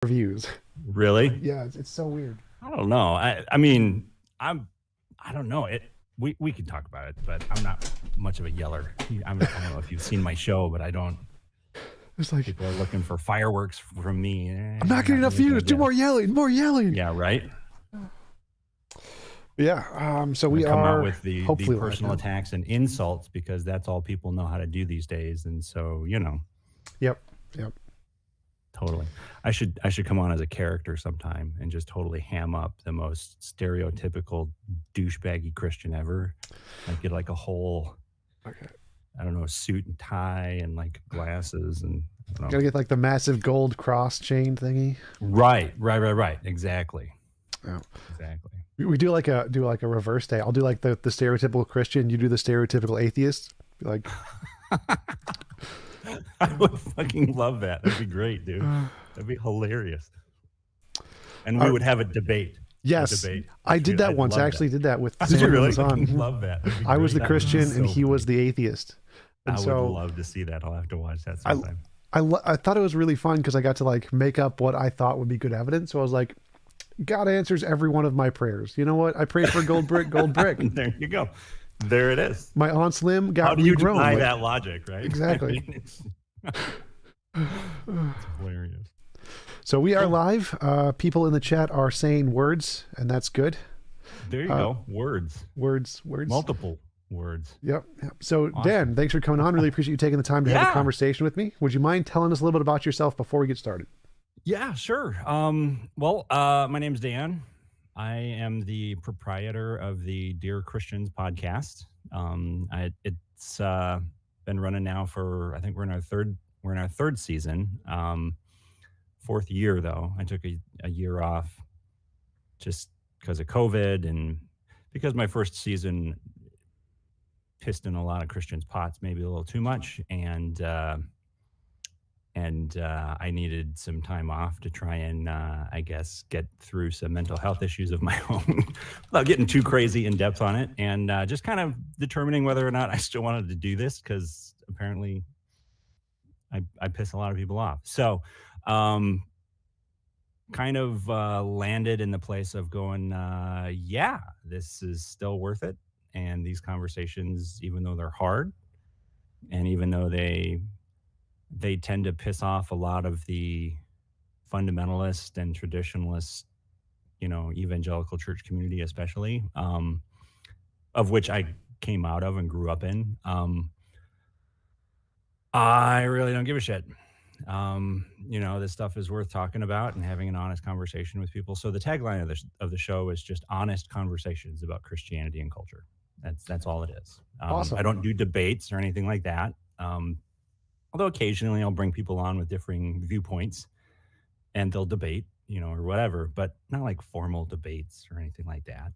reviews. Really? Yeah, it's so weird. I don't know. I mean, I don't know. We can talk about it, but I'm not much of a yeller. I don't know if you've seen my show, but I don't. It's like people are looking for fireworks from me. I'm not getting enough views. Do more yelling, more yelling. Yeah, right. Yeah. So we come are out with the personal attacks and insults because that's all people know how to do these days, and so Yep. Totally. I should come on as a character sometime and just totally ham up the most stereotypical douchebaggy Christian ever. Like get like a whole, I don't know, suit and tie and like glasses and. Gotta get like the massive gold cross chain thingy. Right. Exactly. Yeah. Exactly. We do like a reverse day. I'll do like the stereotypical Christian. You do the stereotypical atheist. Like. I would fucking love that. That'd be great, dude. That'd be hilarious. And we would have a debate. Yes, I did that once. I actually did that with. Did you really? On. Love that. I was the Christian and he was the atheist. And I would love to see that. I'll have to watch that sometime. I thought it was really fun because I got to like make up what I thought would be good evidence. So I was like, God answers every one of my prayers. You know what? I pray for gold brick, gold brick. There you go. There it is. My aunt's limb got How do you regrown. deny that logic, right? Exactly. It's hilarious. So we are live. People in the chat are saying words, and that's good. There you go. Words. Multiple words. Yep. So awesome. Dan, thanks for coming on. Really appreciate you taking the time to have a conversation with me. Would you mind telling us a little bit about yourself before we get started? Yeah, sure. My name's Dan. I am the proprietor of the Dear Christians podcast. It's been running now for, I think we're in our third season. Fourth year though. I took a year off just because of COVID and because my first season pissed in a lot of Christians' pots, maybe a little too much, and I needed some time off to try and, I guess, get through some mental health issues of my own without getting too crazy in depth on it, and just kind of determining whether or not I still wanted to do this because apparently I piss a lot of people off. So kind of landed in the place of going, this is still worth it. And these conversations, even though they're hard and even though they tend to piss off a lot of the fundamentalist and traditionalist, evangelical church community, especially, of which I came out of and grew up in. I really don't give a shit. This stuff is worth talking about and having an honest conversation with people. So the tagline of the show is just honest conversations about Christianity and culture. That's all it is. Awesome. I don't do debates or anything like that. Although occasionally I'll bring people on with differing viewpoints and they'll debate, or whatever, but not like formal debates or anything like that,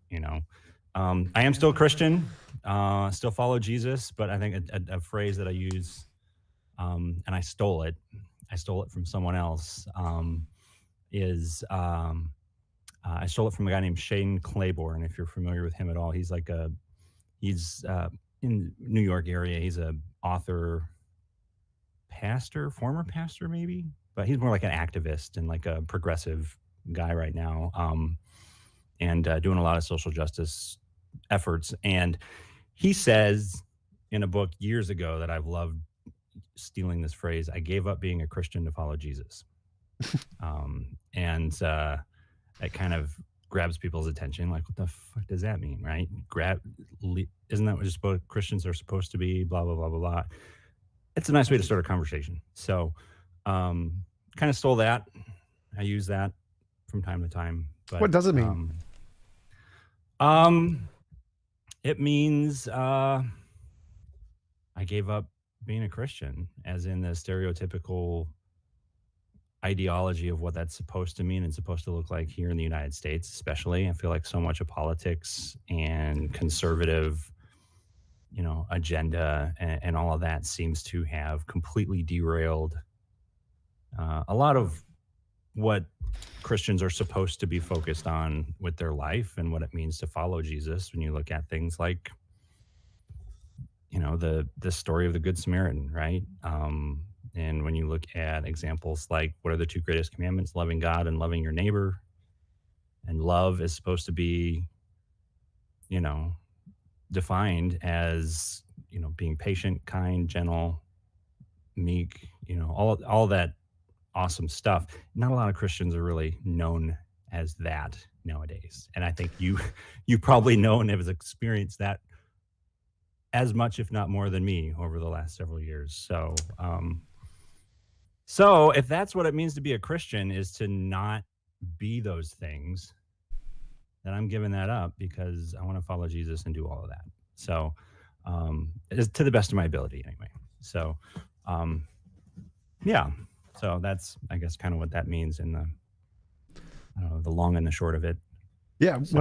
I am still Christian, still follow Jesus, but I think a phrase that I use, and I stole it from someone else, I stole it from a guy named Shane Claiborne. If you're familiar with him at all, he's in New York area. He's a author, pastor, former pastor maybe, but he's more like an activist and like a progressive guy right now, and doing a lot of social justice efforts. And he says in a book years ago that I've loved stealing this phrase, I gave up being a Christian to follow Jesus. And it kind of grabs people's attention. Like, what the fuck does that mean, right? Isn't that what Christians are supposed to be? Blah, blah, blah, blah, blah. It's a nice way to start a conversation. So kind of stole that. I use that from time to time. But, what does it mean? It means I gave up being a Christian, as in the stereotypical ideology of what that's supposed to mean and supposed to look like here in the United States, especially. I feel like so much of politics and conservative, agenda and all of that seems to have completely derailed a lot of what Christians are supposed to be focused on with their life and what it means to follow Jesus. When you look at things like, the story of the Good Samaritan, right? And when you look at examples like what are the two greatest commandments, loving God and loving your neighbor, and love is supposed to be, you know, defined as, you know, being patient, kind, gentle, meek, you know, all that awesome stuff. Not a lot of Christians are really known as that nowadays. And I think you probably know and have experienced that as much, if not more than me over the last several years. So if that's what it means to be a Christian, is to not be those things, then I'm giving that up because I want to follow Jesus and do all of that. So it's to the best of my ability anyway. So yeah. So that's, I guess, kind of what that means in the long and the short of it. Yeah, So,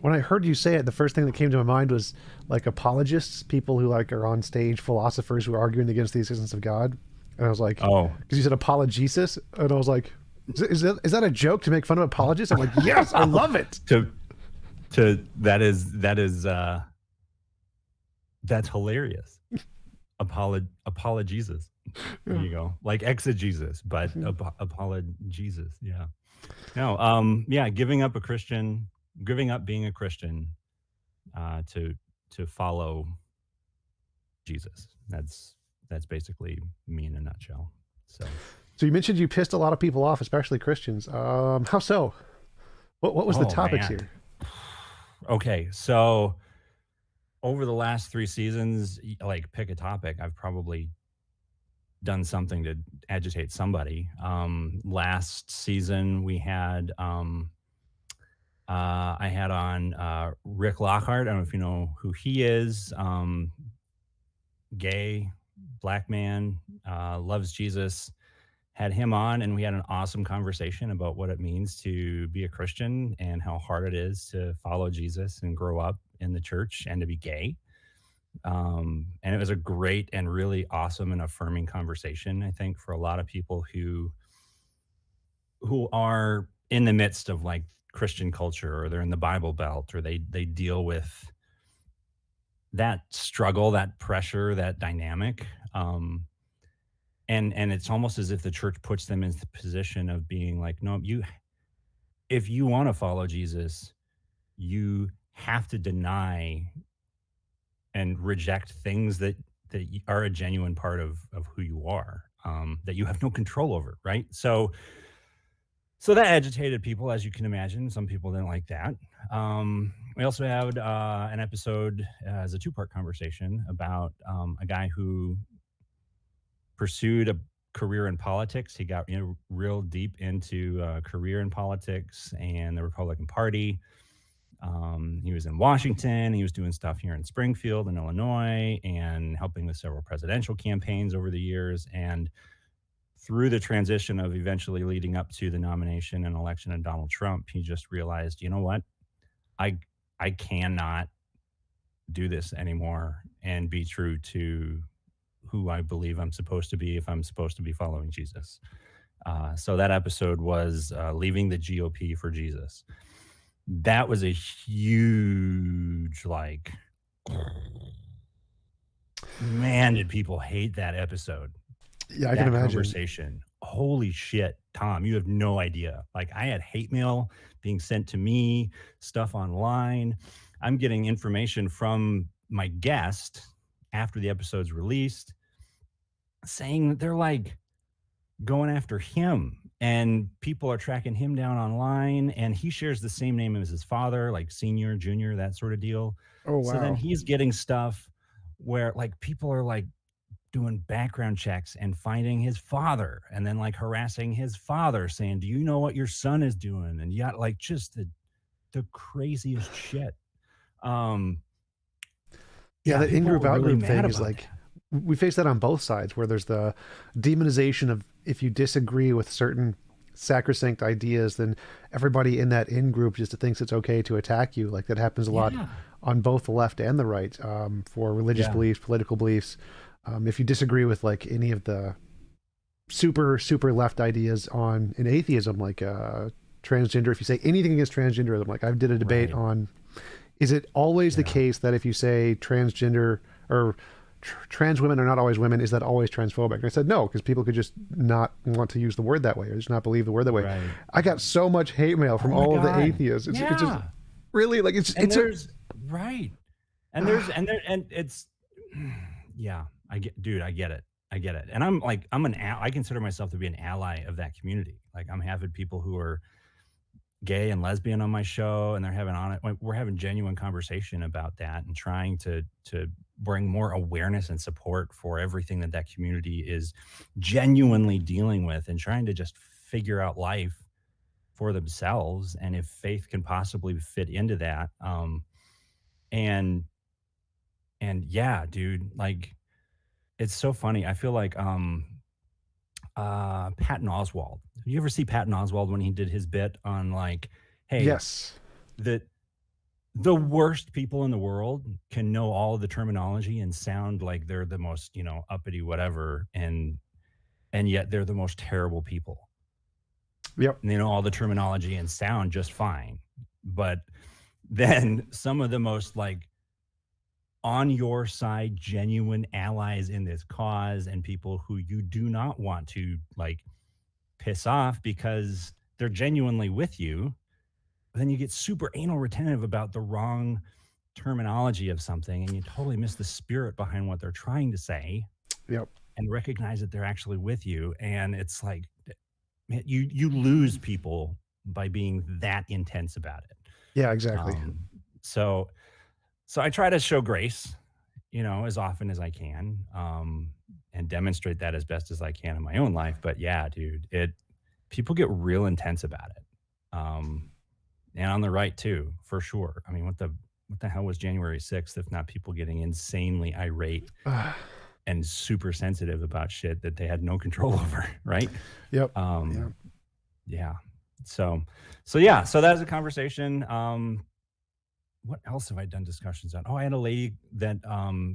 when I heard you say it, the first thing that came to my mind was like apologists, people who like are on stage, philosophers who are arguing against the existence of God. And I was like, oh, because you said apologesis, and I was like, is that a joke to make fun of apologists? I'm like, yes, I love it. That's hilarious. Apologesis. There you go. Like exegesis, but apologesis. Yeah. No. Yeah. Giving up being a Christian, to follow Jesus. That's basically me in a nutshell. So you mentioned you pissed a lot of people off, especially Christians. How so? What was the topics here? Okay, so over the last 3 seasons, like pick a topic, I've probably done something to agitate somebody. Last season we had I had on Rick Lockhart. I don't know if you know who he is. Gay, black man, loves Jesus. Had him on, and we had an awesome conversation about what it means to be a Christian and how hard it is to follow Jesus and grow up in the church and to be gay. And it was a great and really awesome and affirming conversation, I think, for a lot of people who are in the midst of like Christian culture, or they're in the Bible Belt, or they deal with that struggle, that pressure, that dynamic. And it's almost as if the church puts them in the position of being like, no, if you want to follow Jesus, you have to deny and reject things that are a genuine part of who you are, that you have no control over, right? So that agitated people, as you can imagine. Some people didn't like that. We also had an episode as a 2-part conversation about a guy who pursued a career in politics. He got real deep into career in politics and the Republican Party. He was in Washington. He was doing stuff here in Springfield in Illinois and helping with several presidential campaigns over the years. And through the transition of eventually leading up to the nomination and election of Donald Trump, he just realized, you know what? I cannot do this anymore and be true to who I believe I'm supposed to be if I'm supposed to be following Jesus. So that episode was leaving the GOP for Jesus. That was a huge, like, man, did people hate that episode? Yeah, I can imagine. Conversation. Holy shit, Tom, you have no idea. Like, I had hate mail being sent to me, stuff online. I'm getting information from my guest after the episode's released saying that they're like going after him, and people are tracking him down online, and he shares the same name as his father, like senior, junior, that sort of deal. Oh, wow. So then he's getting stuff where like people are like doing background checks and finding his father, and then like harassing his father saying, do you know what your son is doing? And yeah, like just the craziest shit. The in-group out-group really thing is like, we face that on both sides, where there's the demonization of, if you disagree with certain sacrosanct ideas, then everybody in that in-group just thinks it's okay to attack you. Like that happens a lot on both the left and the right, for religious beliefs, political beliefs. If you disagree with like any of the super left ideas on in atheism, like transgender, if you say anything against transgenderism, like I did a debate on, is it always the case that if you say transgender or trans women are not always women. Is that always transphobic? And I said no, because people could just not want to use the word that way or just not believe the word that way. Right. I got so much hate mail from all of the atheists. It's just really like right. And there's and it's yeah. I get it. And I consider myself to be an ally of that community. Like I'm having people who are gay and lesbian on my show, and we're having genuine conversation about that and trying to bring more awareness and support for everything that community is genuinely dealing with, and trying to just figure out life for themselves, and if faith can possibly fit into that. And yeah, dude, like it's so funny. I feel like Patton Oswalt. You ever see Patton Oswalt when he did his bit on like, hey, yes, the worst people in the world can know all of the terminology and sound like they're the most, uppity whatever, and yet they're the most terrible people. Yep. And they know all the terminology and sound just fine. But then some of the most like on your side, genuine allies in this cause, and people who you do not want to like piss off because they're genuinely with you, then you get super anal retentive about the wrong terminology of something, and you totally miss the spirit behind what they're trying to say. Yep. And recognize that they're actually with you. And it's like, man, you lose people by being that intense about it. Yeah, exactly. So I try to show grace, as often as I can, and demonstrate that as best as I can in my own life. But yeah, dude, people get real intense about it. And on the right too, for sure. I mean, what the hell was January 6th if not people getting insanely irate and super sensitive about shit that they had no control over, right? Yep. Yeah. So that's a conversation. What else have I done discussions on? Oh, I had a lady that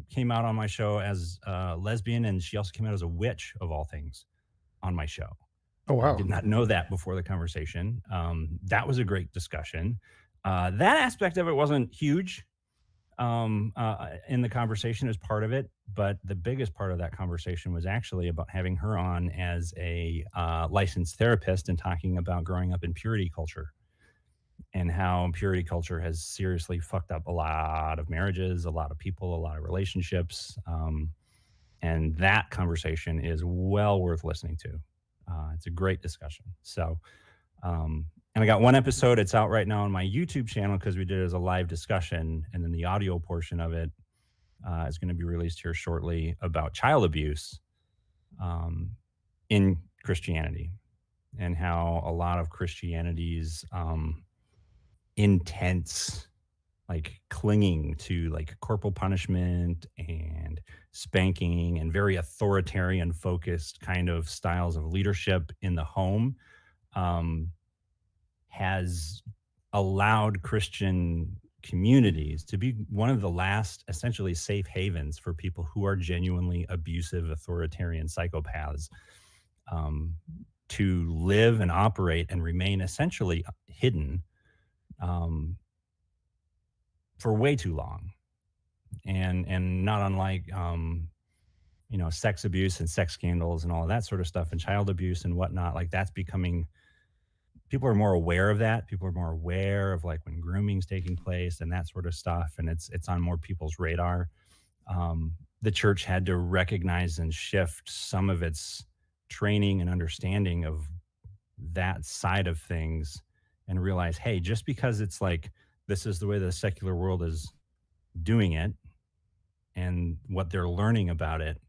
came out on my show as lesbian, and she also came out as a witch, of all things, on my show. Oh, wow. I did not know that before the conversation. That was a great discussion. That aspect of it wasn't huge in the conversation as part of it, but the biggest part of that conversation was actually about having her on as a licensed therapist and talking about growing up in purity culture and how purity culture has seriously fucked up a lot of marriages, a lot of people, a lot of relationships. And that conversation is well worth listening to. It's a great discussion. So, and I got one episode. It's out right now on my YouTube channel because we did it as a live discussion. And then the audio portion of it is going to be released here shortly about child abuse in Christianity, and how a lot of Christianity's intense, like clinging to like corporal punishment and spanking and very authoritarian focused kind of styles of leadership in the home has allowed Christian communities to be one of the last essentially safe havens for people who are genuinely abusive, authoritarian psychopaths to live and operate and remain essentially hidden for way too long. And not unlike, sex abuse and sex scandals and all of that sort of stuff and child abuse and whatnot, like that's becoming, people are more aware of that. People are more aware of like when grooming's taking place and that sort of stuff. And it's on more people's radar. The church had to recognize and shift some of its training and understanding of that side of things and realize, hey, just because it's like, this is the way the secular world is doing it and what they're learning about it,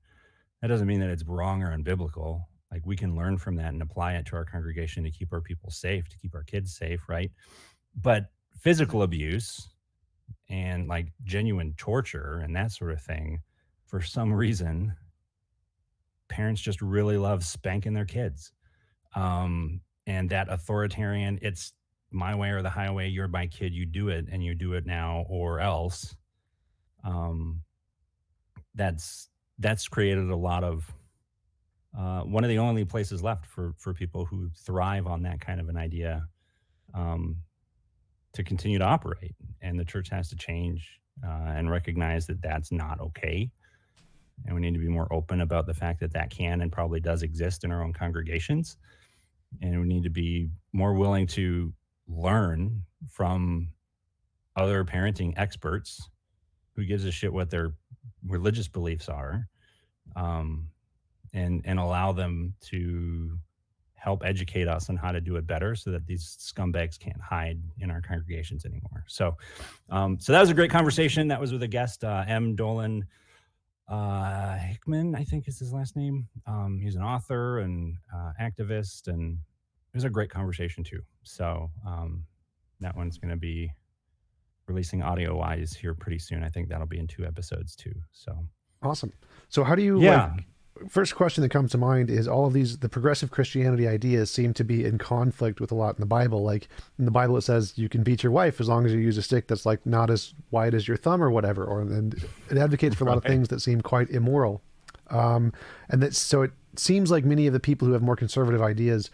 that doesn't mean that it's wrong or unbiblical. Like we can learn from that and apply it to our congregation to keep our people safe, to keep our kids safe, right? But physical abuse and like genuine torture and that sort of thing, for some reason, parents just really love spanking their kids. And that authoritarian, it's my way or the highway, you're my kid, you do it, and you do it now or else. That's created a lot of one of the only places left for people who thrive on that kind of an idea to continue to operate. And the church has to change and recognize that that's not okay. and we need to be more open about the fact that that can and probably does exist in our own congregations. And we need to be more willing to learn from other parenting experts who gives a shit what their religious beliefs are, and allow them to help educate us on how to do it better so that these scumbags can't hide in our congregations anymore. So that was a great conversation. That was with a guest, M. Dolan Hickman, I think is his last name. He's an author and activist, and it was a great conversation too. So that one's going to be releasing audio-wise here pretty soon. I think that'll be in 2 episodes too. So awesome. So how do you first question that comes to mind is all of the progressive Christianity ideas seem to be in conflict with a lot in the Bible. Like in the Bible, it says you can beat your wife as long as you use a stick that's like not as wide as your thumb or whatever. And it advocates for a lot of things that seem quite immoral. So it seems like many of the people who have more conservative ideas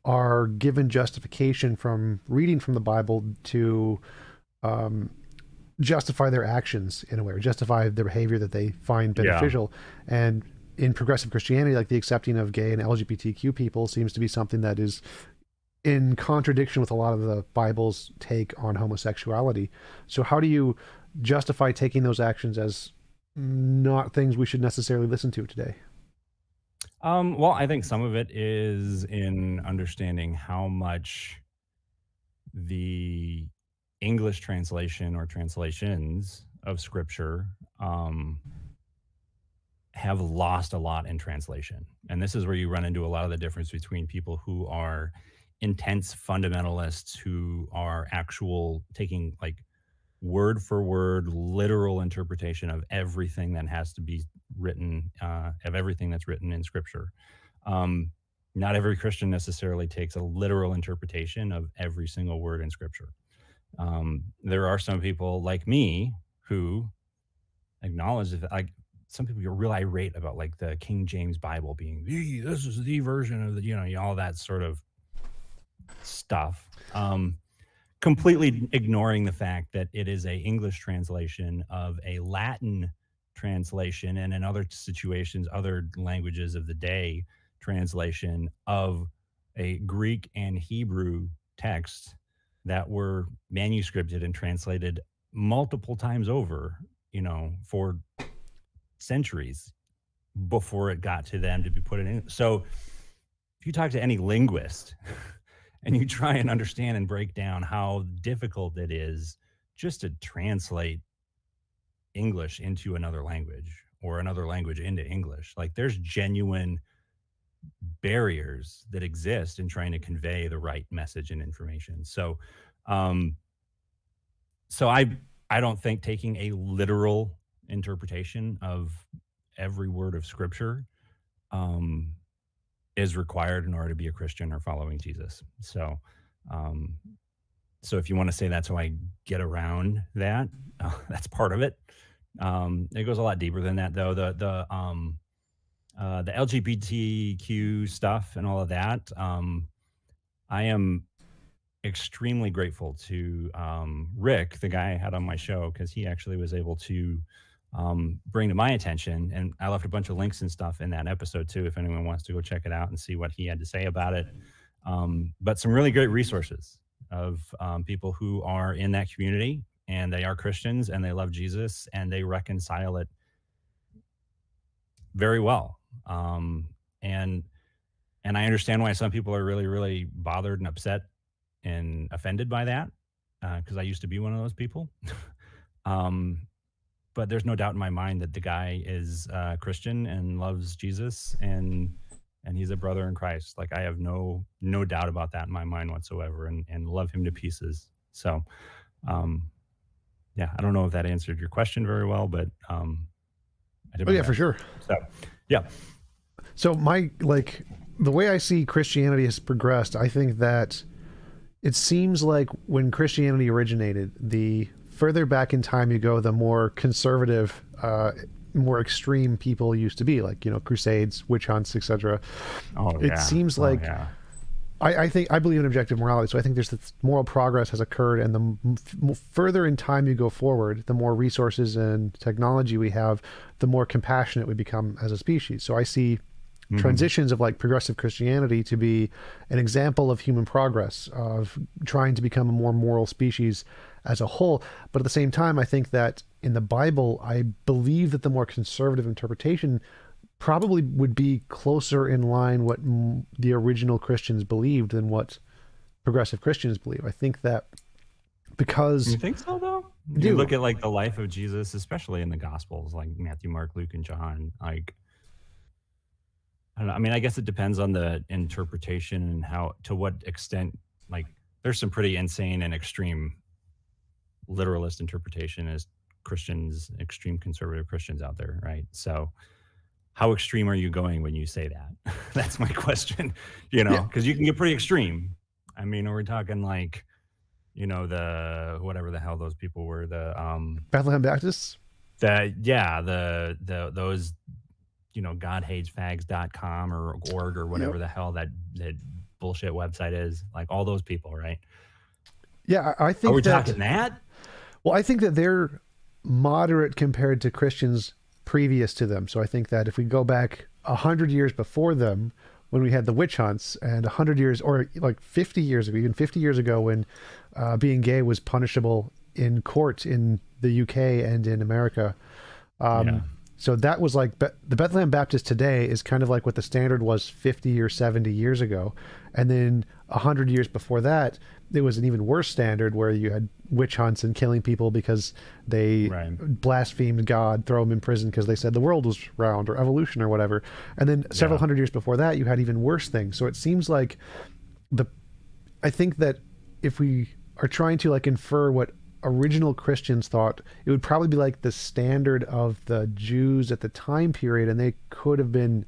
are given justification from reading from the Bible to justify their actions in a way, or justify their behavior that they find beneficial. And in progressive Christianity, like the accepting of gay and LGBTQ people seems to be something that is in contradiction with a lot of the Bible's take on homosexuality. So how do you justify taking those actions as not things we should necessarily listen to today? Well, I think some of it is in understanding how much the English translation or translations of Scripture have lost a lot in translation. And this is where you run into a lot of the difference between people who are intense fundamentalists, who are taking like word for word, literal interpretation of everything that has to be written, of everything that's written in Scripture. Not every Christian necessarily takes a literal interpretation of every single word in Scripture. There are some people like me who acknowledge that, like, some people get real irate about like the King James Bible being this is the version of the, all that sort of stuff. Completely ignoring the fact that it is a English translation of a Latin translation, and in other situations, other languages of the day, translation of a Greek and Hebrew text that were manuscripted and translated multiple times over, for centuries before it got to them to be put in. So if you talk to any linguist and you try and understand and break down how difficult it is just to translate English into another language or another language into English, like there's genuine barriers that exist in trying to convey the right message and information. So I don't think taking a literal interpretation of every word of Scripture is required in order to be a Christian or following Jesus. So if you want to say that's how I get around that, that's part of it. It goes a lot deeper than that, though. The LGBTQ stuff and all of that, I am extremely grateful to Rick, the guy I had on my show, because he actually was able to bring to my attention, and I left a bunch of links and stuff in that episode too, if anyone wants to go check it out and see what he had to say about it. But some really great resources of people who are in that community, and they are Christians and they love Jesus and they reconcile it very well. And I understand why some people are really, really bothered and upset and offended by that, because I used to be one of those people. But there's no doubt in my mind that the guy is Christian and loves Jesus, and he's a brother in Christ. Like, I have no doubt about that in my mind whatsoever, and love him to pieces. So, I don't know if that answered your question very well, but I did. Oh yeah, for sure. So, yeah. So the way I see Christianity has progressed, I think that it seems like when Christianity originated, the further back in time you go, the more conservative, more extreme people used to be, like, Crusades, witch hunts, etc. It seems like I think I believe in objective morality, so I think there's this moral progress has occurred, and further in time you go forward, the more resources and technology we have, the more compassionate we become as a species. So I see transitions of like progressive Christianity to be an example of human progress, of trying to become a more moral species as a whole. But at the same time, I think that in the Bible, I believe that the more conservative interpretation probably would be closer in line what the original Christians believed than what progressive Christians believe. I think that because You think so, though? You look at like the life of Jesus, especially in the Gospels, like Matthew, Mark, Luke, and John. Like, I don't know. I mean, I guess it depends on the interpretation and how, to what extent. Like, there's some pretty insane and extreme literalist interpretation as Christians, extreme conservative Christians out there, right? So, how extreme are you going when you say that? That's my question, because you can get pretty extreme. I mean, we're talking like, the whatever the hell those people were, the Bethlehem Baptists. those godhatesfags.com or org or whatever the hell that bullshit website is, like all those people, right? Yeah, I think are we talking that? Well, I think that they're moderate compared to Christians previous to them. So I think that if we go back 100 years before them, when we had the witch hunts, and 100 years, or like 50 years ago, even 50 years ago, when being gay was punishable in court in the UK and in America. So that was like the Bethlehem Baptist today is kind of like what the standard was 50 or 70 years ago. And then 100 years before that, it was an even worse standard where you had witch hunts and killing people because they blasphemed God, throw them in prison because they said the world was round or evolution or whatever. And then several hundred years before that, you had even worse things. So it seems like I think that if we are trying to like infer what original Christians thought, it would probably be like the standard of the Jews at the time period, and they could have been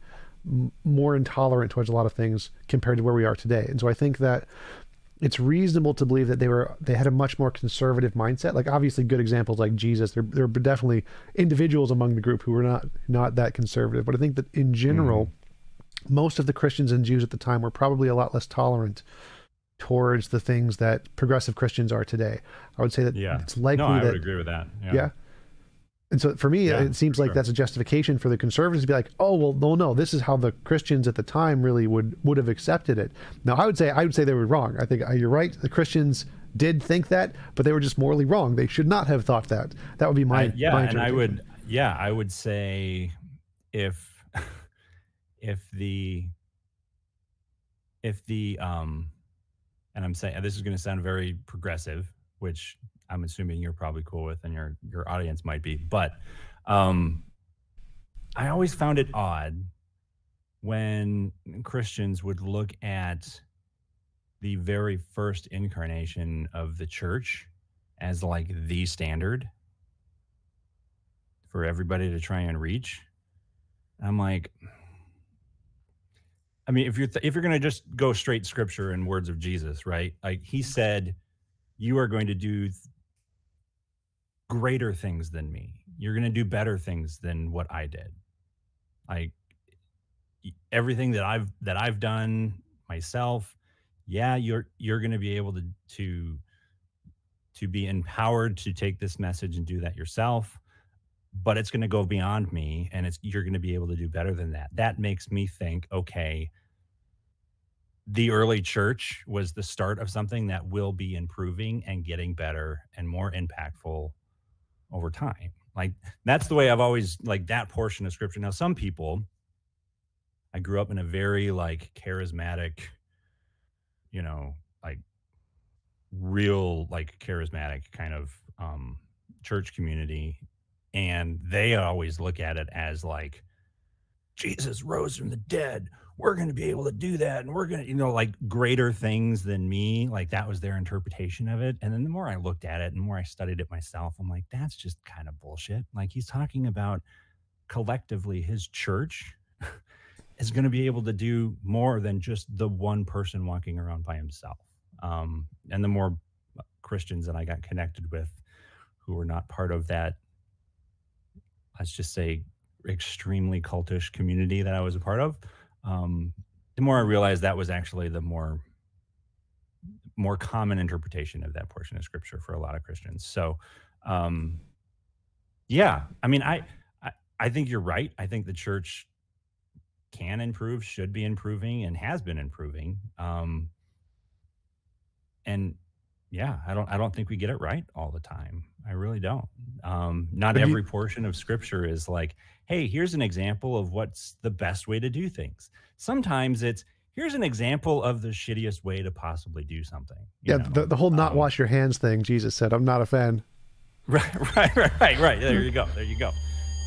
more intolerant towards a lot of things compared to where we are today. And so I think that it's reasonable to believe that they had a much more conservative mindset. Like obviously good examples like Jesus, there are definitely individuals among the group who were not that conservative. But I think that in general, most of the Christians and Jews at the time were probably a lot less tolerant towards the things that progressive Christians are today. I would say that it's likely I would agree with that. Yeah. And so for me, it seems like that's a justification for the conservatives to be like, oh, well, no, this is how the Christians at the time really would have accepted it. Now, I would say they were wrong. I think you're right. The Christians did think that, but they were just morally wrong. They should not have thought that. That would be my and I would say if the and I'm saying, and this is going to sound very progressive, which I'm assuming you're probably cool with, and your audience might be. But I always found it odd when Christians would look at the very first incarnation of the church as like the standard for everybody to try and reach. I'm like, I mean, if you're going to just go straight scripture and words of Jesus, right? Like he said, you are going to do greater things than me. You're going to do better things than what I did. Like everything that I've done myself. Yeah, you're going to be able to be empowered to take this message and do that yourself, but it's going to go beyond me, and you're going to be able to do better than that. That makes me think, okay, the early church was the start of something that will be improving and getting better and more impactful over time. Like that's the way I've always like that portion of scripture. Now, some people, I grew up in a very like charismatic, like real like charismatic kind of church community, and they always look at it as like Jesus rose from the dead. We're going to be able to do that. And we're going to, like greater things than me. Like that was their interpretation of it. And then the more I looked at it and the more I studied it myself, I'm like, that's just kind of bullshit. Like he's talking about collectively his church is going to be able to do more than just the one person walking around by himself. And the more Christians that I got connected with who were not part of that, let's just say, extremely cultish community that I was a part of, the more I realized that was actually the more more common interpretation of that portion of scripture for a lot of Christians. So, yeah, I mean, I think you're right. I think the church can improve, should be improving, and has been improving. And yeah, I don't think we get it right all the time. I really don't. Not But every portion of scripture is like, hey, here's an example of what's the best way to do things. Sometimes it's, here's an example of the shittiest way to possibly do something. yeah, the whole not wash your hands thing, Jesus said, I'm not a fan. Right. There you go.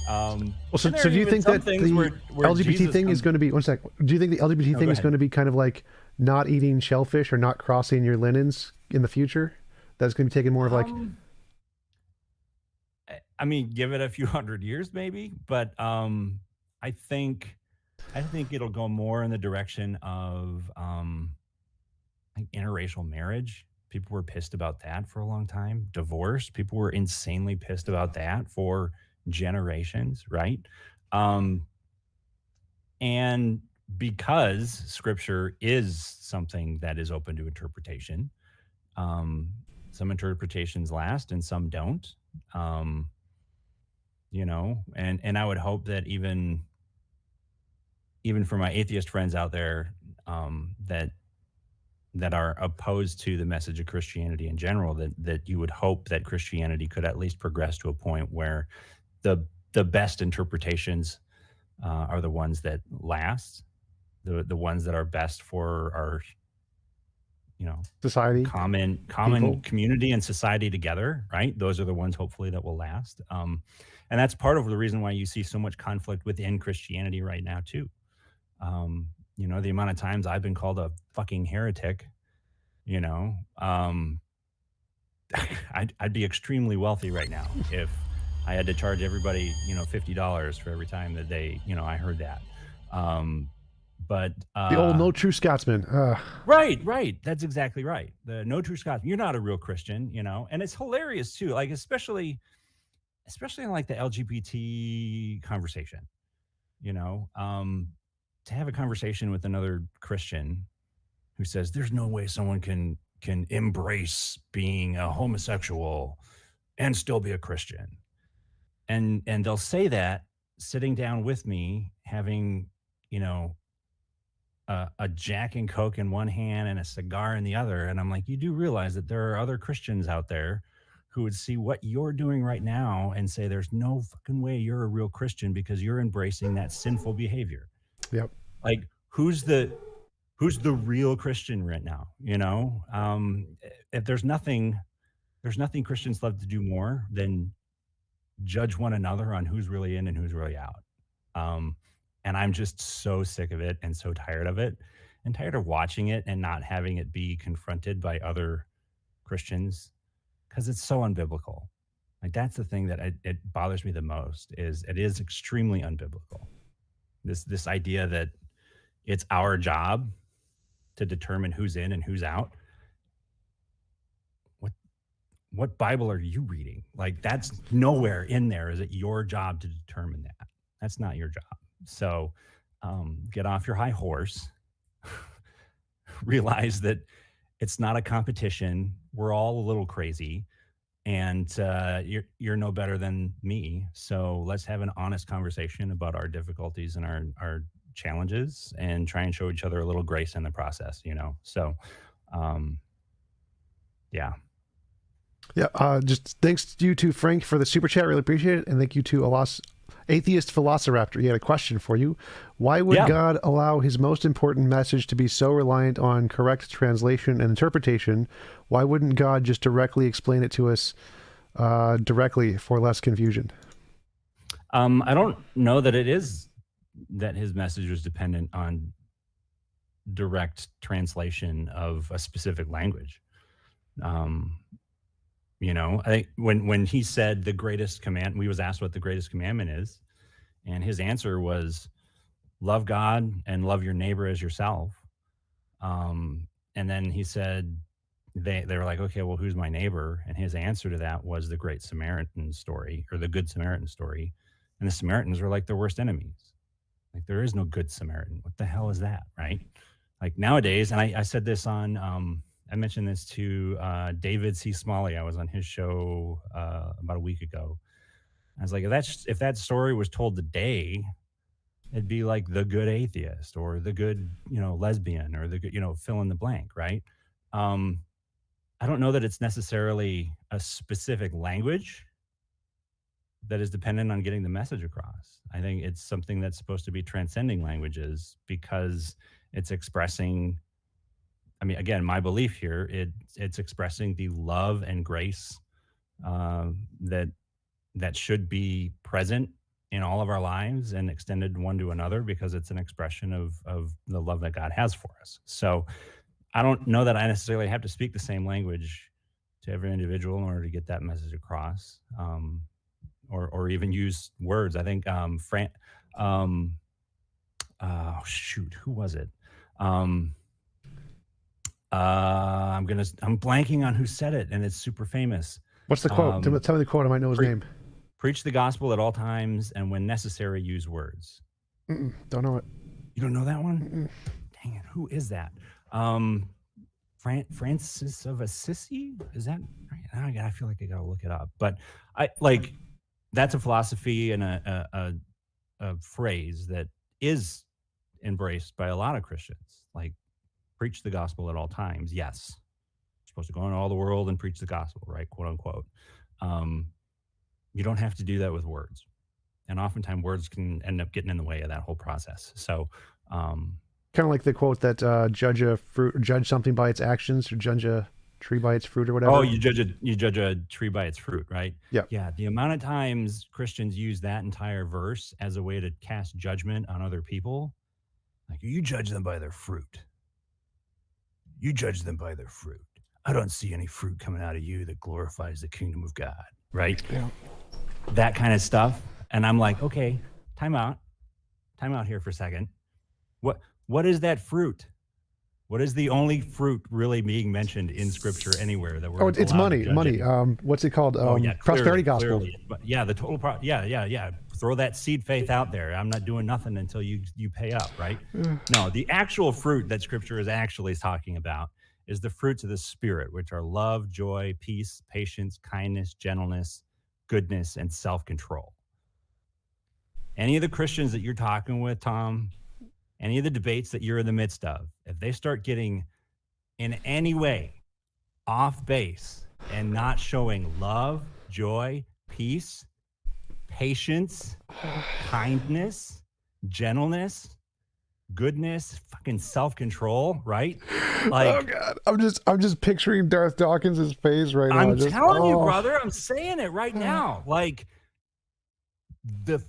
Well, so do you think that the LGBT thing is going to be, one sec, do you think the LGBT thing is going to be kind of like not eating shellfish or not crossing your linens in the future? That's going to be taken more of like, I mean, give it a few hundred years maybe, but I think it'll go more in the direction of like interracial marriage. People were pissed about that for a long time. Divorce, people were insanely pissed about that for generations, right? And because scripture is something that is open to interpretation, some interpretations last and some don't. You know, and I would hope that even for my atheist friends out there, that are opposed to the message of Christianity in general, that you would hope that Christianity could at least progress to a point where the best interpretations are the ones that last, the ones that are best for our, you know, society, common people, community and society together, right? Those are the ones hopefully that will last. And that's part of the reason why you see so much conflict within Christianity right now too. You know, the amount of times I've been called a fucking heretic, you know, I'd be extremely wealthy right now if I had to charge everybody, you know, $50 for every time that they, you know, I heard that. But the old no true Scotsman. Right. That's exactly right. The no true Scotsman. You're not a real Christian, you know, and it's hilarious too. Like, especially in like the LGBT conversation, you know, to have a conversation with another Christian who says there's no way someone can embrace being a homosexual and still be a Christian. And they'll say that sitting down with me, having, you know, a Jack and Coke in one hand and a cigar in the other. And I'm like, you do realize that there are other Christians out there who would see what you're doing right now and say, there's no fucking way you're a real Christian because you're embracing that sinful behavior. Yep. Like, who's the real Christian right now? You know, if there's nothing Christians love to do more than judge one another on who's really in and who's really out. And I'm just so sick of it and so tired of it and tired of watching it and not having it be confronted by other Christians, because it's so unbiblical. Like, that's the thing that it bothers me the most, is it is extremely unbiblical. This idea that it's our job to determine who's in and who's out. What Bible are you reading? Like, that's nowhere in there is it your job to determine that. That's not your job. So get off your high horse. Realize that it's not a competition. We're all a little crazy, and you're no better than me. So let's have an honest conversation about our difficulties and our challenges, and try and show each other a little grace in the process, you know? So, yeah. Yeah. Just thanks to you to Frank for the super chat. Really appreciate it. And thank you to Atheist Velociraptor. He had a question for you. Why would God allow his most important message to be so reliant on correct translation and interpretation? Why wouldn't God just directly explain it to us directly for less confusion? I don't know that it is that his message was dependent on direct translation of a specific language. You know, I think when he said the greatest command, we was asked what the greatest commandment is, and his answer was love God and love your neighbor as yourself. And then he said, they were like, okay, well, who's my neighbor? And his answer to that was the Great Samaritan story, or the Good Samaritan story. And the Samaritans were like the worst enemies. Like, there is no Good Samaritan. What the hell is that, right? Like, nowadays, and I said this on I mentioned this to David C. Smalley. I was on his show about a week ago. I was like, if that story was told today, it'd be like the good atheist or the good, lesbian or the good, fill in the blank, right? I don't know that it's necessarily a specific language that is dependent on getting the message across. I think it's something that's supposed to be transcending languages because it's expressing, again, my belief here, it's expressing the love and grace that should be present in all of our lives and extended one to another because it's an expression of the love that God has for us. So I don't know that I necessarily have to speak the same language to every individual in order to get that message across, or even use words. I think who was it? I'm blanking on who said it, and it's super famous. What's the quote? Tell me the quote. I might know his name. Preach the gospel at all times, and when necessary, use words. Don't know it. You don't know that one? Dang it! Who is that? Francis of Assisi? Is that right? I feel like I gotta look it up. But that's a philosophy and a phrase that is embraced by a lot of Christians. Like, preach the gospel at all times. Yes, you're supposed to go into all the world and preach the gospel, right? Quote unquote. You don't have to do that with words, and oftentimes words can end up getting in the way of that whole process. So, kind of like the quote that judge something by its actions, or judge a tree by its fruit, or whatever. Oh, you judge a tree by its fruit, right? Yeah. Yeah. The amount of times Christians use that entire verse as a way to cast judgment on other people, like, you judge them by their fruit. You judge them by their fruit. I don't see any fruit coming out of you that glorifies the kingdom of God, right? Yeah. That kind of stuff. And I'm like, okay, time out here for a second. What is that fruit? What is the only fruit really being mentioned in Scripture anywhere that we're? Oh, it's money. What's it called? Prosperity gospel. Clearly. But yeah, the total. Yeah. Throw that seed faith out there. I'm not doing nothing until you pay up, right? No, the actual fruit that Scripture is actually talking about is the fruits of the Spirit, which are love, joy, peace, patience, kindness, gentleness, goodness, and self-control. Any of the Christians that you're talking with, Tom, any of the debates that you're in the midst of, if they start getting in any way off base and not showing love, joy, peace, patience, kindness, gentleness, goodness, fucking self-control, right? Like, oh God, I'm just picturing Darth Dawkins' face right now. I'm telling you, brother, I'm saying it right now. Like, the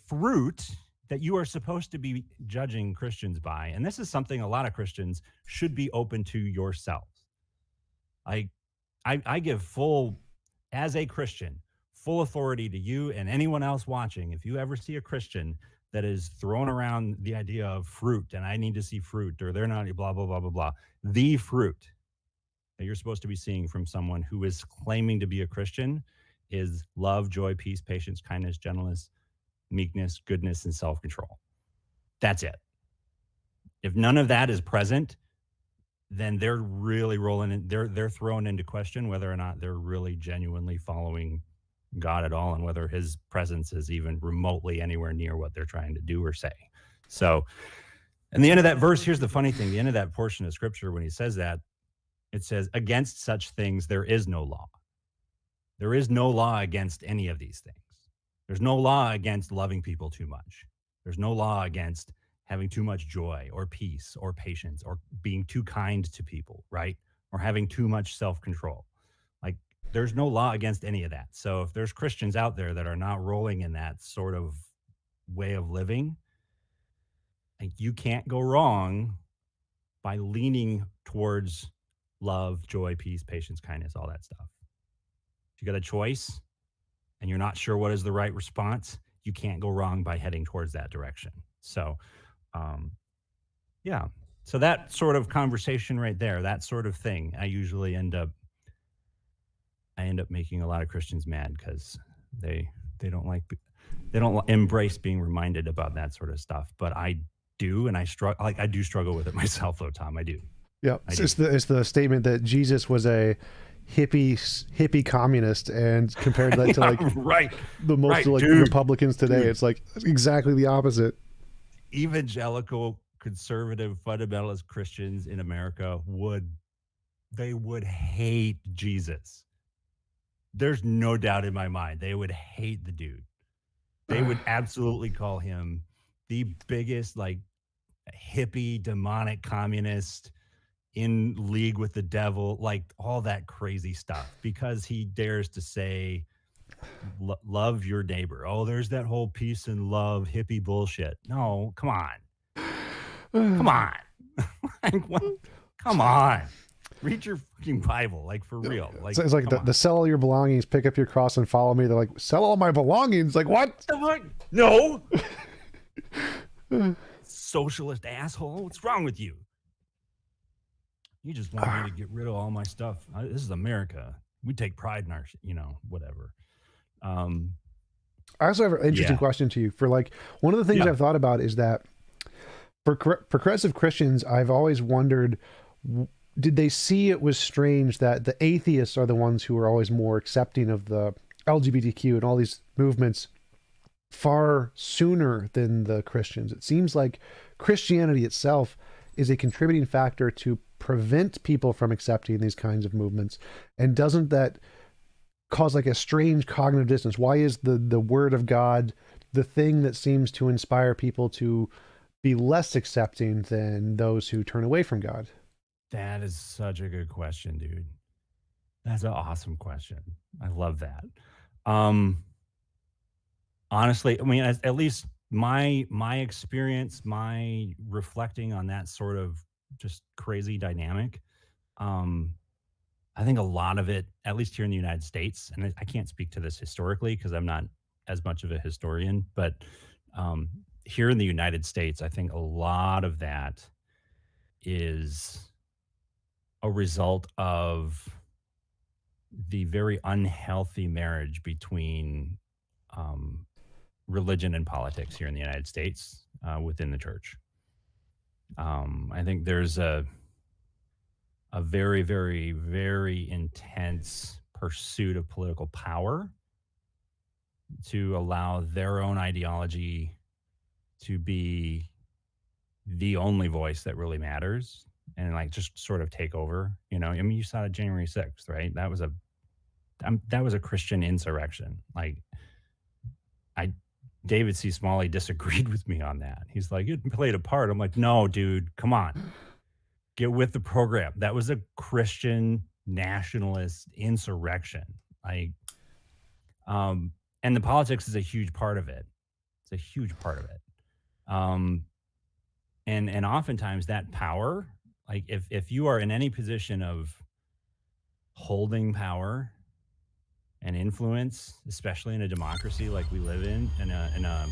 fruit that you are supposed to be judging Christians by, and this is something a lot of Christians should be open to yourselves. I give full, as a Christian, full authority to you and anyone else watching. If you ever see a Christian that is throwing around the idea of fruit, and I need to see fruit, or they're not, blah, blah, blah, blah, blah, the fruit that you're supposed to be seeing from someone who is claiming to be a Christian is love, joy, peace, patience, kindness, gentleness, meekness, goodness, and self-control. That's it. If none of that is present, then they're really they're thrown into question whether or not they're really genuinely following God at all, and whether his presence is even remotely anywhere near what they're trying to do or say. So, and the end of that verse, here's the funny thing, the end of that portion of Scripture, when he says that, it says, against such things there is no law. There is no law against any of these things. There's no law against loving people too much. There's no law against having too much joy or peace or patience or being too kind to people, right? Or having too much self-control. Like, there's no law against any of that. So if there's Christians out there that are not rolling in that sort of way of living, like, you can't go wrong by leaning towards love, joy, peace, patience, kindness, all that stuff. If you got a choice and you're not sure what is the right response, you can't go wrong by heading towards that direction. So, yeah. So that sort of conversation right there, that sort of thing, I usually end up making a lot of Christians mad because they don't embrace being reminded about that sort of stuff. But I do, and I do struggle with it myself, though, Tom. I do. Yeah, I do. it's the statement that Jesus was a hippie communist, and compared that to Yeah, like right, the most right, like dude, Republicans today, dude. it's like exactly the opposite. Evangelical, conservative, fundamentalist Christians in America would hate Jesus. There's no doubt in my mind they would hate the dude. They would absolutely call him the biggest like hippie demonic communist in league with the devil, like all that crazy stuff, because he dares to say love your neighbor. Oh, there's that whole peace and love hippie bullshit. No, come on. Come on. Like, what? Come on. Read your fucking Bible, like for real. Like, It's like come on. the sell all your belongings, pick up your cross, and follow me. They're like, sell all my belongings. Like what? No. Socialist asshole. What's wrong with you? You just want me to get rid of all my stuff. This is America. We take pride in our, whatever. I also have an interesting question to you. For like one of the things I've thought about is that for progressive Christians, I've always wondered, did they see it was strange that the atheists are the ones who are always more accepting of the LGBTQ and all these movements far sooner than the Christians? It seems like Christianity itself is a contributing factor to prevent people from accepting these kinds of movements. And doesn't that cause like a strange cognitive dissonance? Why is the word of God the thing that seems to inspire people to be less accepting than those who turn away from God? That is such a good question, dude. That's an awesome question. I love that. Honestly, I mean, at least my experience, my reflecting on that sort of just crazy dynamic, I think a lot of it, at least here in the United States, and I can't speak to this historically because I'm not as much of a historian, but here in the United States, I think a lot of that is a result of the very unhealthy marriage between religion and politics here in the United States within the church. I think there's a very, very, very intense pursuit of political power to allow their own ideology to be the only voice that really matters and like just sort of take over. I mean, you saw it January 6th, right? That was a Christian insurrection. Like David C. Smalley disagreed with me on that. He's like, it played a part. I'm like, no, dude, come on. Get with the program. That was a Christian nationalist insurrection. Like, and the politics is a huge part of it. It's a huge part of it. And oftentimes that power, like if you are in any position of holding power and influence, especially in a democracy like we live in a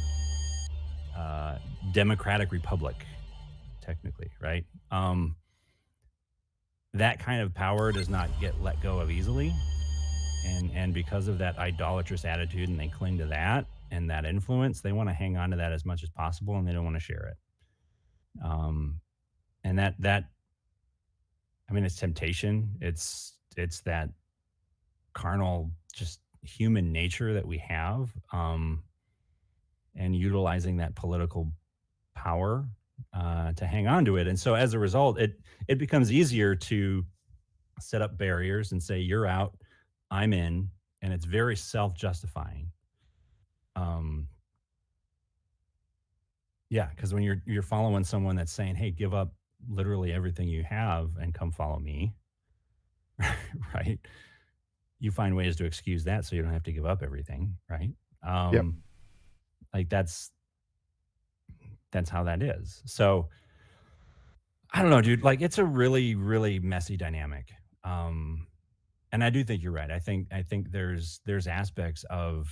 democratic republic, technically, right? That kind of power does not get let go of easily. And because of that idolatrous attitude, and they cling to that and that influence, they want to hang on to that as much as possible, and they don't want to share it. And that, I mean, it's temptation. It's that carnal, just human nature that we have, and utilizing that political power to hang on to it. And so as a result, it becomes easier to set up barriers and say, you're out, I'm in, and it's very self-justifying. Yeah, because when you're following someone that's saying, hey, give up literally everything you have and come follow me, right? You find ways to excuse that so you don't have to give up everything, right? Yep. Like that's how that is. So I don't know, dude. Like it's a really, really messy dynamic. And I do think you're right. I think there's aspects of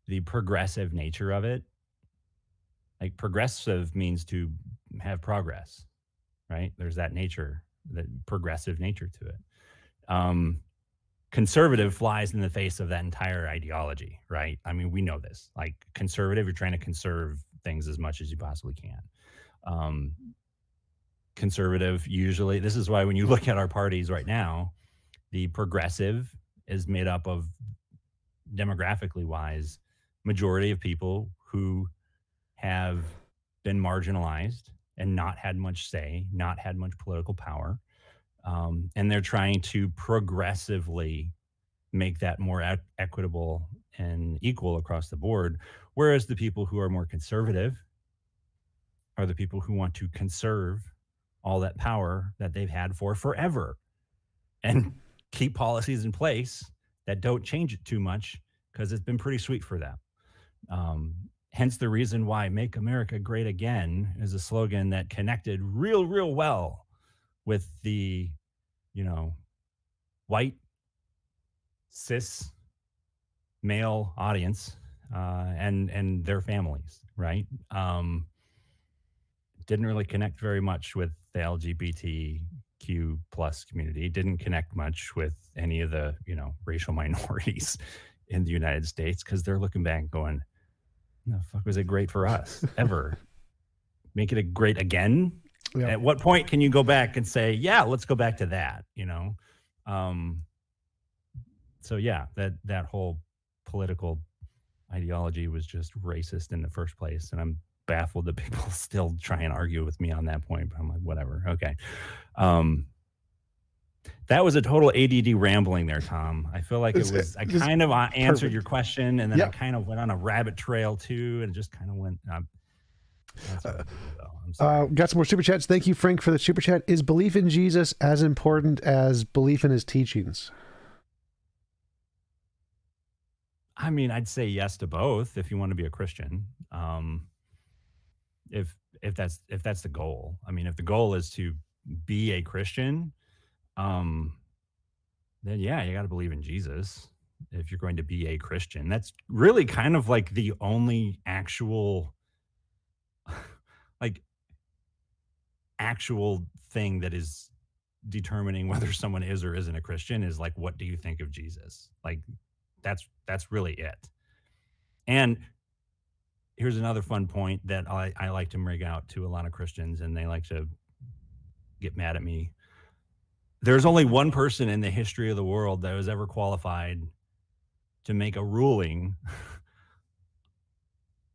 the progressive nature of it. Like progressive means to have progress, right? There's that nature, that progressive nature to it. Conservative flies in the face of that entire ideology, right? I mean, we know this. Like conservative, you're trying to conserve things as much as you possibly can. conservative usually. This is why when you look at our parties right now, the progressive is made up of, demographically wise, majority of people who have been marginalized and not had much say, not had much political power. And they're trying to progressively make that more equitable and equal across the board. Whereas the people who are more conservative are the people who want to conserve all that power that they've had for forever and keep policies in place that don't change it too much because it's been pretty sweet for them. Hence the reason why Make America Great Again is a slogan that connected real well with the, white, cis, male audience and their families, right? Didn't really connect very much with the LGBTQ plus community. Didn't connect much with any of the, racial minorities in the United States because they're looking back going, the fuck was it great for us ever? Make it a great again? Yeah. At what point can you go back and say, yeah, let's go back to that, So yeah, that whole political ideology was just racist in the first place. And I'm baffled that people still try and argue with me on that point, but I'm like, whatever. Okay. That was a total ADD rambling there, Tom. I feel like I kind of answered your question, and then I kind of went on a rabbit trail too, and just kind of went. I'm sorry. Got some more super chats. Thank you, Frank, for the super chat. Is belief in Jesus as important as belief in his teachings? I mean, I'd say yes to both if you want to be a Christian. If that's the goal. I mean, if the goal is to be a Christian, then yeah, you got to believe in Jesus if you're going to be a Christian. That's really kind of like the only actual thing that is determining whether someone is or isn't a Christian is like, what do you think of Jesus? Like, that's really it. And here's another fun point that I like to bring out to a lot of Christians, and they like to get mad at me. There's only one person in the history of the world that was ever qualified to make a ruling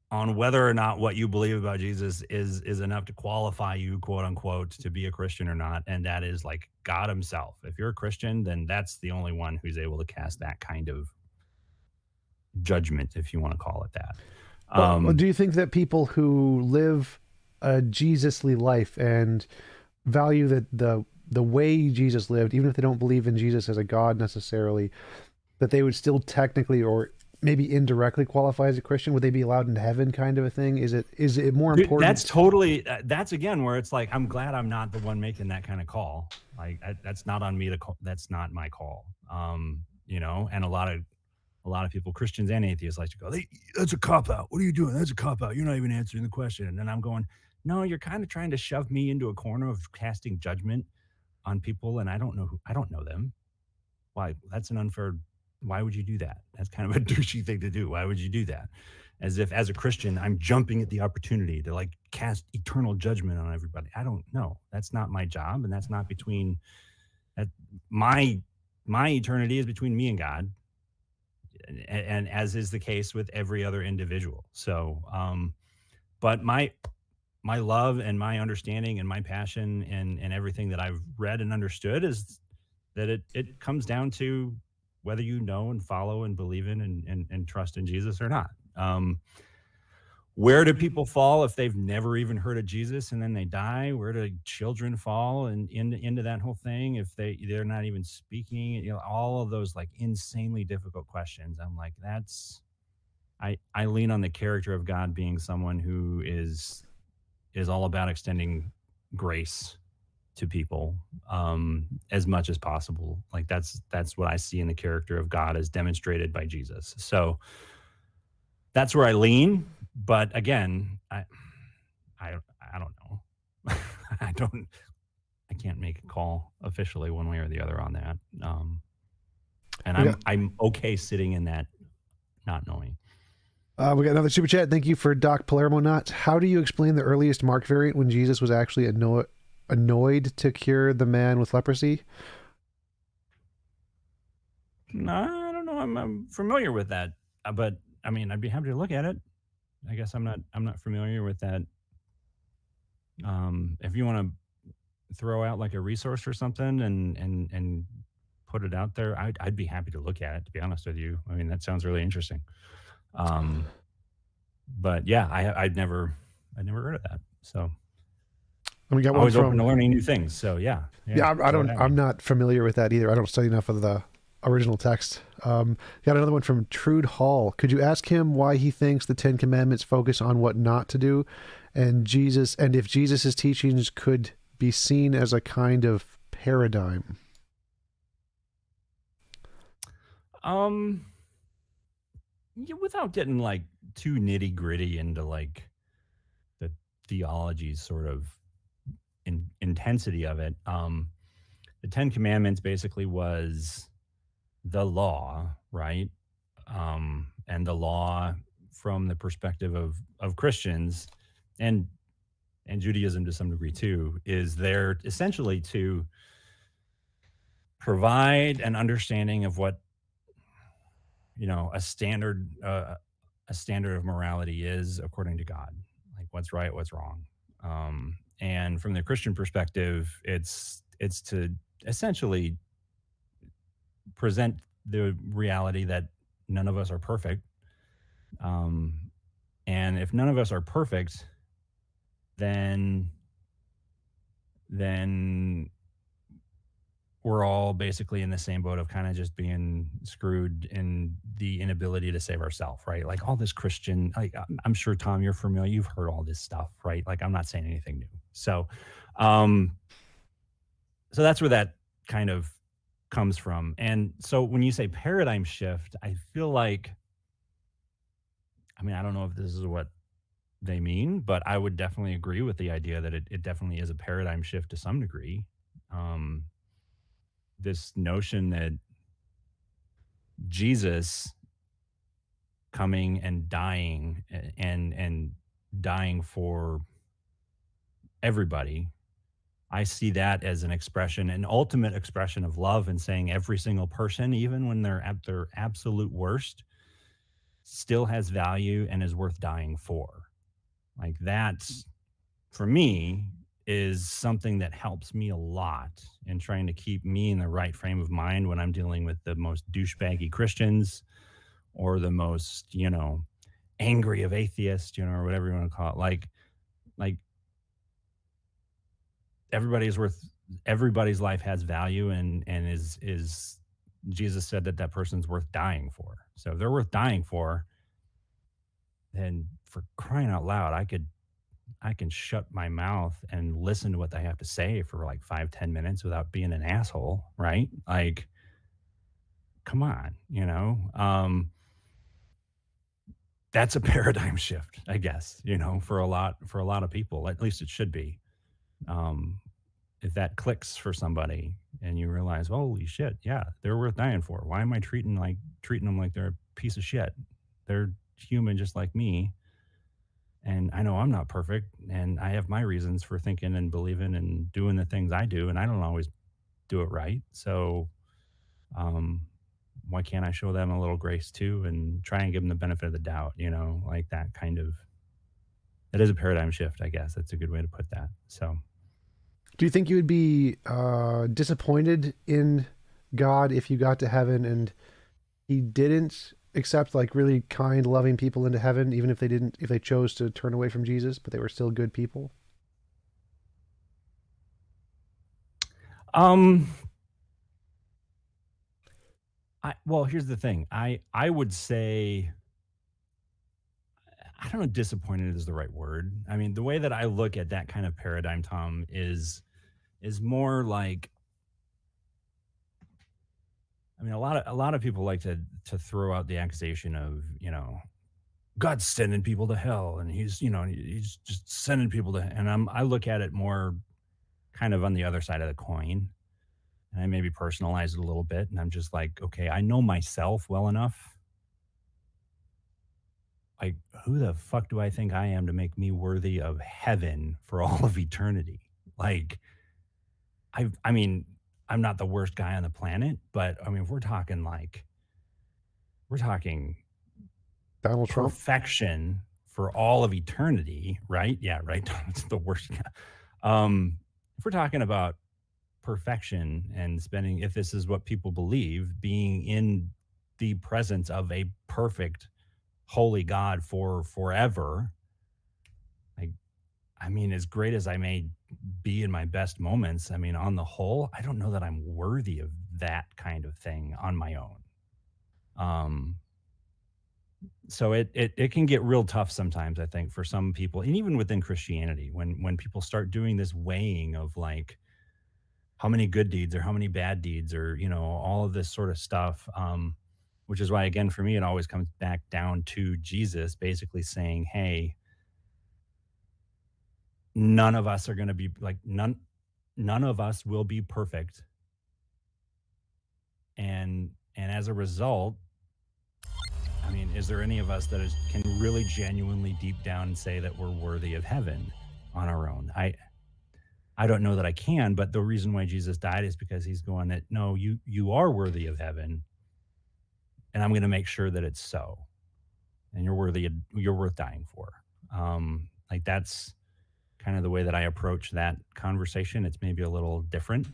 on whether or not what you believe about Jesus is enough to qualify you, quote unquote, to be a Christian or not. And that is like God himself. If you're a Christian, then that's the only one who's able to cast that kind of judgment, if you want to call it that. Do you think that people who live a Jesus-ly life and value the way Jesus lived, even if they don't believe in Jesus as a God necessarily, that they would still technically or maybe indirectly qualify as a Christian? Would they be allowed into heaven, kind of a thing? Is it more important? That's totally, that's again where it's like, I'm glad I'm not the one making that kind of call. Like that's not on me to call. That's not my call. And a lot of people, Christians and atheists, like to go, that's a cop-out. What are you doing? That's a cop-out. You're not even answering the question. And then I'm going, no, you're kind of trying to shove me into a corner of casting judgment on people, and I don't know them. Why? That's an unfair. Why would you do that? That's kind of a douchey thing to do. Why would you do that? As if as a Christian, I'm jumping at the opportunity to like cast eternal judgment on everybody. I don't know. That's not my job. And that's not between my eternity is between me and God. And as is the case with every other individual. So, but my love and my understanding and my passion and everything that I've read and understood is that it comes down to whether you know and follow and believe in and trust in Jesus or not. Where do people fall if they've never even heard of Jesus and then they die? Where do children fall and into that whole thing if they're not even speaking? All of those like insanely difficult questions. I'm like, I lean on the character of God being someone who is all about extending grace to people as much as possible. Like that's what I see in the character of God as demonstrated by Jesus. So that's where I lean. But again, I don't know. I can't make a call officially one way or the other on that. And I'm okay sitting in that not knowing. We got another super chat. Thank you for Doc Palermo Knots. How do you explain the earliest Mark variant when Jesus was actually a anoid to cure the man with leprosy? No, I don't know. I'm familiar with that, but I mean, I'd be happy to look at it. I guess I'm not familiar with that. If you want to throw out like a resource or something and put it out there, I'd be happy to look at it. To be honest with you, I mean that sounds really interesting. Um, but yeah, I'd never heard of that. So And we got one always open to from learning new things. So yeah, yeah. I throw it don't. at me. I'm not familiar with that either. I don't study enough of the original text. Got another one from Trude Hall. Could you ask him why he thinks the Ten Commandments focus on what not to do, and if Jesus's teachings could be seen as a kind of paradigm? Um, yeah, without getting like too nitty gritty into like the theology sort of intensity of it. The Ten Commandments basically was the law, right? And the law from the perspective of Christians and Judaism to some degree too, is there essentially to provide an understanding of what a standard of morality is according to God, like what's right, what's wrong. And from the Christian perspective, it's to essentially present the reality that none of us are perfect. And if none of us are perfect, then we're all basically in the same boat of kind of just being screwed in the inability to save ourselves, right? Like all this Christian, like I'm sure Tom, you're familiar, you've heard all this stuff, right? Like I'm not saying anything new. So that's where that kind of comes from. And so when you say paradigm shift, I feel like, I mean, I don't know if this is what they mean, but I would definitely agree with the idea that it definitely is a paradigm shift to some degree. This notion that Jesus coming and dying and dying for everybody, I see that as an ultimate expression of love, and saying every single person, even when they're at their absolute worst, still has value and is worth dying for. Like that's, for me, is something that helps me a lot in trying to keep me in the right frame of mind when I'm dealing with the most douchebaggy Christians or the most, angry of atheists, or whatever you want to call it. Like everybody's life has value and is Jesus said that person's worth dying for. So if they're worth dying for, then for crying out loud, I can shut my mouth and listen to what they have to say for like 5-10 minutes without being an asshole, right? Like, come on, that's a paradigm shift, I guess, for a lot of people. At least it should be. If that clicks for somebody and you realize, holy shit, yeah, they're worth dying for. Why am I treating them like they're a piece of shit? They're human just like me. And I know I'm not perfect, and I have my reasons for thinking and believing and doing the things I do, and I don't always do it right. So, why can't I show them a little grace too and try and give them the benefit of the doubt, like that kind of, it is a paradigm shift, I guess. That's a good way to put that. So, Do you think you would be disappointed in God if you got to heaven and he didn't accept like really kind, loving people into heaven, even if they chose to turn away from Jesus, but they were still good people? um, well, here's the thing. I would say, I don't know, disappointed is the right word. I mean, the way that I look at that kind of paradigm, Tom, is more like, I mean, a lot of people like to throw out the accusation of, God's sending people to hell, and he's just sending people to, and I look at it more kind of on the other side of the coin, and I maybe personalize it a little bit, and I'm just like, okay, I know myself well enough. Like, who the fuck do I think I am to make me worthy of heaven for all of eternity? Like, I mean, I'm not the worst guy on the planet, but I mean, if we're talking Donald Trump. perfection for all of eternity, right? Yeah, right. It's the worst guy. If we're talking about perfection and spending, if this is what people believe, being in the presence of a perfect, holy God for forever, like, I mean, as great as I may be in my best moments, I mean, on the whole, I don't know that I'm worthy of that kind of thing on my own. Um, so it can get real tough sometimes, I think, for some people, and even within Christianity, when people start doing this weighing of like how many good deeds or how many bad deeds or all of this sort of stuff. Which is why, again, for me, it always comes back down to Jesus basically saying, hey, none of us are going to be like none of us will be perfect, and as a result, I mean, is there any of us that can really genuinely deep down say that we're worthy of heaven on our own? I don't know that I can, but the reason why Jesus died is because he's going that no, you are worthy of heaven, and I'm going to make sure that it's so, and you're worth dying for. Like that's kind of the way that I approach that conversation. It's maybe a little different.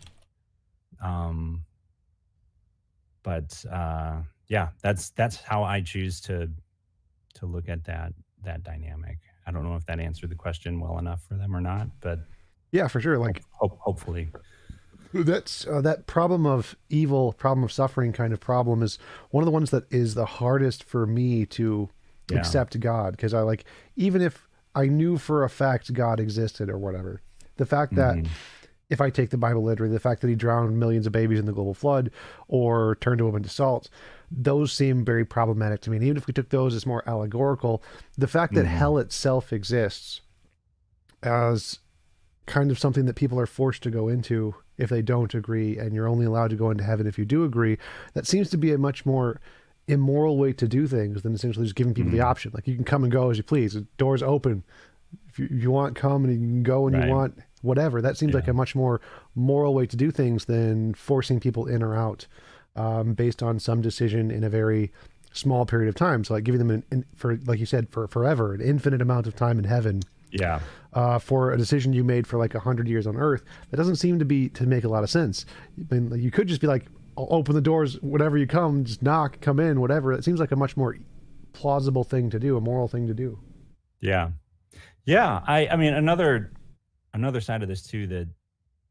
But yeah, that's how I choose to look at that dynamic. I don't know if that answered the question well enough for them or not, but Yeah, for sure. Like hopefully. that's that problem of evil, problem of suffering kind of problem is one of the ones that is the hardest for me to accept God, because I like, even if I knew for a fact God existed or whatever, the fact that if I take the Bible literally, the fact that he drowned millions of babies in the global flood or turned them into salt, those seem very problematic to me. And even if we took those as more allegorical, the fact that hell itself exists as kind of something that people are forced to go into if they don't agree, and you're only allowed to go into heaven if you do agree, that seems to be a much more immoral way to do things than essentially just giving people the option. Like, you can come and go as you please. The door's open. If you want, come, and you can go when you want, whatever. That seems like a much more moral way to do things than forcing people in or out based on some decision in a very small period of time. So like giving them for, like you said, for forever, an infinite amount of time in heaven. Yeah. For a decision you made for like 100 years on earth, that doesn't seem to make a lot of sense. I mean, you could just be like, I'll open the doors whenever you come, just knock, come in, whatever. It seems like a much more plausible thing to do, a moral thing to do. Yeah. Yeah. I mean, another side of this too,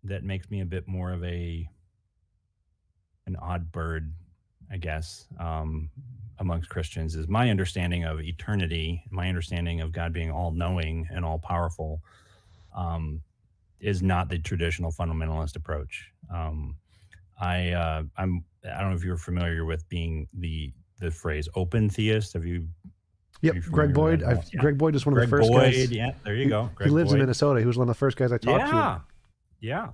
that makes me a bit more of an odd bird, I guess, amongst Christians, is my understanding of eternity, my understanding of God being all knowing and all powerful, is not the traditional fundamentalist approach. I don't know if you're familiar with being the phrase open theist. Have you? Yep, Greg Boyd. Greg Boyd is one of the first guys. Yeah, there you go. He lives in Minnesota. He was one of the first guys I talked to. Yeah.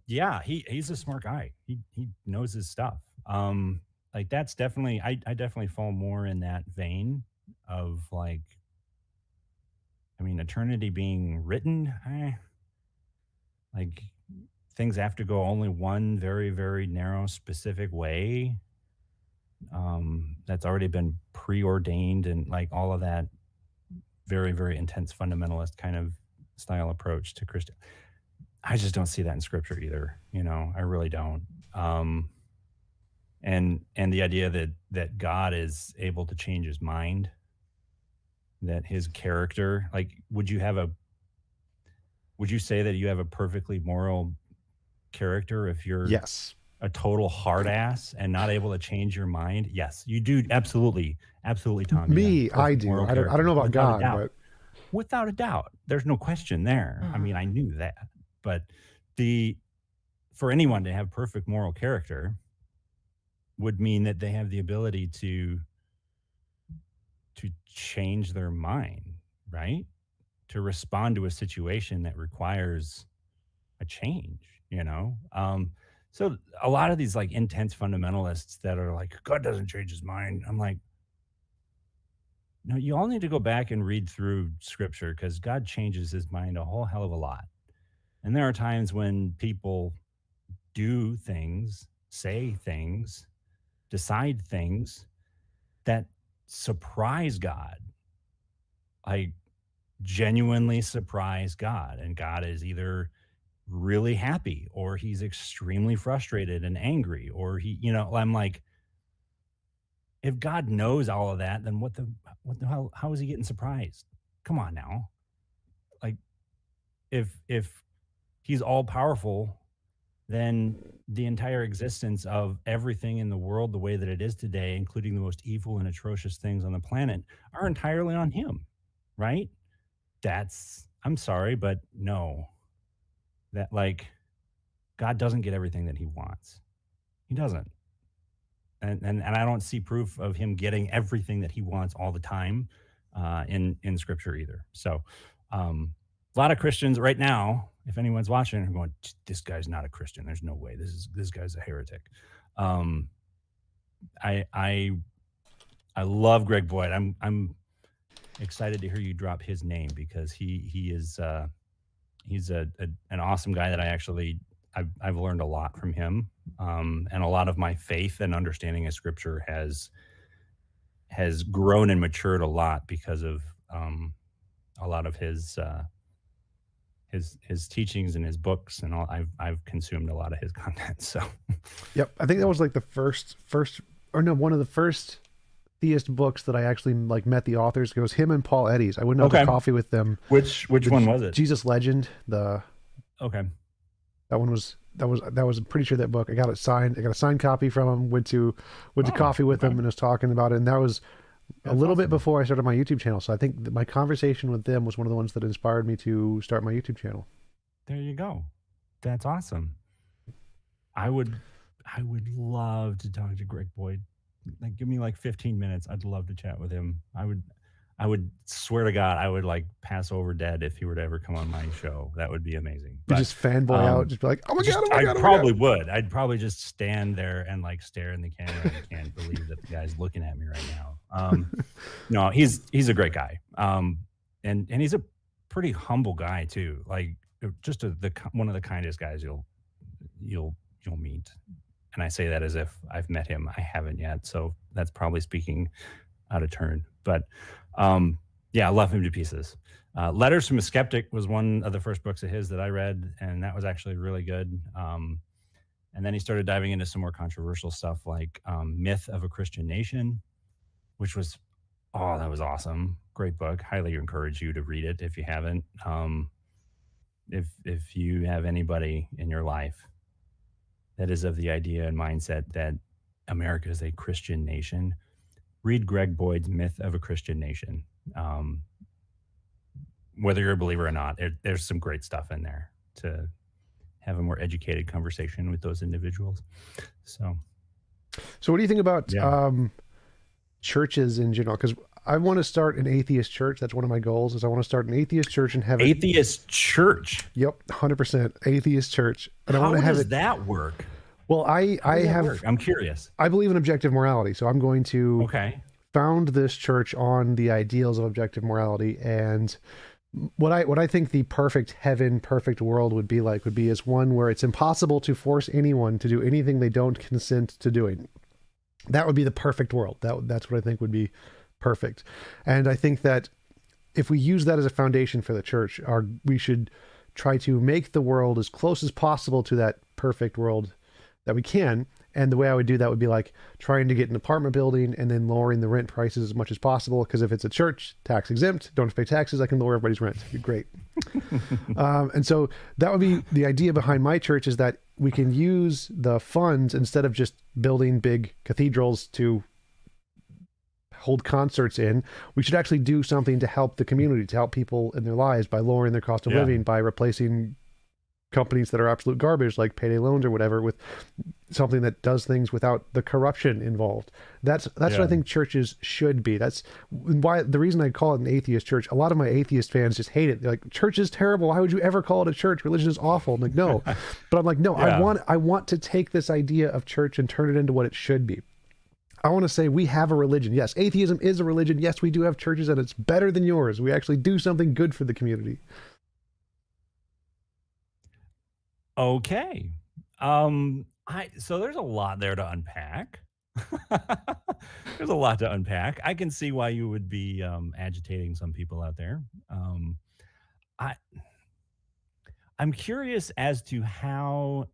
Yeah, he's a smart guy. He knows his stuff. Like that's definitely, I definitely fall more in that vein of like, I mean, eternity being written, like things have to go only one very, very narrow, specific way. That's already been preordained, and like all of that very, very intense fundamentalist kind of style approach to Christian. I just don't see that in scripture either. I really don't. And the idea that God is able to change his mind, that his character, like, would you say that you have a perfectly moral character if you're a total hard ass and not able to change your mind? Yes, you do. Absolutely, Tom. Me, I do. I don't know about God, but without a doubt, there's no question there. I mean, I knew that, but for anyone to have perfect moral character would mean that they have the ability to change their mind, right? To respond to a situation that requires a change, So a lot of these like intense fundamentalists that are like, God doesn't change his mind. I'm like, no, you all need to go back and read through scripture, because God changes his mind a whole hell of a lot. And there are times when people do things, say things, decide things that surprise God, like genuinely surprise God. And God is either really happy or he's extremely frustrated and angry, or I'm like, if God knows all of that, then what the hell, how is he getting surprised? Come on now. Like, if he's all powerful, then the entire existence of everything in the world the way that it is today, including the most evil and atrocious things on the planet, are entirely on him, right? I'm sorry, but no. That, like, God doesn't get everything that he wants. He doesn't. And I don't see proof of him getting everything that he wants all the time in scripture either. So a lot of Christians right now, if anyone's watching, are going, this guy's not a Christian. There's no way. This guy's a heretic. I love Greg Boyd. I'm excited to hear you drop his name, because he's an awesome guy that I've learned a lot from him, and a lot of my faith and understanding of scripture has grown and matured a lot because of a lot of his teachings and his books and all. I've consumed a lot of his content. So, yep, I think that was like the one of the first theist books that I actually like met the authors. It was him and Paul Eddy's. I went out to coffee with them. Which one was it? Jesus Legend. Okay. That one was I'm pretty sure that book. I got it signed. I got a signed copy from him. Went to coffee with him and was talking about it. And that was a little bit before I started my YouTube channel. So I think that my conversation with them was one of the ones that inspired me to start my YouTube channel. There you go. That's awesome. I would love to talk to Greg Boyd. Like, give me like 15 minutes. I'd love to chat with him. I would swear to God, I would like pass over dead if he were to ever come on my show. That would be amazing. You just fanboy out, just be like, oh my God, I probably would. I'd probably just stand there and like stare in the camera and can't believe that the guy's looking at me right now. No, he's a great guy. And he's a pretty humble guy too. Like, just one of the kindest guys you'll meet. And I say that as if I've met him. I haven't yet, so that's probably speaking out of turn. But yeah, I love him to pieces. Letters from a Skeptic was one of the first books of his that I read, and that was actually really good. And then he started diving into some more controversial stuff like Myth of a Christian Nation, which was, that was awesome. Great book. Highly encourage you to read it if you haven't. If you have anybody in your life that is of the idea and mindset that America is a Christian nation, read Greg Boyd's Myth of a Christian Nation. Whether you're a believer or not, there's some great stuff in there to have a more educated conversation with those individuals. So what do you think about churches in general? Because I want to start an atheist church. That's one of my goals. Is I want to start an atheist church and have atheist church. Yep, 100% atheist church. And how I want to have does that work? Well, I'm curious. I believe in objective morality, so I'm going to found this church on the ideals of objective morality. And what I think the perfect heaven, perfect world would be as one where it's impossible to force anyone to do anything they don't consent to doing. That would be the perfect world. That's what I think would be perfect. And I think that if we use that as a foundation for the church, we should try to make the world as close as possible to that perfect world that we can. And the way I would do that would be like trying to get an apartment building and then lowering the rent prices as much as possible. Because if it's a church, tax exempt, don't have to pay taxes, I can lower everybody's rent. It'd be great. And so that would be the idea behind my church, is that we can use the funds instead of just building big cathedrals to hold concerts in. We should actually do something to help the community, to help people in their lives by lowering their cost of living, by replacing companies that are absolute garbage like payday loans or whatever with something that does things without the corruption involved. That's what I think churches should be. That's why the reason I call it an atheist church. A lot of my atheist fans just hate it. They're like, church is terrible. Why would you ever call it a church? Religion is awful. I'm like, no. But I'm like, no, I want to take this idea of church and turn it into what it should be. I want to say we have a religion. Yes, atheism is a religion. Yes, we do have churches, and it's better than yours. We actually do something good for the community. Okay. So there's a lot there to unpack. There's a lot to unpack. I can see why you would be agitating some people out there. I I'm curious as to how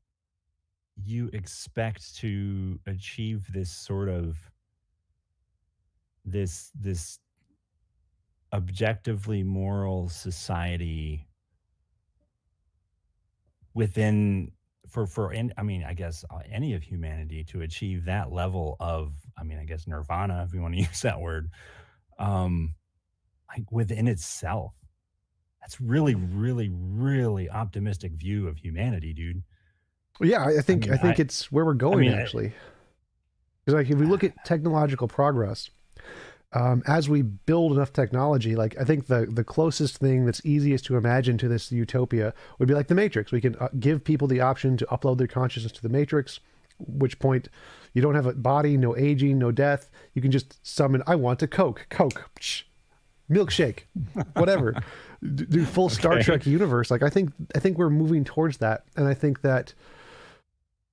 you expect to achieve this sort of this objectively moral society within I mean, I guess any of humanity to achieve that level of, I mean, I guess nirvana, if you want to use that word, um, like within itself. That's really, really, really optimistic view of humanity, dude. Well, yeah, I I think mean, I think it's where we're I going mean, actually. Because like if we look at technological progress, as we build enough technology, like I think the closest thing that's easiest to imagine to this utopia would be like the Matrix. We can give people the option to upload their consciousness to the Matrix, which point you don't have a body, no aging, no death. You can just summon, I want a Coke, psh, milkshake, whatever. Do full Star okay. Trek universe. Like I think we're moving towards that, and I think that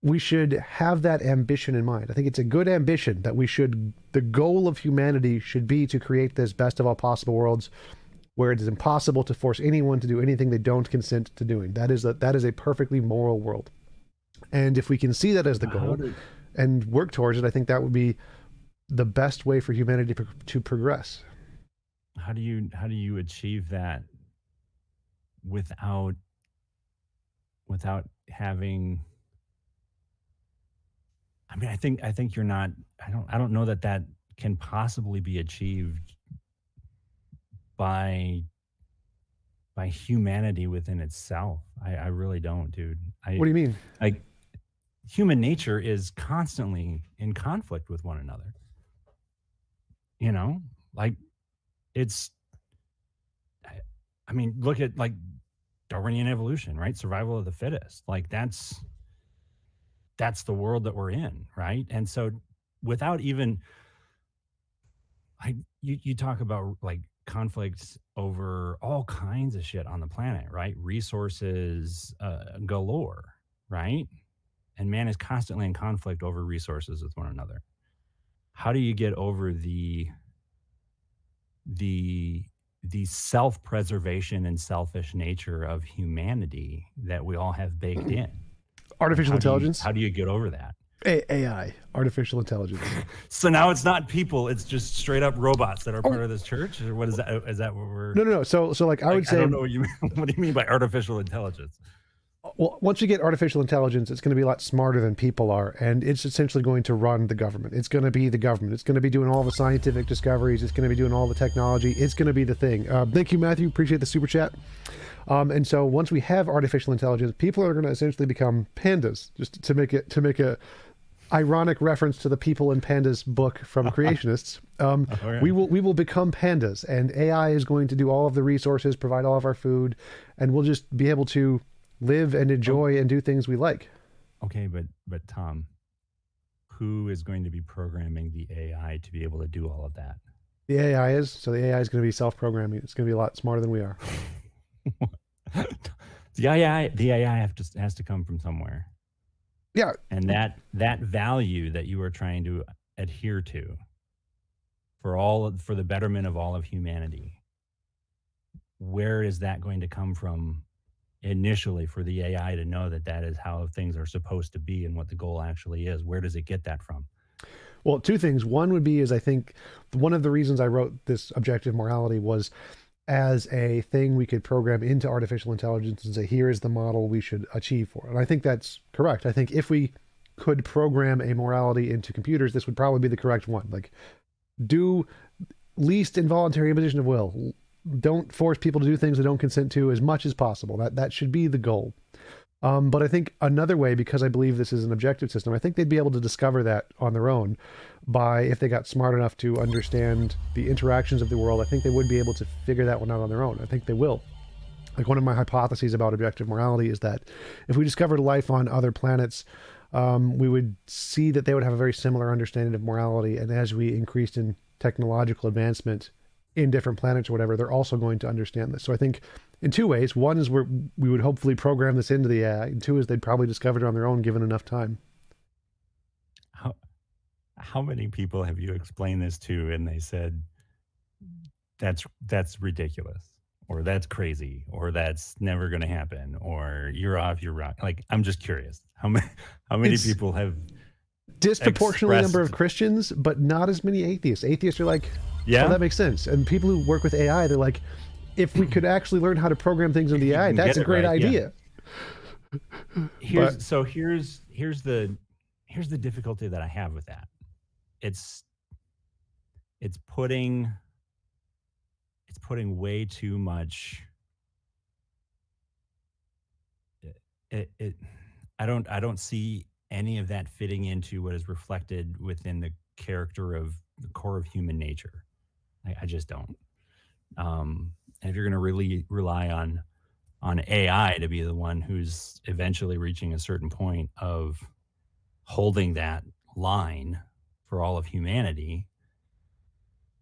we should have that ambition in mind. I think it's a good ambition that the goal of humanity should be to create this best of all possible worlds where it is impossible to force anyone to do anything they don't consent to doing. That is a perfectly moral world. And if we can see that as the goal and work towards it, I think that would be the best way for humanity to progress. How do you achieve that without having, I mean, I think you're not, I don't know that that can possibly be achieved by humanity within itself. I really don't, dude. What do you mean? Like human nature is constantly in conflict with one another. You know, like it's, I mean, look at like Darwinian evolution, right? Survival of the fittest. Like that's the world that we're in, right? And so without even, you talk about like conflicts over all kinds of shit on the planet, right? Resources galore, right? And man is constantly in conflict over resources with one another. How do you get over the self-preservation and selfish nature of humanity that we all have baked in? Artificial intelligence? How do you get over that? AI, artificial intelligence. So now it's not people; it's just straight up robots that are part of this church, or what is that? Is that what we're? No. So like I would say, I don't know what you mean. What do you mean by artificial intelligence? Well, once you get artificial intelligence, it's going to be a lot smarter than people are, and it's essentially going to run the government. It's going to be the government. It's going to be doing all the scientific discoveries. It's going to be doing all the technology. It's going to be the thing. Thank you, Matthew. Appreciate the super chat. And so once we have artificial intelligence, people are going to essentially become pandas. Just to make a ironic reference to the People and Pandas book from creationists. Right. We will become pandas, and AI is going to do all of the resources, provide all of our food, and we'll just be able to live and enjoy and do things we like. Okay, but Tom, who is going to be programming the AI to be able to do all of that? The AI is. So the AI is going to be self-programming. It's going to be a lot smarter than we are. The AI has to come from somewhere. Yeah. And that value that you are trying to adhere to for the betterment of all of humanity, where is that going to come from initially for the AI to know that that is how things are supposed to be and what the goal actually is? Where does it get that from? Well, two things. One would be, is I think one of the reasons I wrote this objective morality was as a thing we could program into artificial intelligence and say, here is the model we should achieve for. And I think that's correct. I think if we could program a morality into computers, this would probably be the correct one. Like, do least involuntary imposition of will. Don't force people to do things they don't consent to as much as possible. That should be the goal. But I think another way, because I believe this is an objective system, I think they'd be able to discover that on their own by, if they got smart enough to understand the interactions of the world, I think they would be able to figure that one out on their own. I think they will. Like, one of my hypotheses about objective morality is that if we discovered life on other planets, we would see that they would have a very similar understanding of morality. And as we increased in technological advancement in different planets or whatever, they're also going to understand this. So I think in two ways. One is where we would hopefully program this into the AI, and two is they'd probably discover it on their own given enough time. How many people have you explained this to and they said that's ridiculous, or that's crazy, or that's never going to happen, or you're off your rock? Like, I'm just curious, how many people have disproportionately expressed... number of Christians, but not as many atheists. Atheists are like, yeah, oh, that makes sense. And people who work with AI, they're like, if we could actually learn how to program things in the AI, that's a great idea. Yeah. Here's the difficulty that I have with that. It's putting way too much. I don't see any of that fitting into what is reflected within the character of the core of human nature. I just don't. And if you're going to really rely on AI to be the one who's eventually reaching a certain point of holding that line for all of humanity,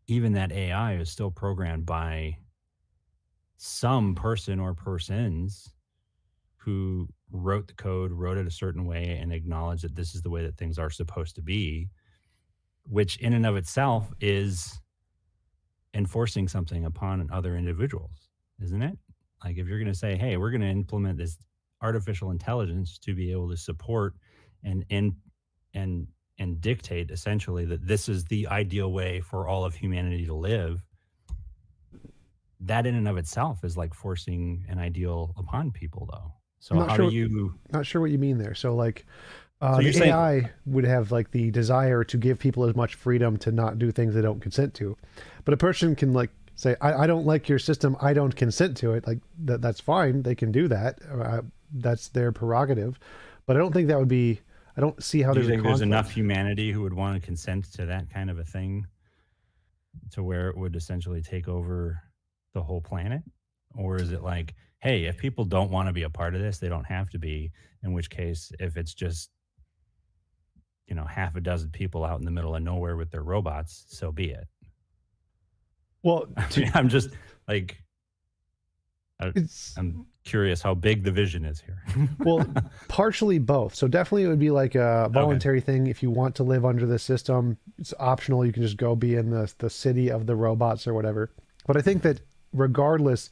even that AI is still programmed by some person or persons who wrote the code, wrote it a certain way, and acknowledged that this is the way that things are supposed to be, which in and of itself is enforcing something upon other individuals, isn't it? Like, if you're going to say, hey, we're going to implement this artificial intelligence to be able to support and dictate essentially that this is the ideal way for all of humanity to live, that in and of itself is like forcing an ideal upon people, though. So not sure what you mean there. So like, So you're the saying- AI would have like the desire to give people as much freedom to not do things they don't consent to, but a person can like say, I don't like your system, I don't consent to it. Like that's fine, they can do that. That's their prerogative, but I don't think that would be. I don't see how Do you there's think a there's conflict. enough humanity who would want to consent to that kind of a thing, to where it would essentially take over the whole planet? Or is it like, hey, if people don't want to be a part of this, they don't have to be, in which case, if it's just, half a dozen people out in the middle of nowhere with their robots, so be it. Well, I'm just like, I'm curious how big the vision is here. Well, partially both. So definitely it would be like a voluntary thing. If you want to live under the system, it's optional. You can just go be in the city of the robots or whatever. But I think that regardless,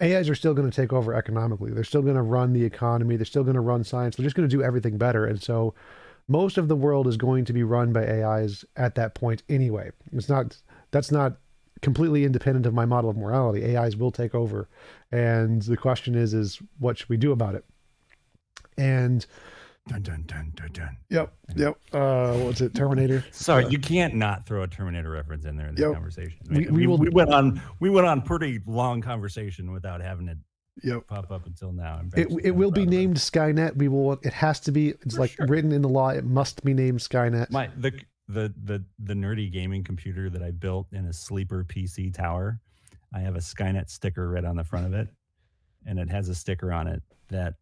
AIs are still going to take over economically. They're still going to run the economy. They're still going to run science. They're just going to do everything better. And so most of the world is going to be run by AIs at that point anyway. That's not completely independent of my model of morality. AIs will take over. And the question is what should we do about it? And dun, dun, dun, dun, dun. Yep. What's it? Terminator. Sorry, you can't not throw a Terminator reference in there in this conversation. We went on pretty long conversation without having it pop up until now. It will be named Skynet. It has to be. It's written in the law. It must be named Skynet. The nerdy gaming computer that I built in a sleeper PC tower, I have a Skynet sticker right on the front of it, and it has a sticker on it that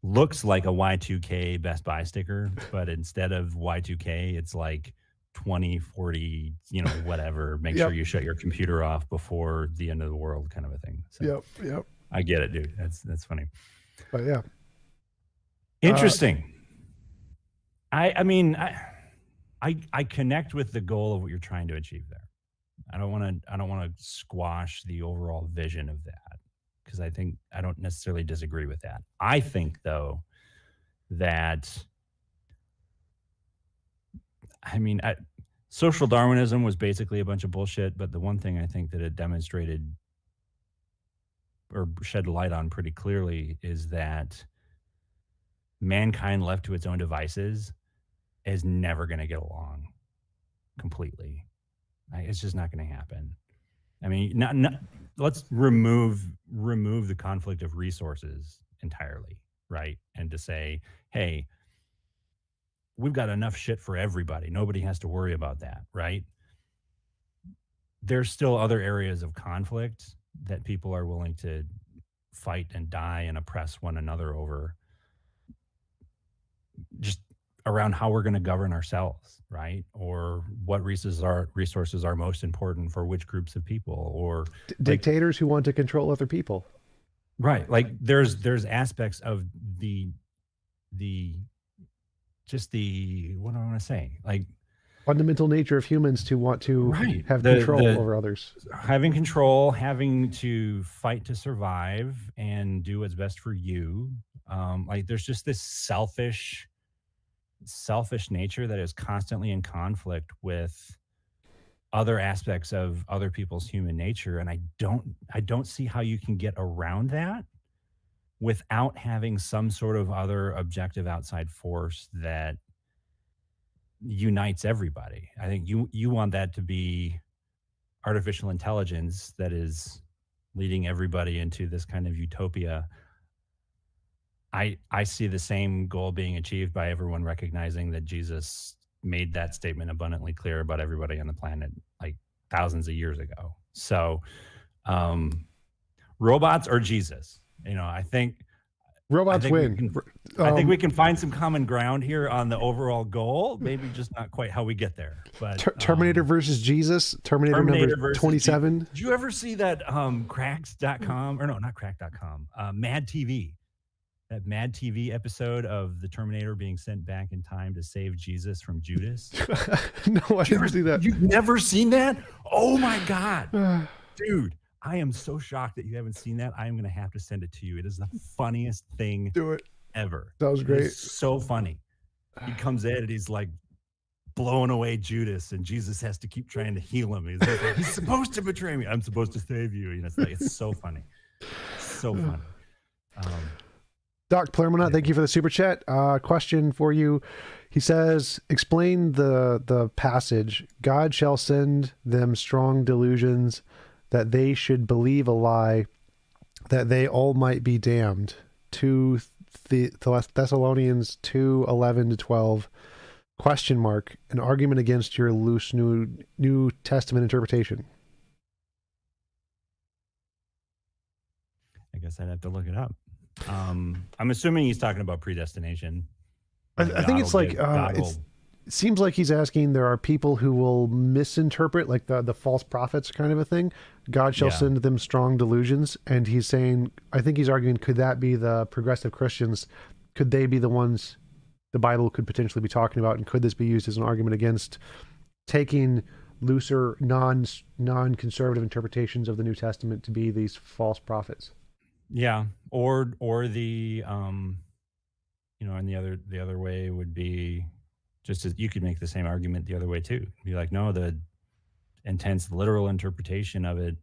looks like a Y2K Best Buy sticker, but instead of Y2K, it's like 2040, whatever. Make sure you shut your computer off before the end of the world, kind of a thing. So Yep. I get it, dude. That's funny. But yeah, interesting. I mean, I connect with the goal of what you're trying to achieve there. I don't want to squash the overall vision of that, because I don't necessarily disagree with that. I think, though, that social Darwinism was basically a bunch of bullshit, but the one thing I think that it demonstrated or shed light on pretty clearly is that mankind left to its own devices is never going to get along completely. It's just not going to happen. I mean, let's remove the conflict of resources entirely, right? And to say, hey, we've got enough shit for everybody. Nobody has to worry about that, right? There's still other areas of conflict that people are willing to fight and die and oppress one another over, just around how we're going to govern ourselves, right? Or what resources are most important for which groups of people, or dictators who want to control other people. Right. Like there's aspects of the just the what do I want to say? Like Fundamental nature of humans to want to right. have control The over others. having control, having to fight to survive and do what's best for you. Like there's just this selfish nature that is constantly in conflict with other aspects of other people's human nature, and I don't see how you can get around that without having some sort of other objective outside force that unites everybody. I think you want that to be artificial intelligence that is leading everybody into this kind of utopia. I see the same goal being achieved by everyone recognizing that Jesus made that statement abundantly clear about everybody on the planet like thousands of years ago. So, robots or Jesus? I think Robots we win. can. I think we can find some common ground here on the overall goal. Maybe just not quite how we get there. But Terminator versus Jesus. Terminator number versus 27. Did you ever see that cracks.com or no, not crack.com, Mad TV? That Mad TV episode of the Terminator being sent back in time to save Jesus from Judas? No, I didn't see that. You've never seen that? Oh my God. Dude, I am so shocked that you haven't seen that. I am going to have to send it to you. It is the funniest thing Do it. ever. That was great. It's so funny. He comes in and he's like blowing away Judas, and Jesus has to keep trying to heal him. He's like, he's supposed to betray me. I'm supposed to save you. It's so funny. So funny. Doc Plermonot, thank you for the super chat. Question for you. He says, explain the passage. God shall send them strong delusions that they should believe a lie, that they all might be damned. 2 Thessalonians 2:11-12. Question mark. An argument against your loose New Testament interpretation. I guess I'd have to look it up. I'm assuming he's talking about predestination. I think it's like it seems like he's asking, there are people who will misinterpret, like the false prophets kind of a thing. God shall send them strong delusions, and he's saying, I think he's arguing, could that be the progressive Christians? Could they be the ones the Bible could potentially be talking about, and could this be used as an argument against taking looser, non-conservative interpretations of the New Testament to be these false prophets? Yeah, or the and the other way would be just as you could make the same argument the other way too. Be like, no, the intense literal interpretation of it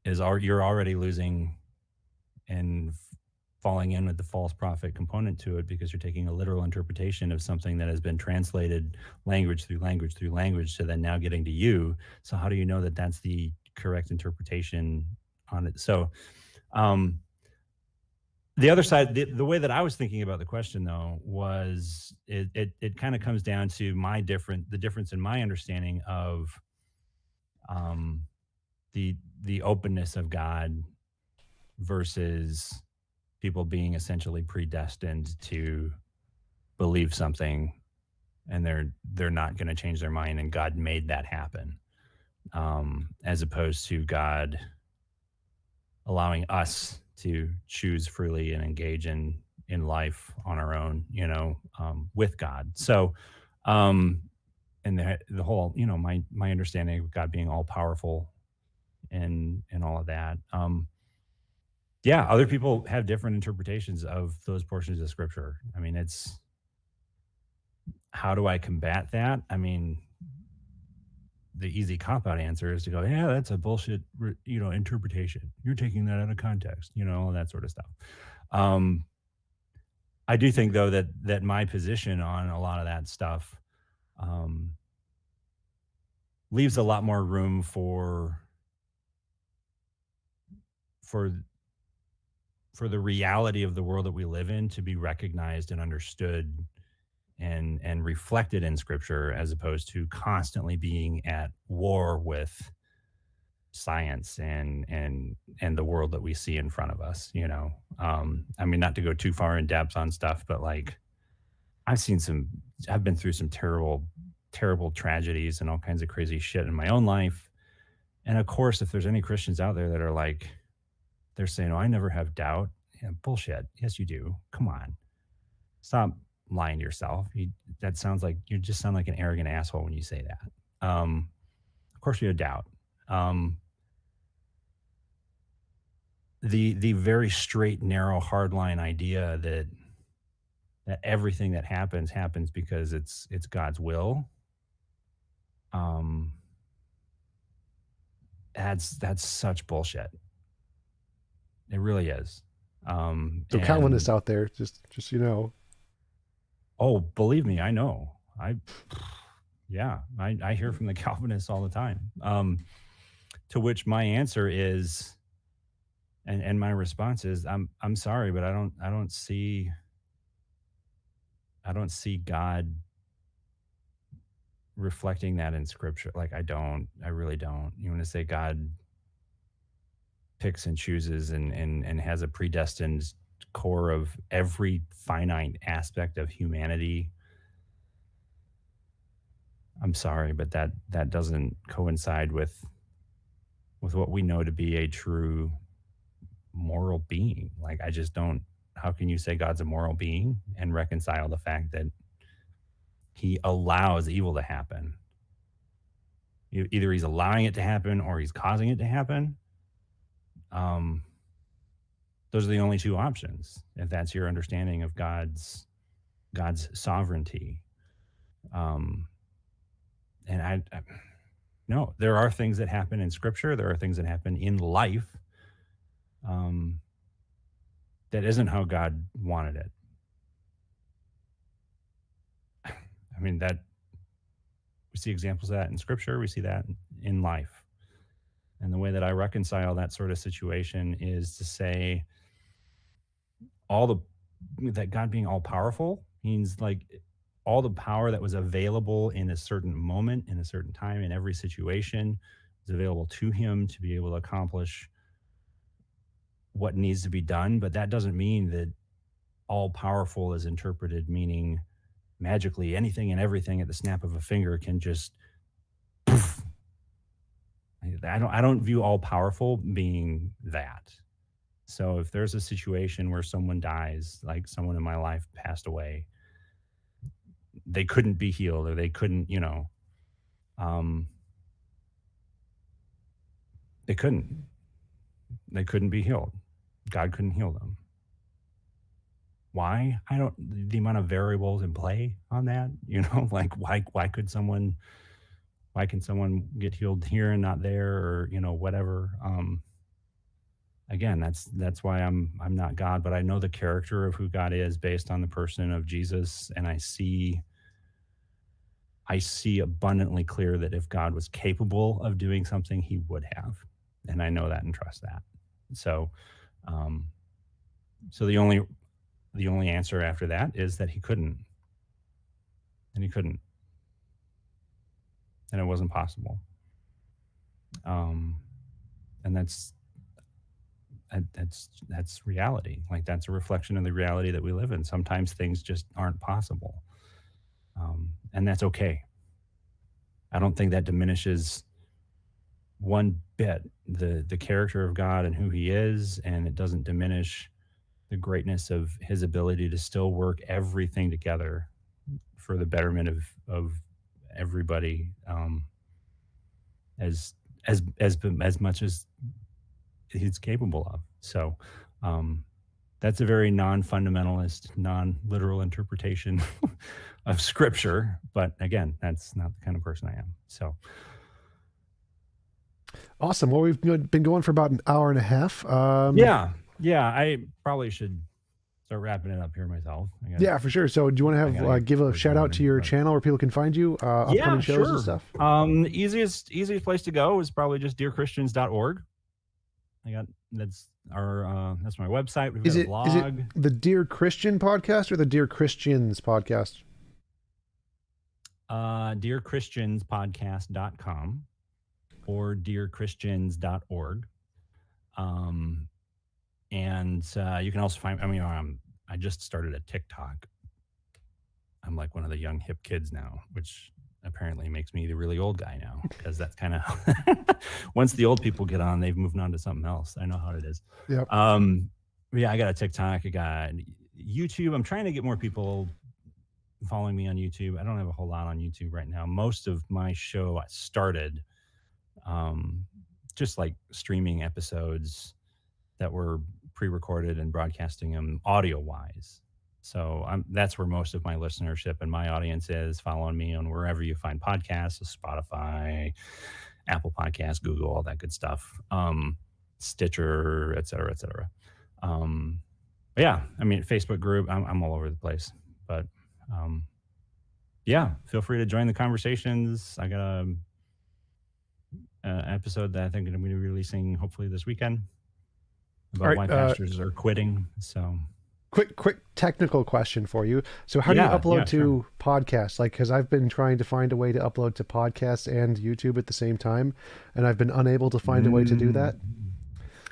is you're already losing and falling in with the false prophet component to it, because you're taking a literal interpretation of something that has been translated language through language through language to then now getting to you. So how do you know that that's the correct interpretation on it? So the other side, the way that I was thinking about the question though was it kind of comes down to the difference in my understanding of the openness of God versus people being essentially predestined to believe something, and they're not going to change their mind, and God made that happen, as opposed to God allowing us to choose freely and engage in life on our own, with God. So, and the whole, my understanding of God being all powerful and all of that. Other people have different interpretations of those portions of scripture. I mean, it's, how do I combat that? I mean, the easy cop-out answer is to go, yeah, that's a bullshit, interpretation. You're taking that out of context, all that sort of stuff. I do think though that my position on a lot of that stuff leaves a lot more room for the reality of the world that we live in to be recognized and understood and reflected in scripture, as opposed to constantly being at war with science and the world that we see in front of us. I mean, not to go too far in depth on stuff, but like I've been through some terrible tragedies and all kinds of crazy shit in my own life. And of course, if there's any Christians out there that are like, they're saying, "Oh, I never have doubt." Yeah, bullshit. Yes, you do. Come on, stop lying to yourself. That sounds like you just sound like an arrogant asshole when you say that. Of course, you have doubt. Um, the very straight, narrow, hardline idea that everything that happens because it's God's will. Um, that's such bullshit. It really is. So And Calvinists out there, just oh, believe me, I know. I hear from the Calvinists all the time. To which my answer is, and my response is, I'm sorry, but I don't see God reflecting that in scripture. Like I really don't. You want to say God picks and chooses and has a predestined core of every finite aspect of humanity. I'm sorry, but that doesn't coincide with what we know to be a true moral being. Like I just don't. How can you say God's a moral being and reconcile the fact that he allows evil to happen? Either he's allowing it to happen or he's causing it to happen. Those are the only two options. If that's your understanding of God's sovereignty. And I no, there are things that happen in scripture. There are things that happen in life. That isn't how God wanted it. I mean, that we see examples of that in scripture. We see that in life. And the way that I reconcile that sort of situation is to say that God being all powerful means like all the power that was available in a certain moment, in a certain time, in every situation is available to him to be able to accomplish what needs to be done. But that doesn't mean that all powerful is interpreted, meaning magically anything and everything at the snap of a finger can just poof. I don't view all powerful being that. So if there's a situation where someone dies, like someone in my life passed away, they couldn't be healed or they couldn't, they couldn't be healed. God couldn't heal them. Why? The amount of variables in play on that, like why can someone get healed here and not there, or, whatever. Again, that's why I'm not God, but I know the character of who God is based on the person of Jesus. And I see abundantly clear that if God was capable of doing something, he would have. And I know that and trust that. So, so the only answer after that is that he couldn't. And he couldn't. And it wasn't possible. And that's reality. Like that's a reflection of the reality that we live in. Sometimes things just aren't possible. And that's okay. I don't think that diminishes one bit the character of God and who he is, and it doesn't diminish the greatness of his ability to still work everything together for the betterment of everybody, as much as he's capable of. So that's a very non-fundamentalist, non-literal interpretation of scripture. But again, that's not the kind of person I am. So awesome. Well, we've been going for about an hour and a half. Yeah, I probably should start wrapping it up here myself. Yeah, for sure. So do you want to have give a shout out to your channel where people can find you, upcoming shows and stuff? The easiest place to go is probably just DearChristians.org. That's my website. We've got a blog. Is it the Dear Christian podcast or the Dear Christians podcast? DearChristianPodcast.com or DearChristians.org. And you can also find, I just started a TikTok. I'm like one of the young hip kids now, which apparently makes me the really old guy now, because that's kind of once the old people get on, they've moved on to something else. I know how it is. Yep. Yeah, I got a TikTok, I got YouTube. I'm trying to get more people following me on YouTube. I don't have a whole lot on YouTube right now. Most of my show I started just like streaming episodes that were pre-recorded and broadcasting them audio-wise. So that's where most of my listenership and my audience is, following me on wherever you find podcasts, Spotify, Apple Podcasts, Google, all that good stuff, Stitcher, et cetera, et cetera. Yeah, I mean, Facebook group, I'm all over the place. But yeah, feel free to join the conversations. I got a episode that I think I'm going to be releasing hopefully this weekend about why pastors are quitting. So quick technical question for you. So how do you upload to podcasts? Like, because I've been trying to find a way to upload to podcasts and YouTube at the same time, and I've been unable to find a way to do that.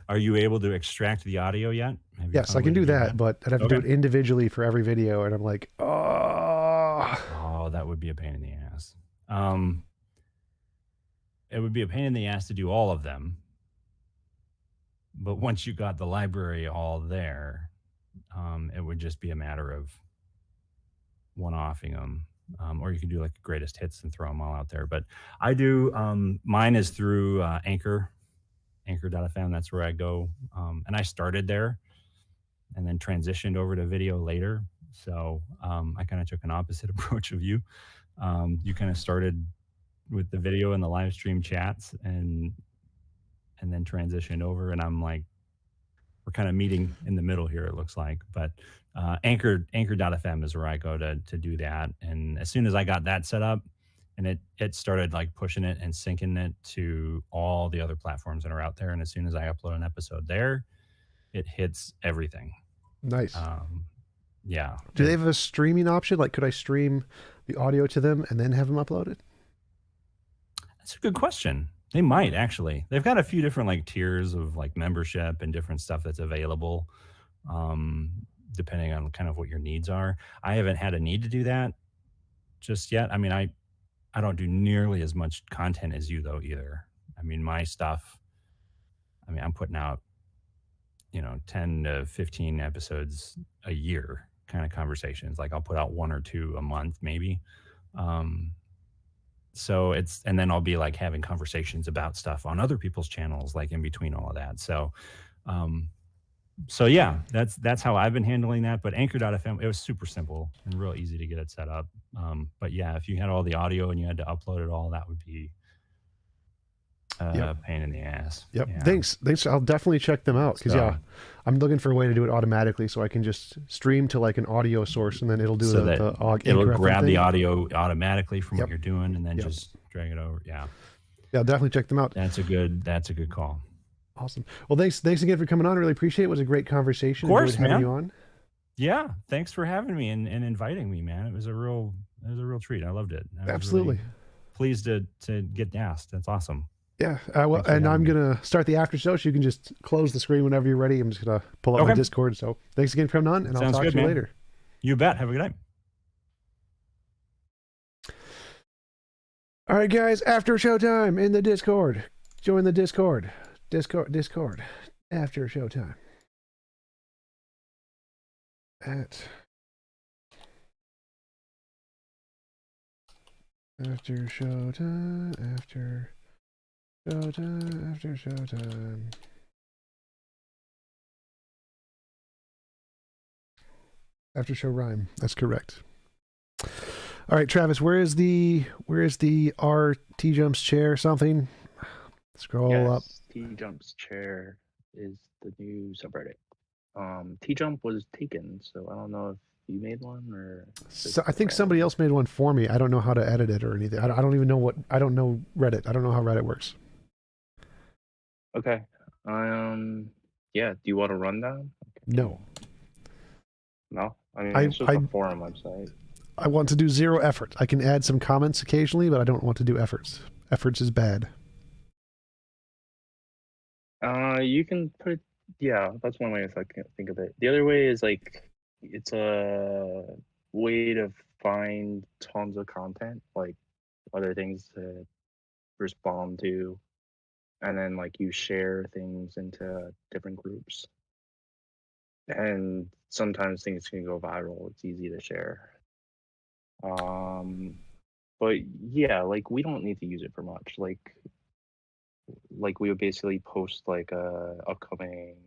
Are you able to extract the audio yet? Yes, I can do that, but I'd have to do it individually for every video, and I'm like, oh, that would be a pain in the ass. It would be a pain in the ass to do all of them. But once you got the library all there, it would just be a matter of one-offing them. Or you can do like greatest hits and throw them all out there. But I do, mine is through anchor.fm. That's where I go. And I started there and then transitioned over to video later. So I kind of took an opposite approach of you. You kind of started with the video and the live stream chats and then transitioned over, and I'm like, we're kind of meeting in the middle here, it looks like. But anchor.fm is where I go to do that. And as soon as I got that set up, and it started like pushing it and syncing it to all the other platforms that are out there. And as soon as I upload an episode there, it hits everything. Nice. Yeah. Do they have a streaming option? Like, could I stream the audio to them and then have them uploaded? That's a good question. They might actually. They've got a few different like tiers of like membership and different stuff that's available, depending on kind of what your needs are. I haven't had a need to do that just yet. I mean, I don't do nearly as much content as you though either. I mean, my stuff, I'm putting out, 10 to 15 episodes a year kind of conversations. Like I'll put out 1 or 2 a month maybe. So and then I'll be like having conversations about stuff on other people's channels, like in between all of that. So, yeah, that's how I've been handling that. But anchor.fm, it was super simple and real easy to get it set up. But yeah, if you had all the audio and you had to upload it all, that would be a pain in the ass. Yep. Yeah. Thanks. I'll definitely check them out because I'm looking for a way to do it automatically so I can just stream to like an audio source and then it'll do it'll grab the audio automatically from what you're doing and then just drag it over. Yeah. Yeah, I'll definitely check them out. That's a good call. Awesome. Well, thanks again for coming on. Really appreciate it. It was a great conversation. Of course, having man. you on. Yeah. Thanks for having me and inviting me, man. It was a real treat. I loved it. Absolutely. Really pleased to get asked. That's awesome. Yeah, well, and I'm going to start the after show, so you can just close the screen whenever you're ready. I'm just going to pull up my Discord. So thanks again for coming on, and I'll talk to you later. You bet. Have a good night. All right, guys, after show time in the Discord. Join the Discord. Discord. After show time. After show time. After show time. After show rhyme. That's correct. All right, Travis, where is the TjumpsChair something? Scroll up. TjumpsChair is the new subreddit. TJump was taken, so I don't know if you made one or. So I think somebody else made one for me. I don't know how to edit it or anything. I don't even know I don't know Reddit. I don't know how Reddit works. Okay. Yeah. Do you want a rundown? Okay. No. No. It's just a forum website. I want to do zero effort. I can add some comments occasionally, but I don't want to do efforts. Efforts is bad. You can put. Yeah, that's one way if I can think of it. The other way is like it's a way to find tons of content. Like other things to respond to, and then like you share things into different groups. And sometimes things can go viral. It's easy to share. Um, but yeah, like we don't need to use it for much. Like we would basically post like a upcoming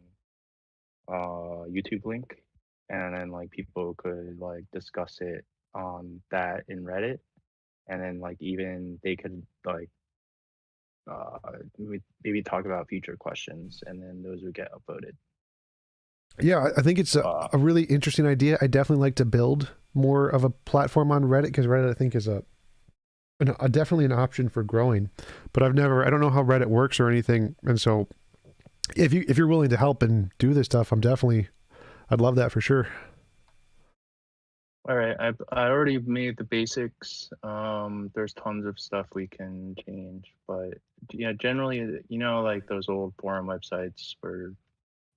YouTube link, and then like people could like discuss it on that in Reddit, and then like even they could like uh maybe talk about future questions, and then those would get upvoted. Yeah, I think it's a really interesting idea. I definitely like to build more of a platform on Reddit because Reddit, I think, is definitely an option for growing. But I don't know how Reddit works or anything, and so if you're willing to help and do this stuff, I'd love that for sure. All right, I already made the basics. There's tons of stuff we can change, but yeah, generally, like those old forum websites where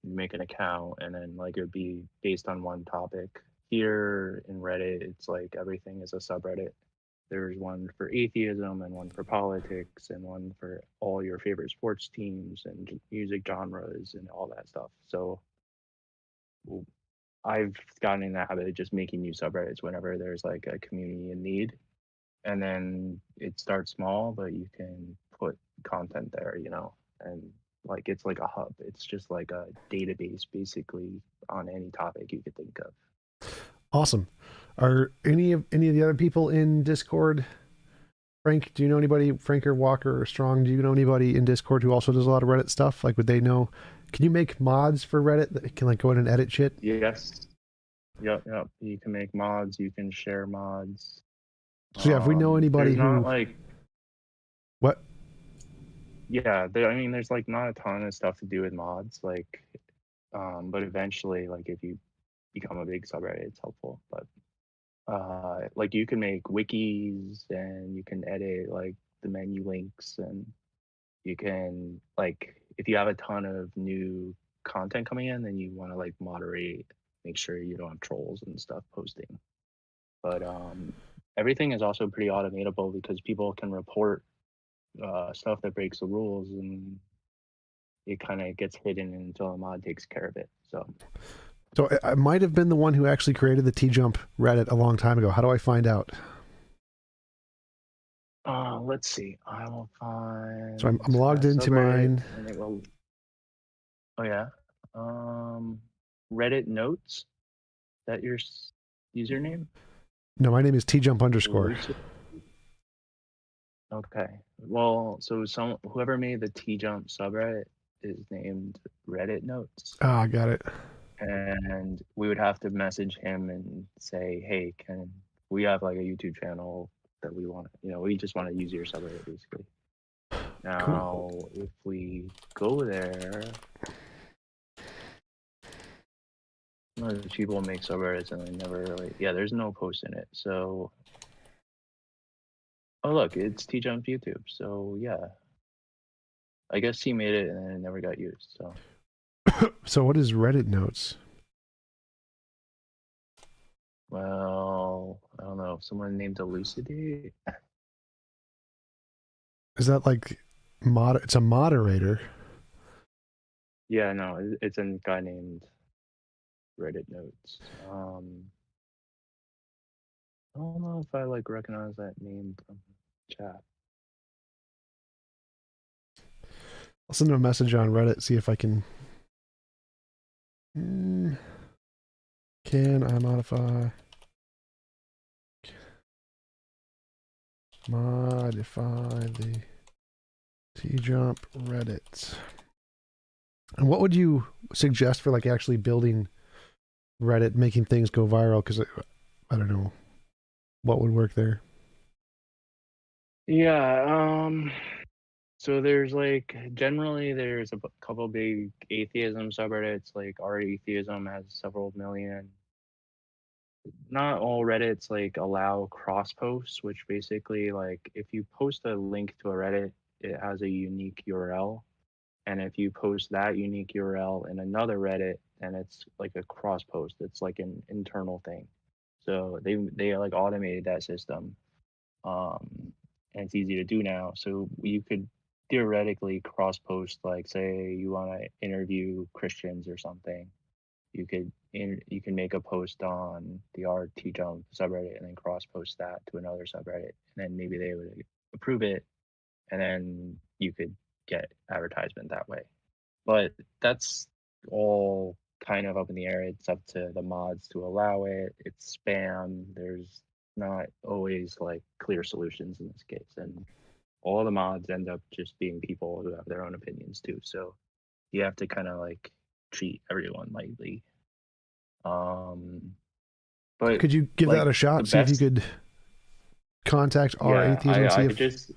you make an account and then like it would be based on one topic. Here in Reddit, it's like everything is a subreddit. There's one for atheism and one for politics and one for all your favorite sports teams and music genres and all that stuff. So I've gotten in the habit of just making new subreddits whenever there's like a community in need. And then it starts small, but you can put content there, and like it's like a hub. It's just like a database basically on any topic you could think of. Awesome. Are any of the other people in Discord? Frank, do you know anybody, Frank or Walker or Strong, do you know anybody in Discord who also does a lot of Reddit stuff? Like, would they know? Can you make mods for Reddit that can like go in and edit shit? Yes. Yep. You can make mods. You can share mods. So yeah, if we know anybody there's who, not like, what? yeah, I mean, there's like not a ton of stuff to do with mods, like, but eventually, like if you become a big subreddit, it's helpful. But like you can make wikis and you can edit like the menu links, and you can like if you have a ton of new content coming in, then you want to like moderate, make sure you don't have trolls and stuff posting. But everything is also pretty automatable because people can report stuff that breaks the rules, and it kind of gets hidden until a mod takes care of it. So I might have been the one who actually created the TJump Reddit a long time ago. How do I find out? Let's see. I will find. So I'm logged into mine. Oh yeah. Reddit notes. Is that your username? No, my name is TJump_. Okay. Well, so whoever made the TJump subreddit is named Reddit Notes. Ah, I got it. And we would have to message him and say, hey, can we have like a YouTube channel that we want, we just want to use your subreddit basically. Now, cool. If we go there, most people make subreddits and they never really, there's no post in it. So, oh look, it's TJump YouTube. So yeah, I guess he made it and then it never got used. So. So what is Reddit Notes? Well, I don't know. Someone named Elucidate. Is that like it's a moderator? Yeah, no, it's a guy named Reddit Notes. I don't know if I like recognize that name from chat. I'll send him a message on Reddit, see if I can. Can I modify the TJump Reddit? And what would you suggest for like actually building Reddit, making things go viral? Because I don't know what would work there. Yeah, so there's generally there's a couple big atheism subreddits, like our atheism has several million. Not all Reddits allow cross posts, which basically if you post a link to a Reddit, it has a unique URL. And if you post that unique URL in another Reddit, then it's like a cross post. It's like an internal thing. So they automated that system. and it's easy to do now. So you could theoretically cross post, like say you want to interview Christians or something. You can make a post on the RT subreddit and then cross post that to another subreddit, and then maybe they would approve it, and then you could get advertisement that way. But that's all kind of up in the air. It's up to the mods to allow it. It's spam. There's not always like clear solutions in this case, and all the mods end up just being people who have their own opinions too. So you have to kind of like treat everyone lightly. But Could you give like that a the shot? See if you best, could contact our yeah, atheism. See I if just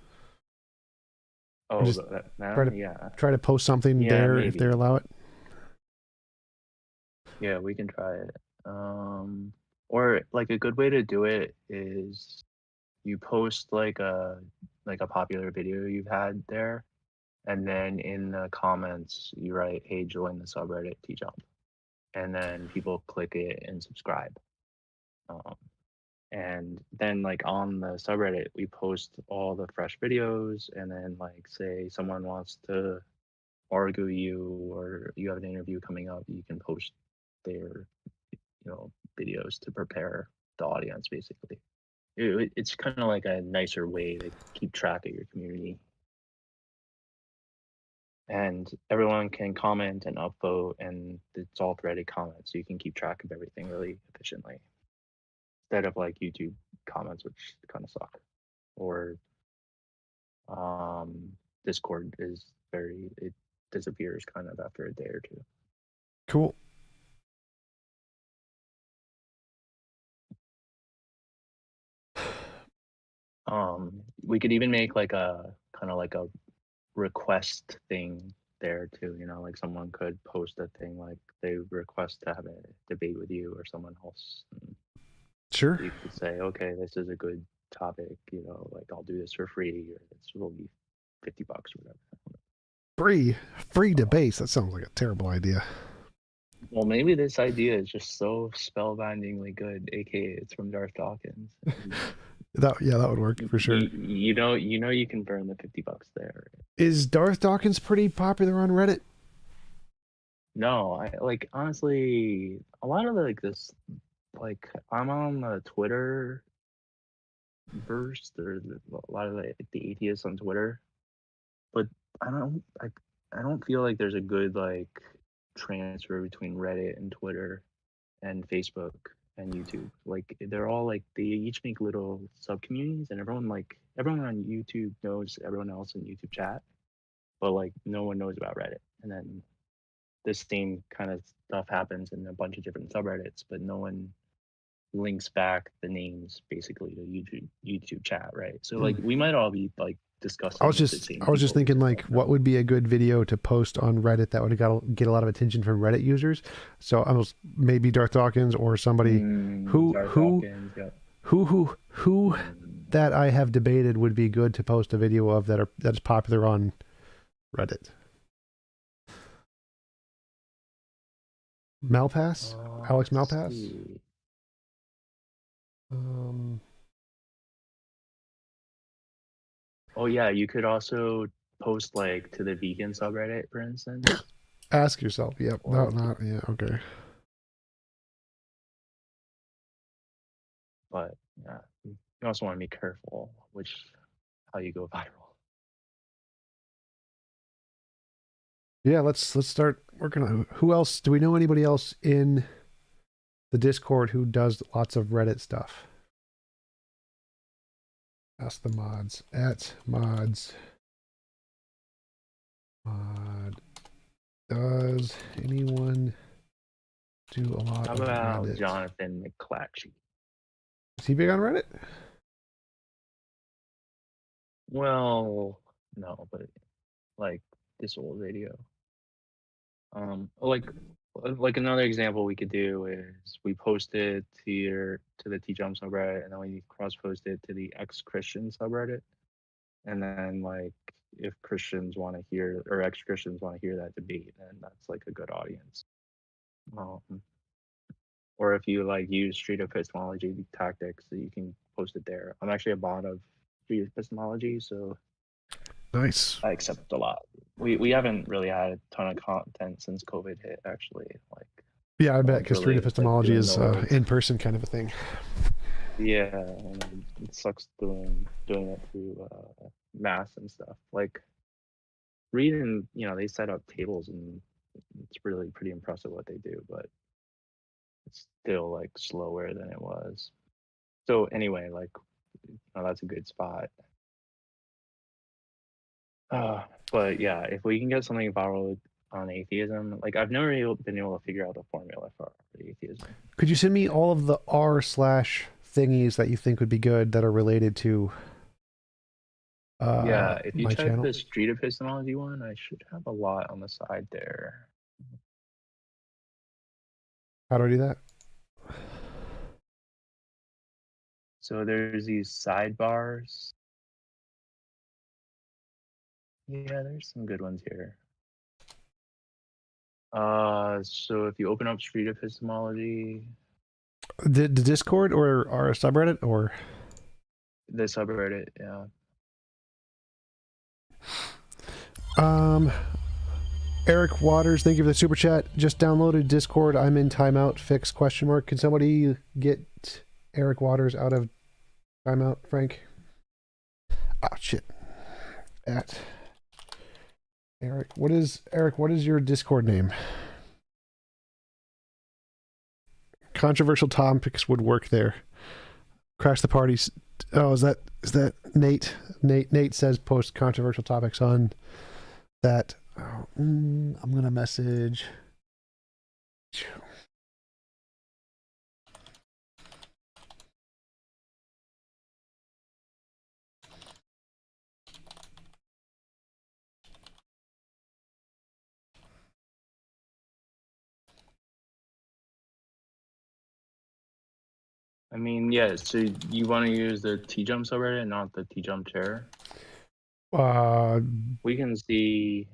just now, try to yeah, try to post something yeah, there if they maybe, allow it. yeah, we can try it. Or like a good way to do it is you post like a popular video you've had there, and then in the comments you write, "Hey, join the subreddit TJump," and then people click it and subscribe. Um, and then like on the subreddit we post all the fresh videos, and then like say someone wants to argue you or you have an interview coming up, you can post their videos to prepare the audience basically. It's kind of like a nicer way to keep track of your community, and everyone can comment and upvote, and it's all threaded comments, so you can keep track of everything really efficiently instead of like YouTube comments, which kind of suck. Or Discord is it disappears kind of after a day or two. Cool. We could even make like a kind of like a request thing there too, like someone could post a thing like they request to have a debate with you or someone else, and Sure. you could say, okay, this is a good topic, like I'll do this for free, or this will be $50 or whatever. Free debates. That sounds like a terrible idea. Well, maybe this idea is just so spellbindingly good, aka it's from Darth Dawkins. That would work for sure. You can burn the $50 there. Is Darth Dawkins pretty popular on Reddit? No, I like honestly a lot of like I'm on the Twitter burst, or a lot of the atheists on Twitter, but I don't feel like there's a good like transfer between Reddit and Twitter and Facebook and YouTube. Like they're all like they each make little sub communities, and everyone on YouTube knows everyone else in YouTube chat, but like no one knows about Reddit. And then this same kind of stuff happens in a bunch of different subreddits, but no one links back the names basically to YouTube chat, right? So like we might all be like discussing I was just thinking like what would be a good video to post on Reddit that would get a lot of attention from Reddit users. So I was maybe Darth Dawkins or somebody who that I have debated would be good to post a video of that is popular on Reddit. Malpass? Alex Malpass? Oh yeah, you could also post like to the vegan subreddit, for instance. Ask yourself. Yep. Not yeah. Okay. But yeah, you also want to be careful how you go viral. Yeah, let's start working on who else. Do we know anybody else in the Discord who does lots of Reddit stuff? Ask the mods at mods. Mod. Does anyone do a lot How of about Reddit? Jonathan McClatchy? Is he big on Reddit? Well, no, but like this old video. Like another example we could do is we post it to the TJump subreddit, and then we cross post it to the ex-Christian subreddit, and then like if Christians want to hear or ex-Christians want to hear that debate, then that's like a good audience. Or if you like use street epistemology tactics, so you can post it there. I'm actually a bot of street epistemology, so Nice. I accept a lot. We haven't really had a ton of content since COVID hit, actually. Like, Yeah, I bet, one's because street really, epistemology doing is notes. in-person kind of a thing. Yeah, and it sucks doing it through mass and stuff. Like reading, they set up tables and it's really pretty impressive what they do, but it's still like slower than it was. So anyway, like, that's a good spot. But yeah, if we can get something borrowed on atheism, like I've never been able to figure out the formula for atheism. Could you send me all of the r/thingies that you think would be good that are related to Yeah, if you my check channel? the street epistemology one, I should have a lot on the side there. How do I do that? So there's these sidebars. Yeah, there's some good ones here. So if you open up street epistemology, The Discord or our subreddit or the subreddit, yeah. Eric Waters, thank you for the super chat. Just downloaded Discord. I'm in timeout. Fix ? Can somebody get Eric Waters out of timeout, Frank? Ah, shit. At Eric. What is your Discord name? Controversial topics would work there. Crash the parties. Oh, is that Nate? Nate says post controversial topics on that. Oh, I'm gonna message. I mean, yeah, so you want to use the TJump subreddit, not the TjumpChair? We can see.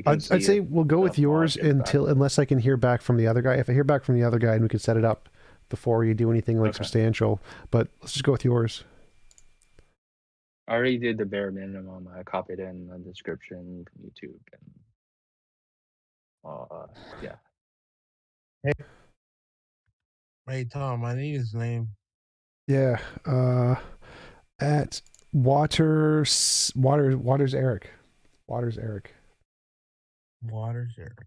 I'd say we'll go with yours unless I can hear back from the other guy. If I hear back from the other guy, and we can set it up before you do anything like substantial. But let's just go with yours. I already did the bare minimum. I copied in the description from YouTube, and yeah. Hey Tom, I need his name. Yeah, at Waters Eric. Waters Eric. Waters Eric.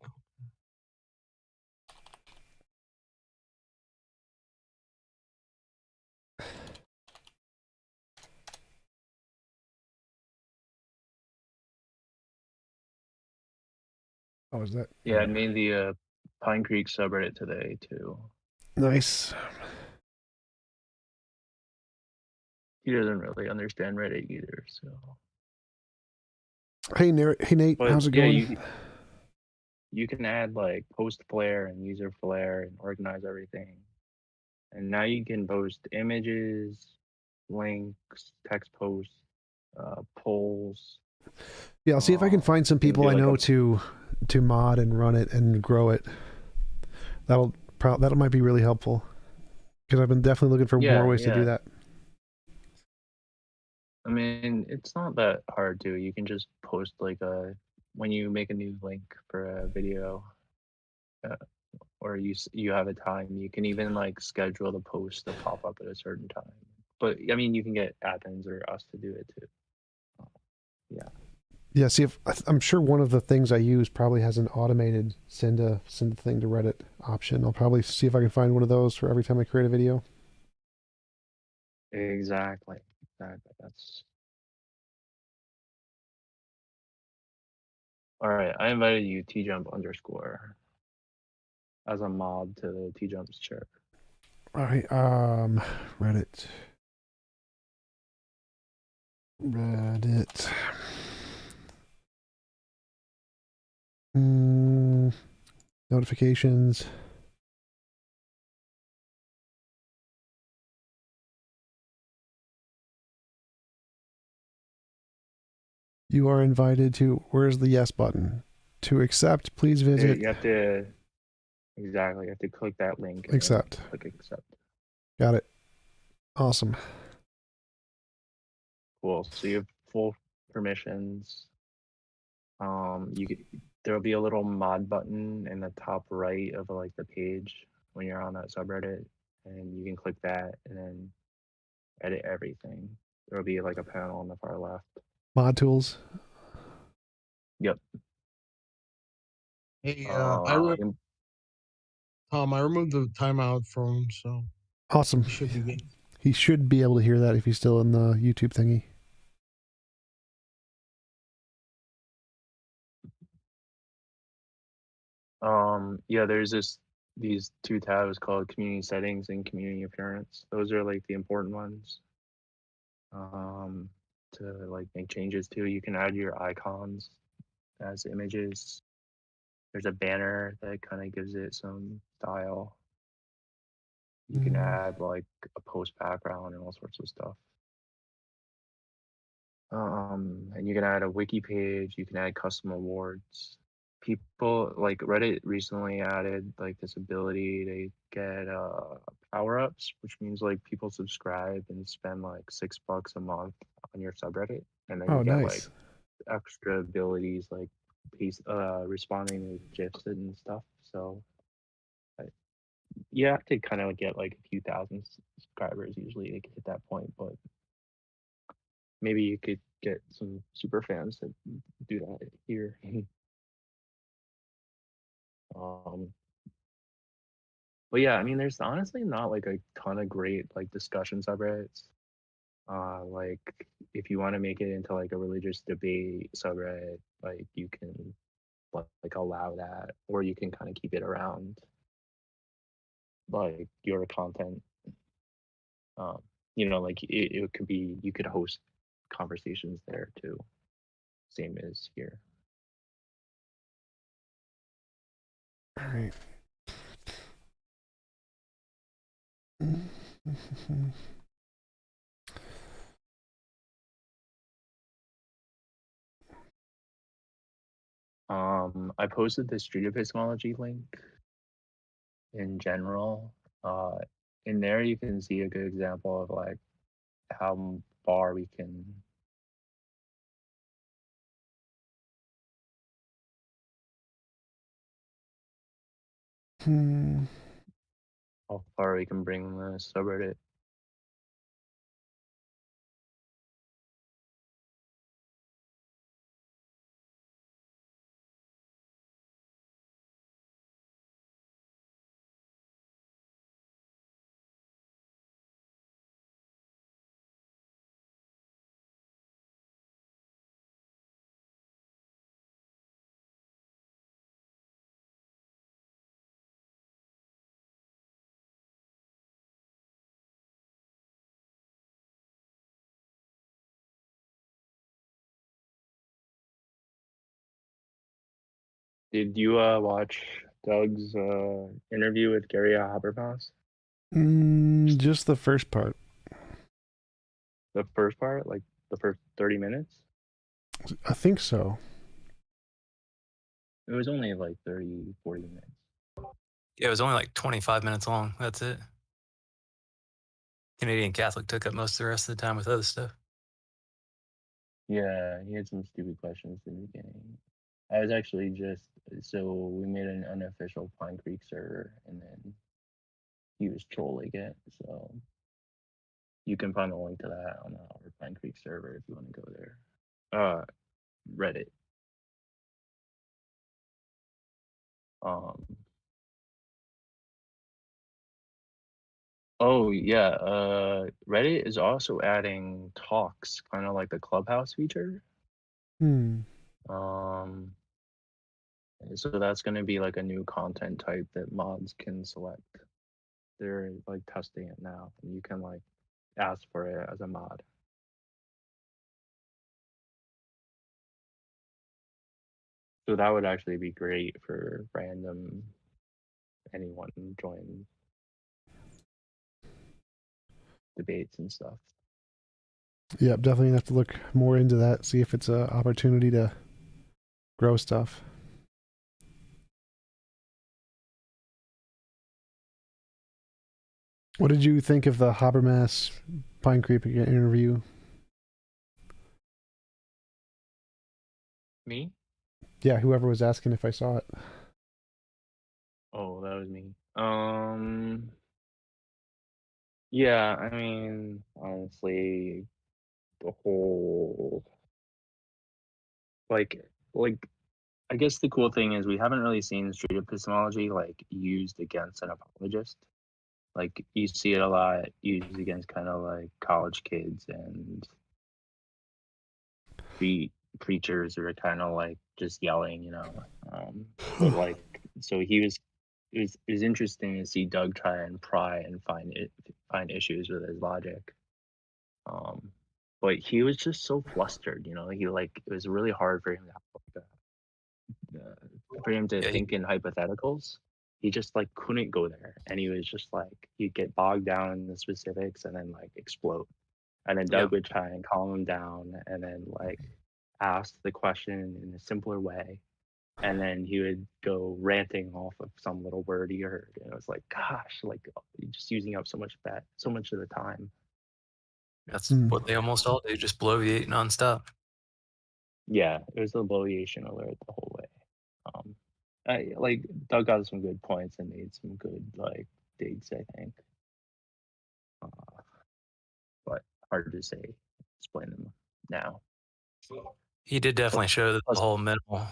Oh, is that? Yeah, I made the Pine Creek subreddit today too. Nice. He doesn't really understand Reddit either, so. Hey Nate, But how's it going? Yeah, you can add like post flare and user flare and organize everything. And now you can post images, links, text posts, polls. Yeah, I'll see if I can find some people I know to mod and run it and grow it. That might be really helpful because I've been definitely looking for more ways to do that. I mean, it's not that hard to. You can just post like when you make a new link for a video, or you have a time, you can even like schedule the post to pop up at a certain time. But I mean, you can get admins or us to do it too. Yeah. Yeah. See, if I'm sure one of the things I use probably has an automated send a thing to Reddit option. I'll probably see if I can find one of those for every time I create a video. Exactly. That's all right. I invited you TJump_ as a mod to the TjumpsChair. All right. Reddit. Notifications. You are invited to. Where's the yes button? To accept, please visit. You have to exactly. You have to click that link. And accept. Click accept. Got it. Awesome. Cool. So you have full permissions. There'll be a little mod button in the top right of like the page when you're on that subreddit, and you can click that and then edit everything. There'll be like a panel on the far left. Mod tools. Yep. Hey, Um, Tom, I removed the timeout from him, so Awesome. he should be good. He should be able to hear that if he's still in the YouTube thingy. yeah, there's these two tabs called community settings and community appearance. Those are like the important ones. To like make changes to. You can add your icons as images. There's a banner that kind of gives it some style. You can add like a post background and all sorts of stuff. And you can add a wiki page. You can add custom awards. People like Reddit recently added like this ability to get power ups, which means like people subscribe and spend like $6 a month on your subreddit, and then Oh, you get like nice. extra abilities like responding to gifs and stuff. So you have to kind of get like a few thousand subscribers usually to get to that point, but maybe you could get some super fans that do that here. But yeah, I mean, there's honestly not like a ton of great like discussion subreddits. Like if you want to make it into like a religious debate subreddit, like you can like allow that, or you can kind of keep it around like your content. Like it could be, you could host conversations there too, same as here. All right. I posted the street epistemology link in general. In there you can see a good example of like how far we can how far we can bring the subreddit. Did you watch Doug's interview with Gary Habermas? Just the first part. The first part, like the first 30 minutes? I think so. It was only like 30, 40 minutes. Yeah, it was only like 25 minutes long. That's it. Canadian Catholic took up most of the rest of the time with other stuff. Yeah, he had some stupid questions in the beginning. I was actually so we made an unofficial Pine Creek server, and then he was trolling it. So you can find a link to that on our Pine Creek server if you want to go there. Reddit. Oh yeah, Reddit is also adding talks, kind of like the Clubhouse feature. So that's going to be like a new content type that mods can select. They're like testing it now, and you can like ask for it as a mod. So that would actually be great for random anyone join debates and stuff. Yeah, definitely have to look more into that, see if it's an opportunity to grow stuff. What did you think of the Habermas Pine Creek interview? Me? Yeah, whoever was asking if I saw it. Oh, that was me. Yeah, I mean, honestly, the whole like like I guess the cool thing is we haven't really seen street epistemology like used against an apologist. Like you see it a lot used against kind of like college kids and preachers who are kind of like just yelling, you know. But like, so it was interesting to see Doug try and pry and find issues with his logic. But he was just so flustered, you know. He like it was really hard for him to have for him to Yeah, think in hypotheticals. He just like couldn't go there, and he was just like he'd get bogged down in the specifics and then like explode. And then yeah, Doug would try and calm him down, and then like ask the question in a simpler way, and then he would go ranting off of some little word he heard, and it was like, gosh, like you're just using up so much of the time. that's Hmm. what they almost all do, just bloviate nonstop. Yeah, it was the bloviation alert the whole way. I like Doug got some good points and made some good like digs, I think, but hard to say explain them now. He did definitely show that the Plus, whole minimal.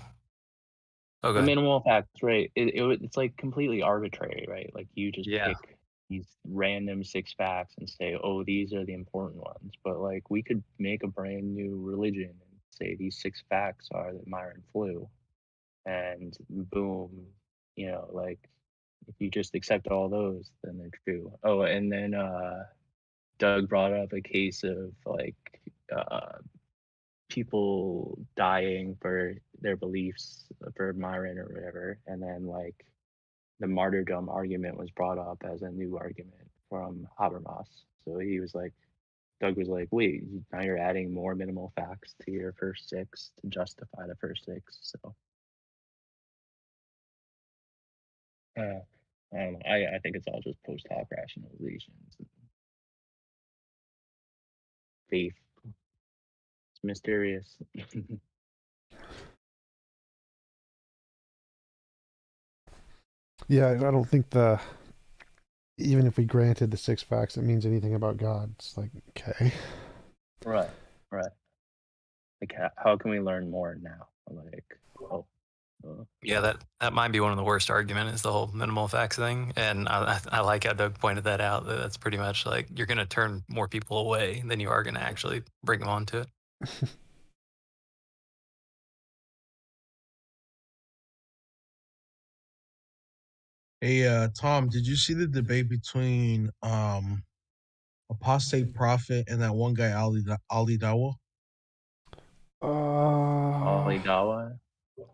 Oh, go the ahead. minimal facts, right? It's like completely arbitrary, right? Like you just Yeah, pick these random 6 facts and say, oh, these are the important ones. But like we could make a brand new religion and say these 6 facts are the Myron flu, and boom, you know, like if you just accept all those, then they're true. Oh, and then Doug brought up a case of like uh, people dying for their beliefs for Myron or whatever, and then like the martyrdom argument was brought up as a new argument from Habermas. So he was like, Doug was like, wait, now you're adding more minimal facts to your first 6 to justify the first 6. So I don't know. I think it's all just post hoc rationalizations. Faith. It's mysterious. Yeah, I don't think even if we granted the 6 facts, it means anything about God. It's like, okay. Right, right. Like, how can we learn more now? Like, oh, yeah, that might be one of the worst argument is the whole minimal facts thing, and I like how Doug pointed that out. That's pretty much like you're going to turn more people away than you are going to actually bring them onto it. Hey, Tom, did you see the debate between apostate prophet and that one guy Ali Dawa? Ali Dawa.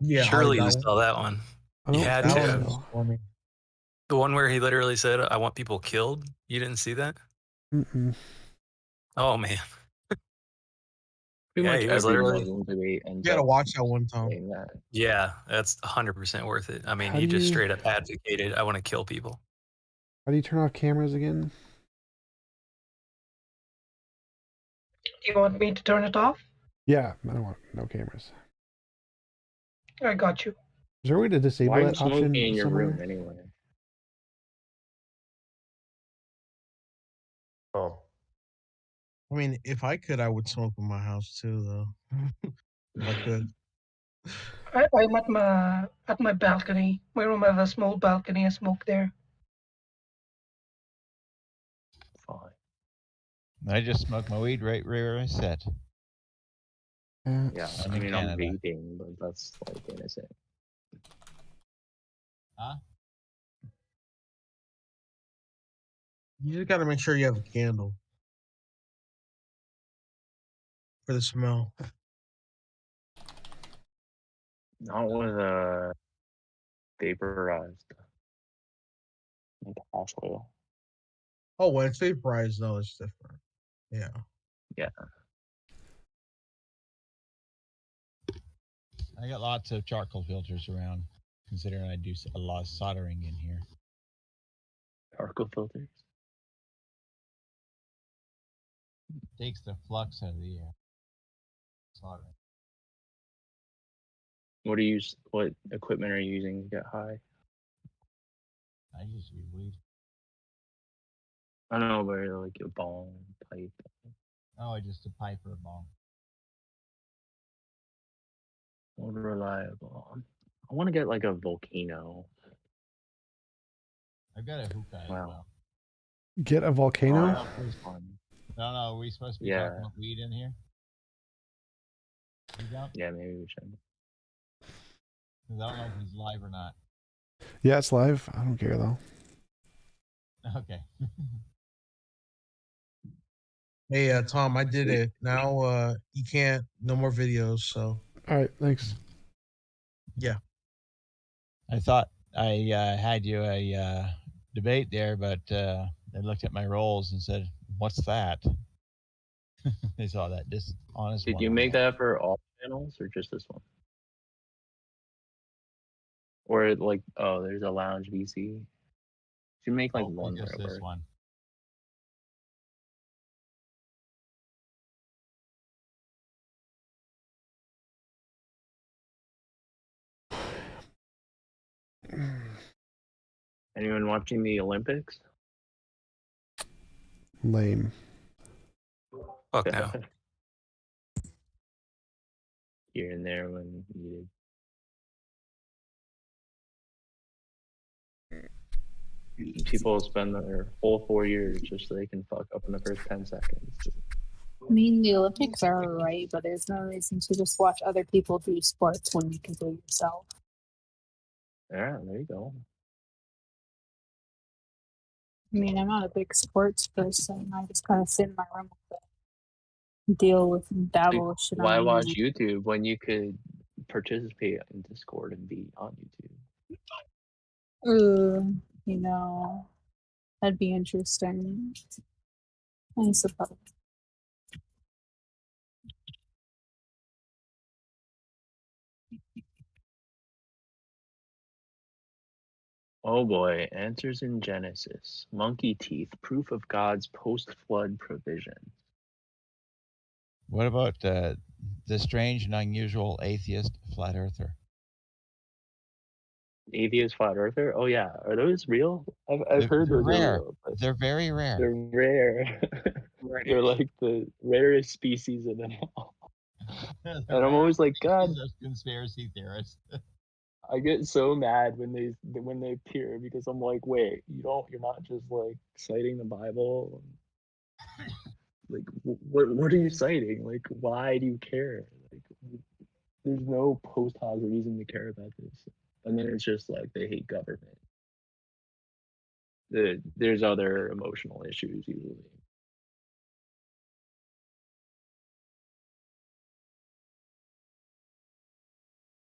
Yeah, Ali Surely you Dawa. saw that one. I You don't had That think one to. was so. funny. The one where he literally said, "I want people killed." You didn't see that? Mm-mm. Oh man, Pretty yeah, much he was every literally. Muslim debate ends You gotta up watch that one, Tom. saying that. Yeah, that's 100% worth it. I mean, How he do just you straight up advocated, "I want to kill people." turn off cameras again? Do you want me to turn it off? Yeah, I don't want no cameras. I got you. Is there a way to Why disable are you that smoking option in your room somewhere? anyway? Oh, I mean, if I could, I would smoke in my house too, though. If I could. I'm at my balcony. My room has a small balcony. I smoke there. Fine. I just smoke my weed right where I sit. Yeah, I'm I in mean, I'm Canada. vaping, but that's like innocent. Huh? You just gotta make sure you have a candle for the smell. Not with vaporized like hash oil. Oh, when it's vaporized, though, it's different. Yeah. Yeah. I got lots of charcoal filters around, considering I do a lot of soldering in here. Charcoal filters. Takes the flux out of the soldering. What equipment are you using to get high? I used to be weed. I don't know, but like a bong, pipe. Oh, just a pipe or a bong. More reliable. I want to get like a volcano. I've got a hookah as Wow. well. Get a volcano? that was fun. No, are we supposed to be Yeah. talking about weed in here? You don't? Yeah, maybe we should. 'Cause I don't know if he's live or not. Yeah, it's live. I don't care though. Okay. Hey, Tom, I did it. Now, you can't. No more videos. So All right, thanks. yeah. I thought I had you a debate there, but I looked at my rolls and said, "What's that?" They saw that dishonest. Did one you on make there. that for all channels or just this one? Or like, oh, there's a lounge VC. Should make like Hopefully one just for this work. one. Anyone watching the Olympics? Lame. Fuck no. Here and there when needed. People spend their whole 4 years just so they can fuck up in the first 10 seconds. I mean, the Olympics are alright, but there's no reason to just watch other people do sports when you can do it yourself. Yeah, there you go. I mean, I'm not a big sports person. I just kind of sit in my room and deal with and dabble with shit. Why on watch the internet. YouTube when you could participate in Discord and be on YouTube? You know, that'd be interesting. I suppose. Oh boy, answers in Genesis. Monkey teeth, proof of God's post-flood provision. What about the strange and unusual atheist flat earther? Atheist flat earther? Oh yeah, are those real? I've heard They're those rare. are real. But They're very rare. they're rare. They're like the rarest species of them all. And I'm always like, God, Conspiracy theorists. I get so mad when they appear because I'm like, wait, you're not just like citing the Bible. Like, what are you citing? Like, why do you care? Like, there's no post hoc reason to care about this. And then it's just like they hate government. There's other emotional issues usually.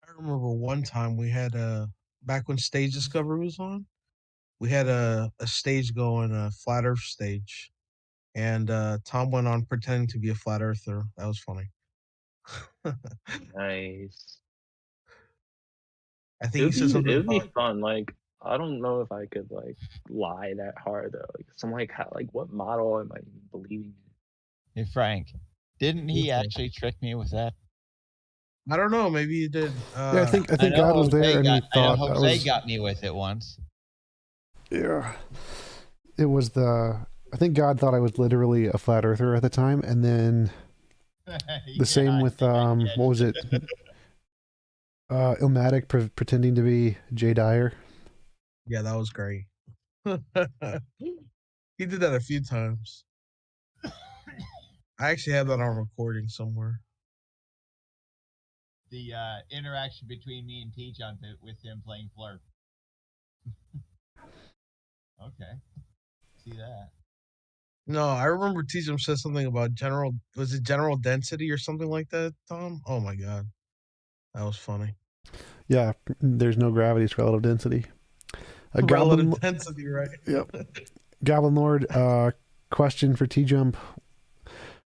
I remember one time we had back when Stage Discovery was on, we had a stage going, a flat Earth stage, and Tom went on pretending to be a flat earther. That was funny. Nice. I think he said something It would be about fun. Like, I don't know if I could like lie that hard though. Like, so I'm like, what model am I even believing in? Hey Frank, didn't he actually trick me with that? I don't know. Maybe he did. Yeah, I think God was there and he thought that Jose was. got me with it once. Yeah, it was I think God thought I was literally a flat earther at the time, and then the same with what was it? Ilmatic pretending to be Jay Dyer. Yeah, that was great. He did that a few times. I actually have that on recording somewhere. The interaction between me and T-Jump with him playing Flirt. Okay. See that. No, I remember T-Jump said something about general density or something like that, Tom? Oh my god. That was funny. Yeah, there's no gravity, it's relative density. Relative density, right? Yep. Goblin Lord, question for T-Jump.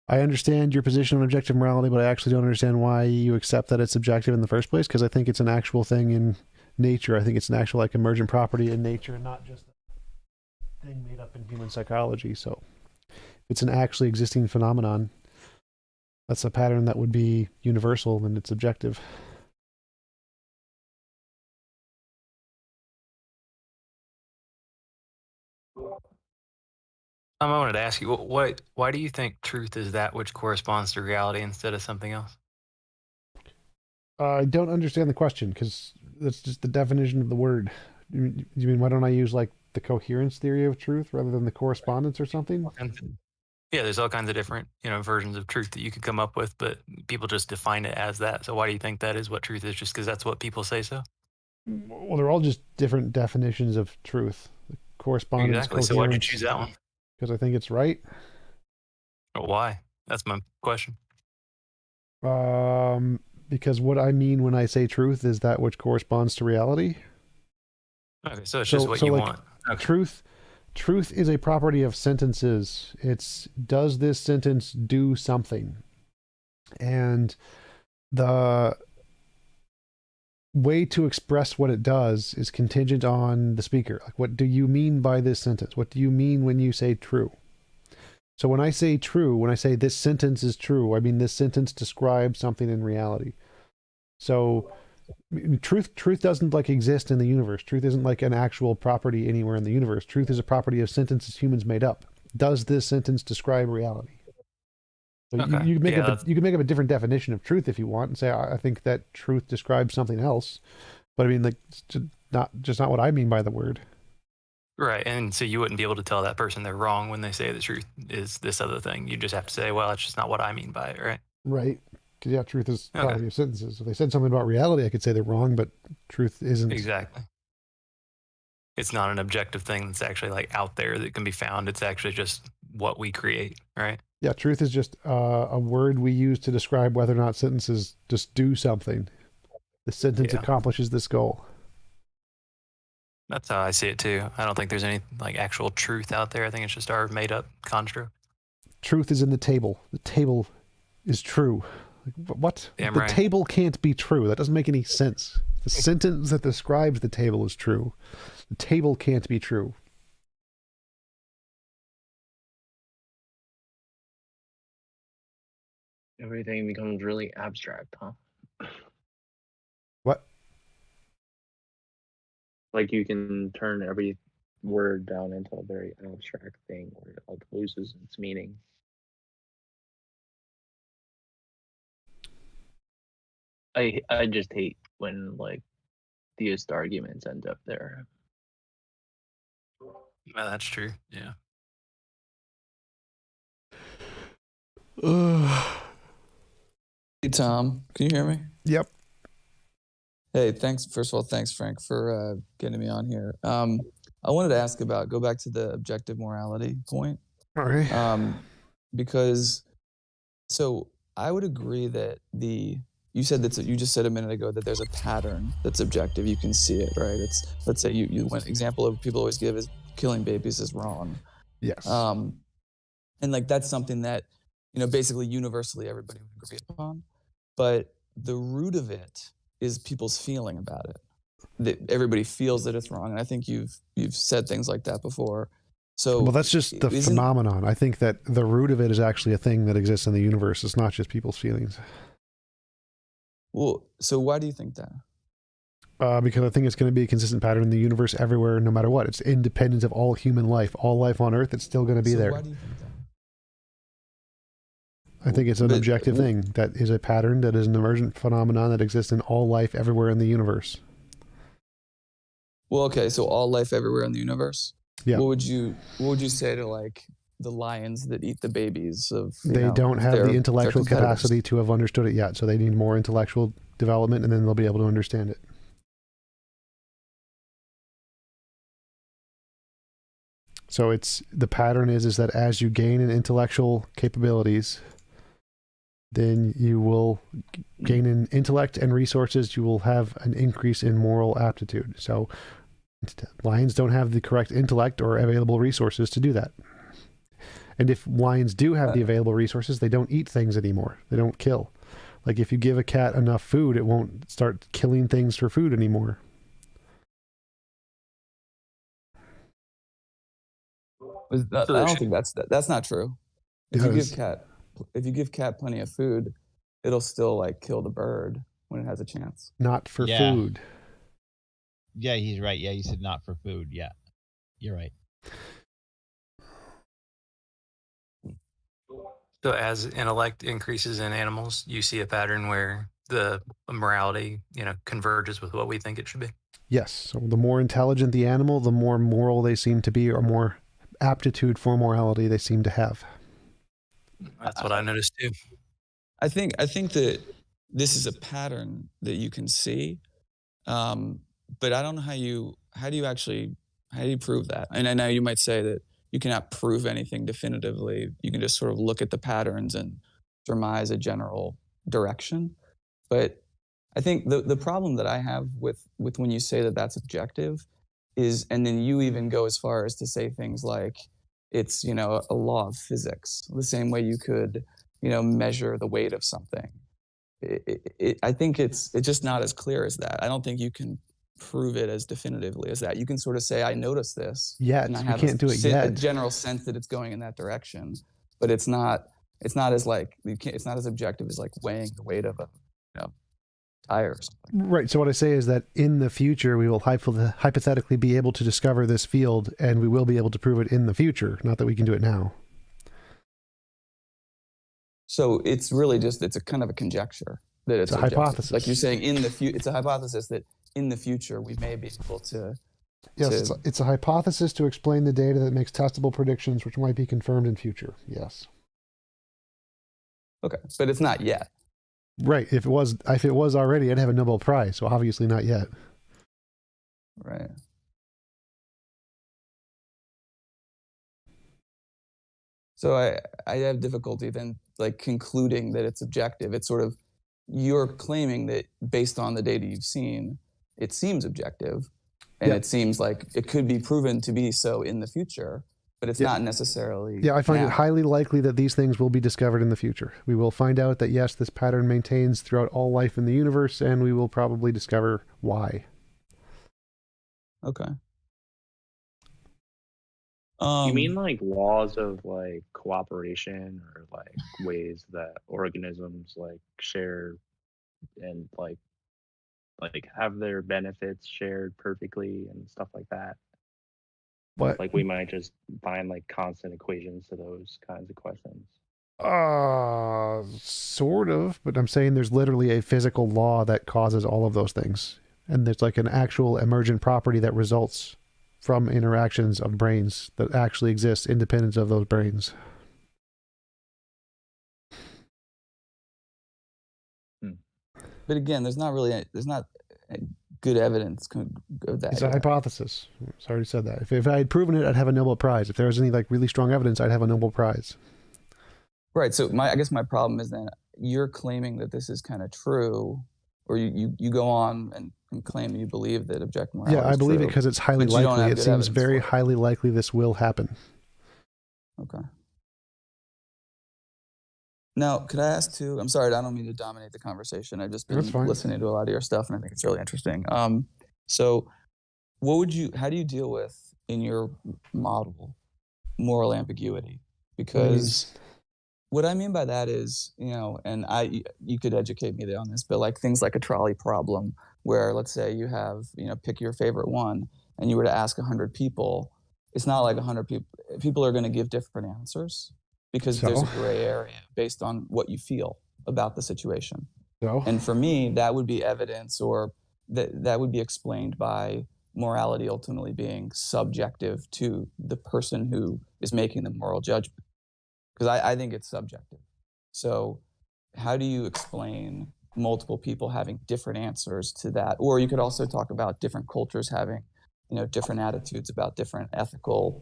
I understand your position on objective morality, but I actually don't understand why you accept that it's subjective in the first place, because I think it's an actual thing in nature. I think it's an actual like emergent property in nature and not just a thing made up in human psychology. So it's an actually existing phenomenon. That's a pattern that would be universal and it's objective. I wanted to ask you, why do you think truth is that which corresponds to reality instead of something else? I don't understand the question because that's just the definition of the word. You mean why don't I use like the coherence theory of truth rather than the correspondence or something? Yeah, there's all kinds of different, versions of truth that you could come up with, but people just define it as that. So why do you think that is what truth is? Just because that's what people say so? Well, they're all just different definitions of truth. The correspondence, Exactly. So why'd you coherence, choose that one? because I think it's right. Or why? That's my question. Because what I mean when I say truth is that which corresponds to reality. Okay, so it's just what you want. Okay. Truth is a property of sentences. It's, does this sentence do something? And the way to express what it does is contingent on the speaker. Like, what do you mean by this sentence? What do you mean when you say true? So when I say true, when I say this sentence is true, I mean this sentence describes something in reality. So truth doesn't like exist in the universe. Truth isn't like an actual property anywhere in the universe. Truth is a property of sentences humans made up. Does this sentence describe reality? So Okay. you can make up a different definition of truth if you want and say, I think that truth describes something else. But I mean, like, it's not what I mean by the word. Right. And so you wouldn't be able to tell that person they're wrong when they say the truth is this other thing. You just have to say, well, that's just not what I mean by it, right? Right. Because, yeah, truth is Okay. property of sentences. If they said something about reality, I could say they're wrong, but truth isn't. Exactly. It's not an objective thing that's actually like out there that can be found. It's actually just what we create, right? Yeah, truth is just a word we use to describe whether or not sentences just do something. The sentence accomplishes this goal. That's how I see it too. I don't think there's any like actual truth out there. I think it's just our made up construct. Truth is in the table. The table is true. Like, what? Damn the right. table can't be true. That doesn't make any sense. The sentence that describes the table is true. The table can't be true. Everything becomes really abstract, huh? What? Like you can turn every word down into a very abstract thing where it like loses its meaning. I just hate when like theist arguments end up there. Well, that's true. Yeah. Hey Tom, can you hear me? Yep. Hey, thanks. First of all, thanks Frank for getting me on here. I wanted to ask go back to the objective morality point. All right. Because so I would agree that you just said a minute ago that there's a pattern that's objective. You can see it, right? It's, let's say you one example of people always give is killing babies is wrong. Yes. And like that's something that, basically universally everybody would agree upon. But the root of it is people's feeling about it. That everybody feels that it's wrong. And I think you've said things like that before. So well, that's just the phenomenon. I think that the root of it is actually a thing that exists in the universe. It's not just people's feelings. Well, so why do you think that? Because I think it's going to be a consistent pattern in the universe everywhere, no matter what. It's independent of all human life. All life on Earth, it's still going to be there. Why do you think that? I think it's an objective thing that is a pattern, that is an emergent phenomenon that exists in all life everywhere in the universe. Well, okay, so all life everywhere in the universe? Yeah. What would you say to like the lions that eat the babies of they don't have the intellectual capacity to have understood it yet, so they need more intellectual development and then they'll be able to understand it. So it's the pattern is that as you gain in intellectual capabilities, then you will gain in intellect and resources, you will have an increase in moral aptitude. So lions don't have the correct intellect or available resources to do that. And if lions do have the available resources, they don't eat things anymore. They don't kill. Like if you give a cat enough food, it won't start killing things for food anymore. I don't think that's not true. If you give cat plenty of food, it'll still like kill the bird when it has a chance. Not for food. Yeah, he's right. Yeah, you said not for food. Yeah, you're right. So as intellect increases in animals, you see a pattern where the morality, converges with what we think it should be. Yes. So the more intelligent the animal, the more moral they seem to be, or more aptitude for morality they seem to have. That's what I noticed too. I think that this is a pattern that you can see, but I don't know how do you prove that? And I know you might say that you cannot prove anything definitively. You can just sort of look at the patterns and surmise a general direction. But I think the problem that I have with when you say that that's objective is, and then you even go as far as to say things like it's, a law of physics, the same way you could, measure the weight of something. I think it's just not as clear as that. I don't think you can prove it as definitively as that. You can sort of say, I noticed this. Yet, and I we have can't do it yet. a general sense that it's going in that direction, but it's not as like, it's not as objective as like weighing the weight of a, tire or something. Right. So what I say is that in the future, we will hypothetically be able to discover this field, and we will be able to prove it in the future. Not that we can do it now. So it's really just, it's a kind of a conjecture that it's a objective. hypothesis. Like you're saying, it's a hypothesis that in the future we may be able to. Yes, it's a hypothesis to explain the data that makes testable predictions, which might be confirmed in future. Yes. Okay, but it's not yet. Right. If it was already, I'd have a Nobel Prize. So obviously not yet. Right. So I have difficulty then like concluding that it's objective. It's sort of, you're claiming that based on the data you've seen, it seems objective, and it seems like it could be proven to be so in the future, but it's not necessarily. Yeah, I find now. it highly likely that these things will be discovered in the future. We will find out that, yes, this pattern maintains throughout all life in the universe, and we will probably discover why. Okay. You mean like laws of like cooperation, or like ways that organisms like share and like have their benefits shared perfectly and stuff like that? What? Like we might just find like constant equations to those kinds of questions. Sort of, but I'm saying there's literally a physical law that causes all of those things. And there's like an actual emergent property that results from interactions of brains that actually exists independent of those brains. But again, there's not good evidence of that. It's a hypothesis. I already said that. If I had proven it, I'd have a Nobel Prize. If there was any like really strong evidence, I'd have a Nobel Prize. Right. So I guess my problem is that you're claiming that this is kind of true, or you go on and claim that you believe that objective morality is I believe true, it because it's highly but you don't likely. have It good seems evidence very for it. highly likely this will happen. Okay. Now, could I ask too? I'm sorry, I don't mean to dominate the conversation. I've just been That's fine. listening to a lot of your stuff, and I think it's really interesting. So, how do you deal with in your model moral ambiguity? Because what I mean by that is, and you could educate me on this, but like things like a trolley problem, where let's say you have, pick your favorite one, and you were to ask 100 people, it's not like 100 people are going to give different answers, because there's a gray area based on what you feel about the situation. And for me, that would be evidence, or that would be explained by morality ultimately being subjective to the person who is making the moral judgment. Because I think it's subjective. So how do you explain multiple people having different answers to that? Or you could also talk about different cultures having, different attitudes about different ethical,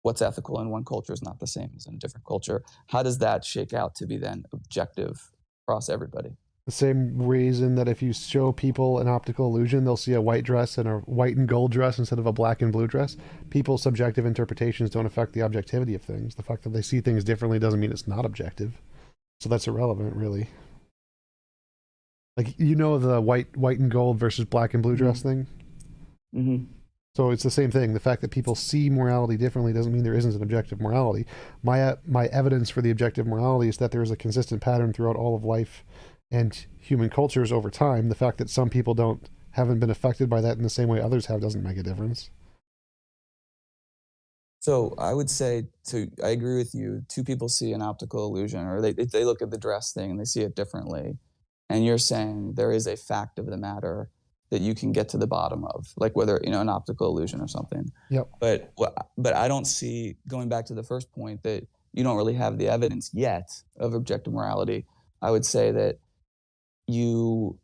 what's ethical in one culture is not the same as in a different culture. How does that shake out to be then objective across everybody? The same reason that if you show people an optical illusion, they'll see a white dress and a white and gold dress instead of a black and blue dress. People's subjective interpretations don't affect the objectivity of things. The fact that they see things differently doesn't mean it's not objective. So that's irrelevant, really. Like, the white and gold versus black and blue dress thing? Mm-hmm. So it's the same thing. The fact that people see morality differently doesn't mean there isn't an objective morality. My evidence for the objective morality is that there is a consistent pattern throughout all of life and human cultures over time. The fact that some people haven't been affected by that in the same way others have doesn't make a difference. So I would say I agree with you. Two people see an optical illusion, or they look at the dress thing and they see it differently. And you're saying there is a fact of the matter that you can get to the bottom of, like whether, an optical illusion or something. Yep. But I don't see, going back to the first point, that you don't really have the evidence yet of objective morality. I would say that you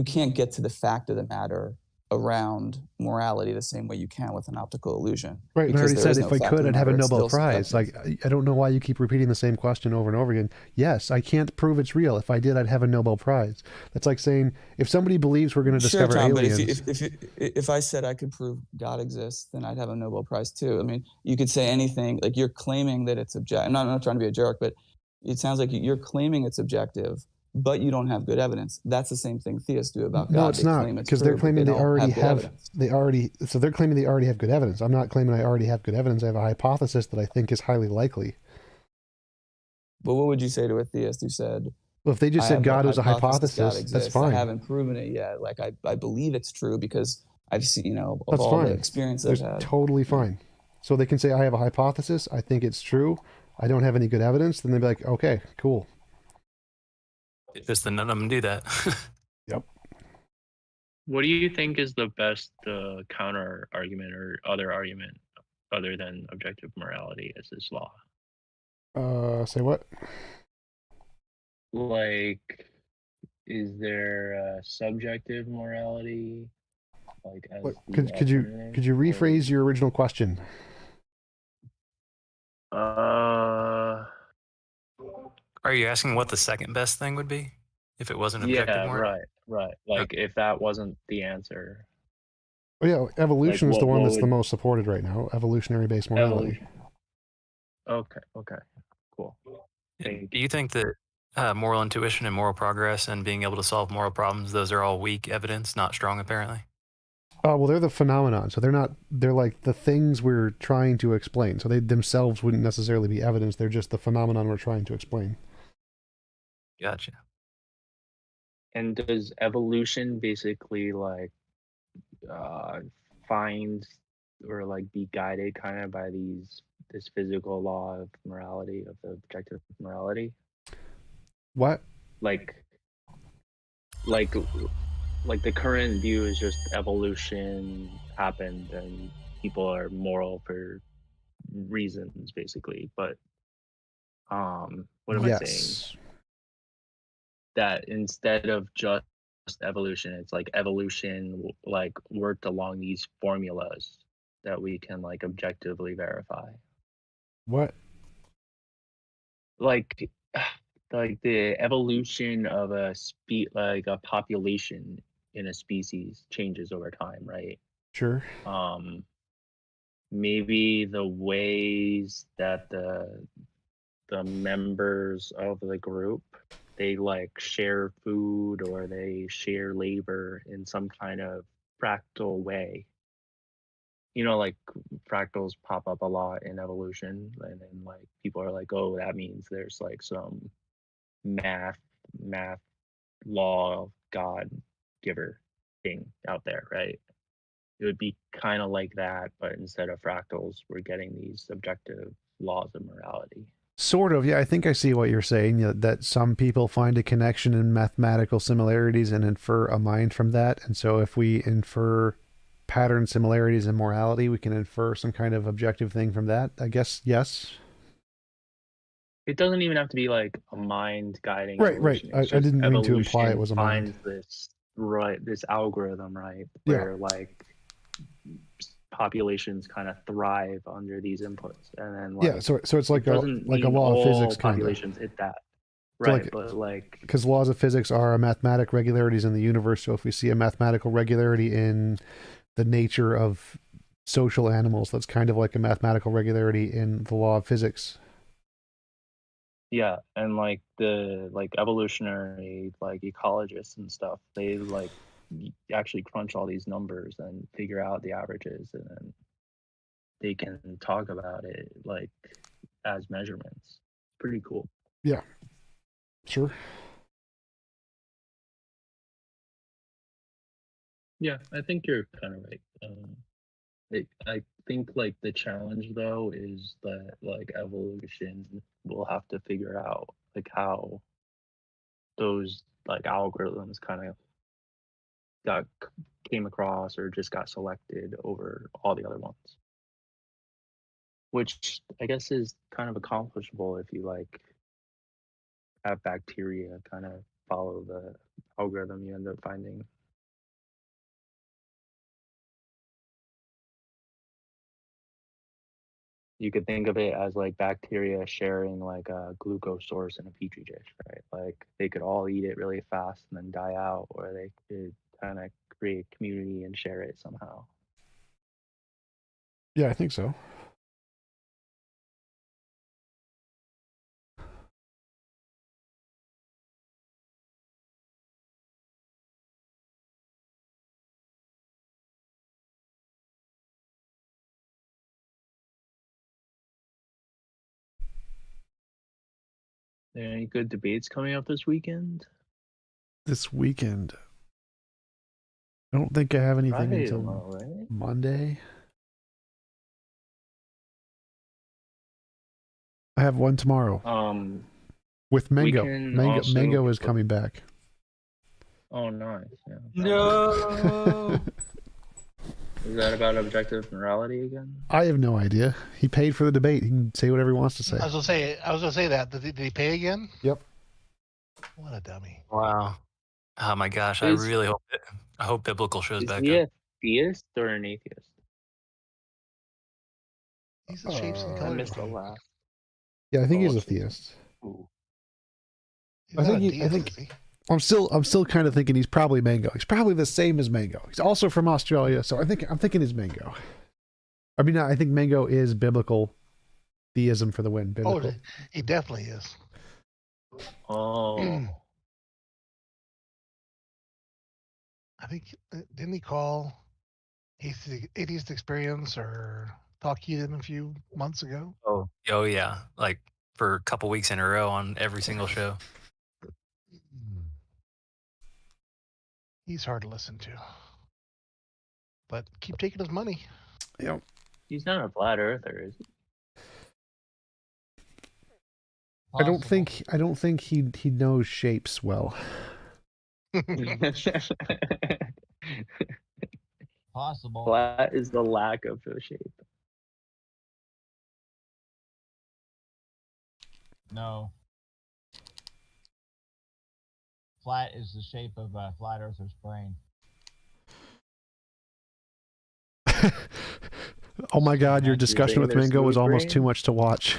can't get to the fact of the matter around morality the same way you can with an optical illusion. Right, and I because already there said is if no I fact of could, the I'd have a matter, it's Nobel still Prize. subjective. Like, I don't know why you keep repeating the same question over and over again. Yes, I can't prove it's real. If I did, I'd have a Nobel Prize. That's like saying, if somebody believes we're going to Sure, discover Tom, aliens... but if I said I could prove God exists, then I'd have a Nobel Prize too. I mean, you could say anything, like you're claiming that it's objective. I'm not trying to be a jerk, but it sounds like you're claiming it's objective, but you don't have good evidence. That's the same thing theists do about God. No, it's not, because they're claiming they already have good evidence. I'm not claiming I already have good evidence. I have a hypothesis that I think is highly likely. But what would you say to a theist who said, well, if they just said God was a hypothesis, God exists, that's fine. I haven't proven it yet. Like I believe it's true because I've seen, of that's all fine. the experience That's I've had. Totally fine. So they can say I have a hypothesis, I think it's true, I don't have any good evidence, then they'd be like, okay, cool. Just none of them do that. Yep. What do you think is the best counter argument or other argument other than objective morality as this law? Say what? Like, is there subjective morality? Like, as What, the could you rephrase your original question? Are you asking what the second best thing would be if it wasn't objective morality? Right. Like, if that wasn't the answer. Oh yeah, evolution is the one that's would... the most supported right now. Evolutionary based morality. Okay, cool. Do you think that moral intuition and moral progress and being able to solve moral problems, those are all weak evidence, not strong apparently? Well, they're the phenomenon, so they're like the things we're trying to explain. So they themselves wouldn't necessarily be evidence, they're just the phenomenon we're trying to explain. Gotcha. And does evolution basically like find or like be guided kind of by this physical law of morality, of the objective morality? What? Like the current view is just evolution happened and people are moral for reasons basically, but what am I saying? That instead of just evolution, it's like evolution like worked along these formulas that we can like objectively verify. What? Like the evolution of a population in a species changes over time, right? Sure. Maybe the ways that the members of the group, they like share food or they share labor in some kind of fractal way. Like fractals pop up a lot in evolution, and then like people are like, oh, that means there's like some math law of God giver thing out there, right? It would be kind of like that, but instead of fractals, we're getting these objective laws of morality. Sort of, yeah. I think I see what you're saying, that some people find a connection in mathematical similarities and infer a mind from that. And so if we infer pattern similarities in morality, we can infer some kind of objective thing from that, I guess. Yes. It doesn't even have to be like a mind guiding. Right. I didn't mean to imply it was a mind. Finds this algorithm, right? Where like populations kind of thrive under these inputs, and then like, so it's like a law of physics kind of. Populations hit that, right? But like, because laws of physics are mathematical regularities in the universe. So if we see a mathematical regularity in the nature of social animals, that's kind of like a mathematical regularity in the law of physics. Yeah, and like the evolutionary ecologists and stuff, they like actually crunch all these numbers and figure out the averages, and then they can talk about it like as measurements. Pretty cool. Yeah, sure. Yeah, I think you're kind of right. I think like the challenge though is that like evolution will have to figure out like how those like algorithms kind of came across or just got selected over all the other ones, which I guess is kind of accomplishable if you like have bacteria kind of follow the algorithm you end up finding. You could think of it as like bacteria sharing like a glucose source in a petri dish, right? Like they could all eat it really fast and then die out, or they could kind of create community and share it somehow. Yeah, I think so. There any good debates coming up this weekend? This weekend, I don't think I have anything Friday until tomorrow, right? Monday. I have one tomorrow with Mango. Mango is coming back. Oh, nice. Yeah. No. Is that about objective morality again? I have no idea. He paid for the debate. He can say whatever he wants to say. I was gonna say that. Did he pay again? Yep. What a dummy. Wow. Oh my gosh. I hope biblical shows back Is he up. a theist or an atheist? He's the shapes and I colors. missed the last. Yeah, I think he's a okay. theist. Ooh. He's not a deist, is he? I'm still kind of thinking he's probably Mango. He's probably the same as Mango. He's also from Australia, so I'm thinking he's Mango. I mean, I think Mango is biblical theism for the win. Biblical. Oh, he definitely is. Oh. I think didn't he call Atheist Experience or Talk Heathen a few months ago? Oh yeah. Like for a couple weeks in a row on every single show. He's hard to listen to. But keep taking his money. Yep. He's not a flat earther, is he? I don't think he knows shapes well. Possible. Flat is the lack of a shape. No. Flat is the shape of a flat earther's brain. Oh my God, your discussion with Mango was almost brain? too much to watch.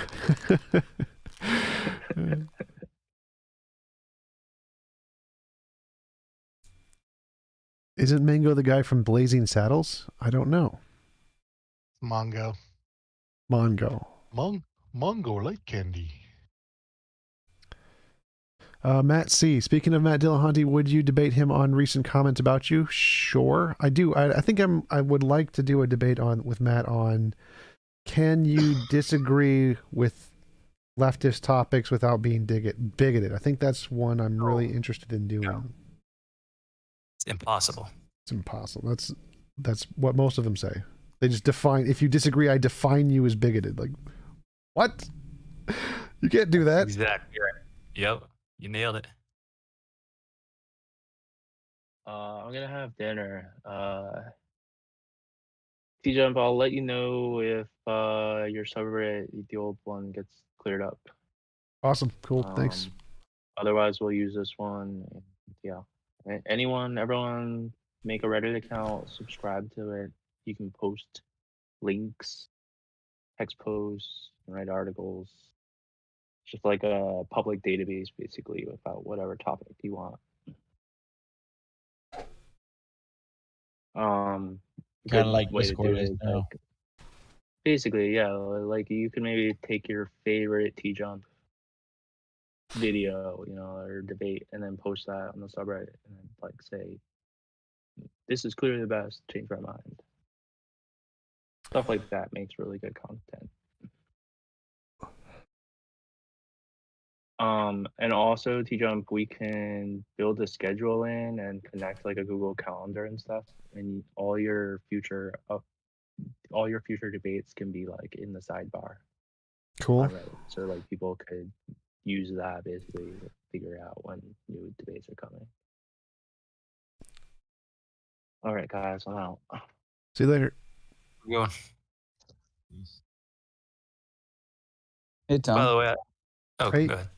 Isn't Mango the guy from Blazing Saddles? I don't know. Mongo. Mongo like candy. Matt C. Speaking of Matt Dillahunty, would you debate him on recent comments about you? Sure, I do. I think I would like to do a debate with Matt on can you disagree with leftist topics without being bigoted. I think that's one I'm really interested in doing. No. It's impossible. It's impossible. That's what most of them say. They just define. If you disagree, I define you as bigoted. Like, what? You can't do that. Exactly right. Yep. You nailed it. I'm gonna have dinner. TJump, I'll let you know if your subreddit, the old one, gets cleared up. Awesome. Cool. Thanks. Otherwise, we'll use this one. Yeah. Everyone, make a Reddit account, subscribe to it. You can post links, text posts, write articles. Just like a public database, basically, about whatever topic you want. Kind of like Discord is now. Like, basically, yeah. Like you can maybe take your favorite TJump video, or debate, and then post that on the subreddit, and then like say, "This is clearly the best. Change my mind." Stuff like that makes really good content. And also TJump, we can build a schedule in and connect like a Google Calendar and stuff, and all your future all your future debates can be like in the sidebar Cool. on Reddit. So like people could use that basically to figure out when new debates are coming. All right, guys, I'm out. See you later. We're going. Hey, By Tom. the way, Hey. go ahead.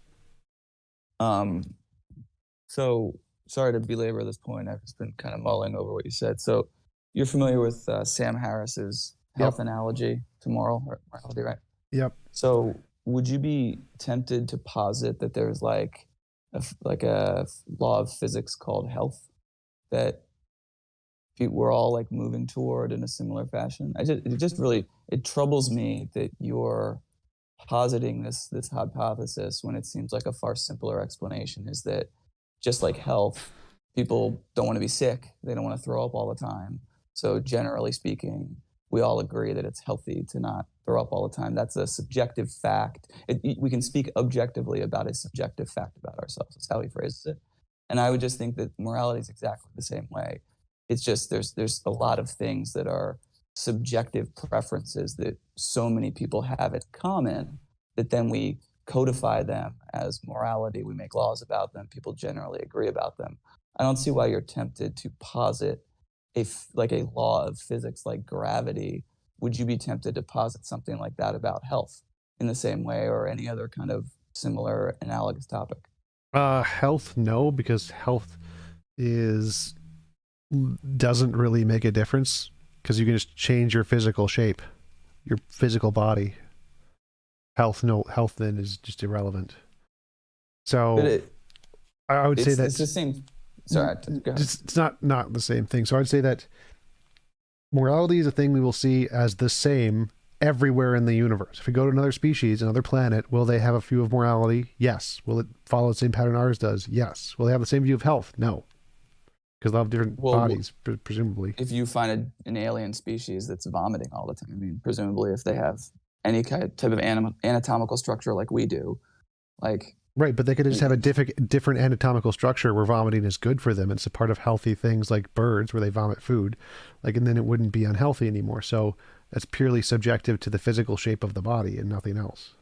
So sorry to belabor this point. I've just been kind of mulling over what you said. So you're familiar with Sam Harris's health analogy to morality, right? Yep. So would you be tempted to posit that there's like a law of physics called health that we're all like moving toward in a similar fashion? It troubles me that you're positing this hypothesis when it seems like a far simpler explanation is that just like health, people don't want to be sick, they don't want to throw up all the time. So generally speaking, we all agree that it's healthy to not throw up all the time. That's a subjective fact. We can speak objectively about a subjective fact about ourselves. That's how he phrases it. And I would just think that morality is exactly the same way. It's just there's a lot of things that are subjective preferences that so many people have in common that then we codify them as morality. We make laws about them. People generally agree about them. I don't see why you're tempted to posit a law of physics like gravity. Would you be tempted to posit something like that about health in the same way or any other kind of similar analogous topic? Health, no, because health doesn't really make a difference because you can just change your physical shape, your physical body. Health then is just irrelevant. So I would say that it's the same. Sorry, go ahead. It's not the same thing. So I'd say that morality is a thing we will see as the same everywhere in the universe. If we go to another species, another planet, will they have a view of morality? Yes. Will it follow the same pattern ours does? Yes. Will they have the same view of health? No. Because they'll have different bodies, presumably. If you find an alien species that's vomiting all the time, I mean, presumably if they have any type of anatomical structure like we do, like... Right, but they could just have a different anatomical structure where vomiting is good for them. It's a part of healthy things like birds where they vomit food, and then it wouldn't be unhealthy anymore. So that's purely subjective to the physical shape of the body and nothing else.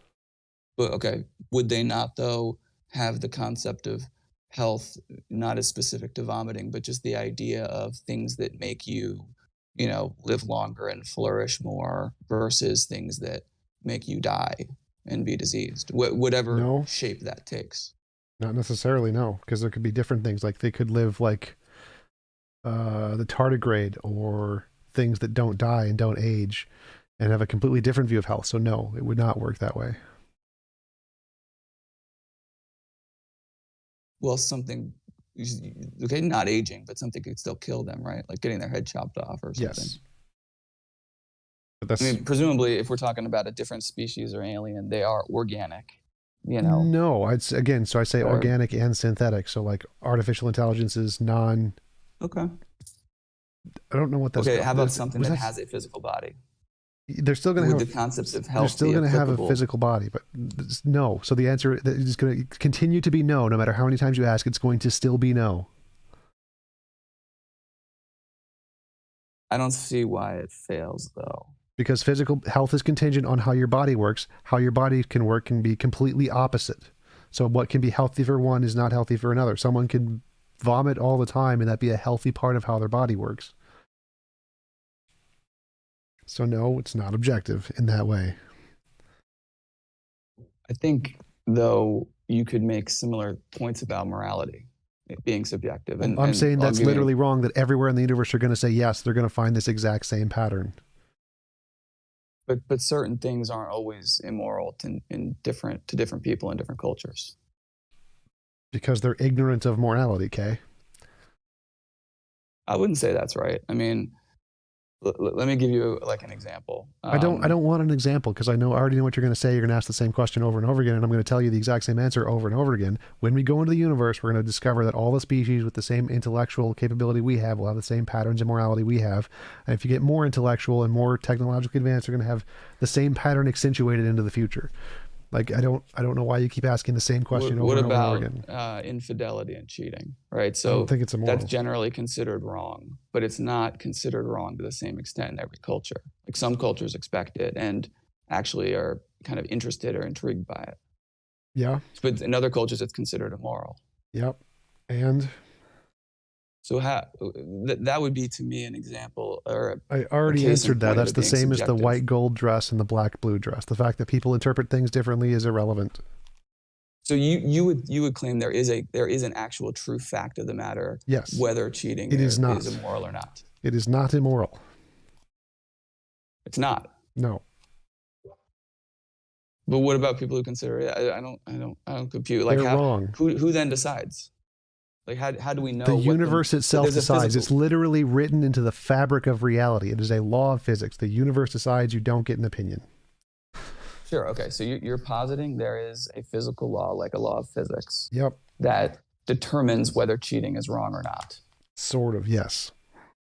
But okay, would they not though have the concept of health not as specific to vomiting, but just the idea of things that make you, live longer and flourish more versus things that make you die and be diseased, whatever shape that takes? Not necessarily, no, because there could be different things. Like they could live like the tardigrade or things that don't die and don't age and have a completely different view of health. So no, it would not work that way. Well, not aging, but something could still kill them, right? Like getting their head chopped off or something. Yes. But presumably, if we're talking about a different species or alien, they are organic, No, I'd say organic and synthetic. So like artificial intelligence is non. Okay. I don't know what that's. Okay, how about something that has a physical body? They're still going to have the concepts of health. They're still going to have a physical body, but no. So the answer is going to continue to be no. No matter how many times you ask, it's going to still be no. I don't see why it fails though. Because physical health is contingent on how your body works. How your body can work can be completely opposite. So what can be healthy for one is not healthy for another. Someone can vomit all the time and that be a healthy part of how their body works. So no, it's not objective in that way. I think, though, you could make similar points about morality, it being subjective. And I'm saying that's literally wrong, that everywhere in the universe are going to say yes, they're going to find this exact same pattern. But certain things aren't always immoral to different people in different cultures. Because they're ignorant of morality, Kay. I wouldn't say that's right. I mean, let me give you like an example. I don't want an example because I already know what you're going to say. You're going to ask the same question over and over again, and I'm going to tell you the exact same answer over and over again. When we go into the universe, we're going to discover that all the species with the same intellectual capability we have will have the same patterns of morality we have. And if you get more intellectual and more technologically advanced, you're going to have the same pattern accentuated into the future. Like, I don't know why you keep asking the same question What over and over about again. infidelity and cheating, right? I So don't think it's immoral. that's generally considered wrong, but it's not considered wrong to the same extent in every culture. Like some cultures expect it and actually are kind of interested or intrigued by it. Yeah. But in other cultures, it's considered immoral. Yep. And so that would be to me an example, or I already answered that. That's the same as the subjective. white gold dress and the black blue dress. The fact that people interpret things differently is irrelevant. So you would claim there is an actual true fact of the matter. Yes. Whether cheating is immoral or not. It is not immoral. It's not. No. But what about people who consider it? I don't compute. Like, They're wrong. Who then decides? Like, how do we know? The universe itself decides. It's literally written into the fabric of reality. It is a law of physics. The universe decides. You don't get an opinion. Sure. Okay. So you're positing there is a physical law, like a law of physics. Yep. That determines whether cheating is wrong or not. Sort of. Yes.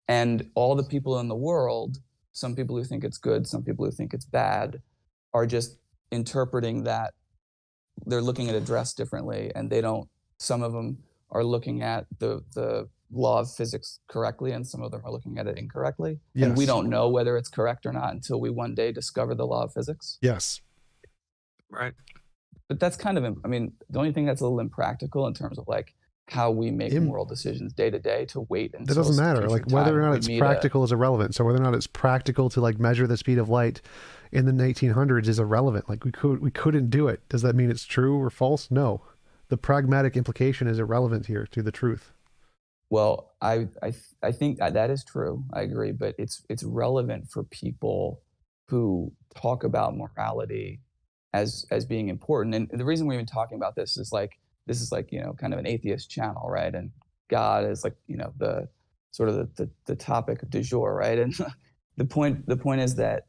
And all the people in the world, some people who think it's good, some people who think it's bad, are just interpreting that. They're looking at a dress differently, and they don't. Some of them are looking at the law of physics correctly, and some of them are looking at it incorrectly. Yes. And we don't know whether it's correct or not until we one day discover the law of physics. Yes. Right. But that's kind of, I mean, don't you think that's a little impractical in terms of like how we make moral decisions day to day to wait until that doesn't matter. Like whether or not it's practical is irrelevant. So whether or not it's practical to like measure the speed of light in the 1800s is irrelevant. Like we couldn't do it. Does that mean it's true or false? No. The pragmatic implication is irrelevant here to the truth. Well, I think that is true. I agree, but it's relevant for people who talk about morality as being important. And the reason we're even talking about this is like kind of an atheist channel, right? And God is like, the sort of the topic du jour, right? And the point is that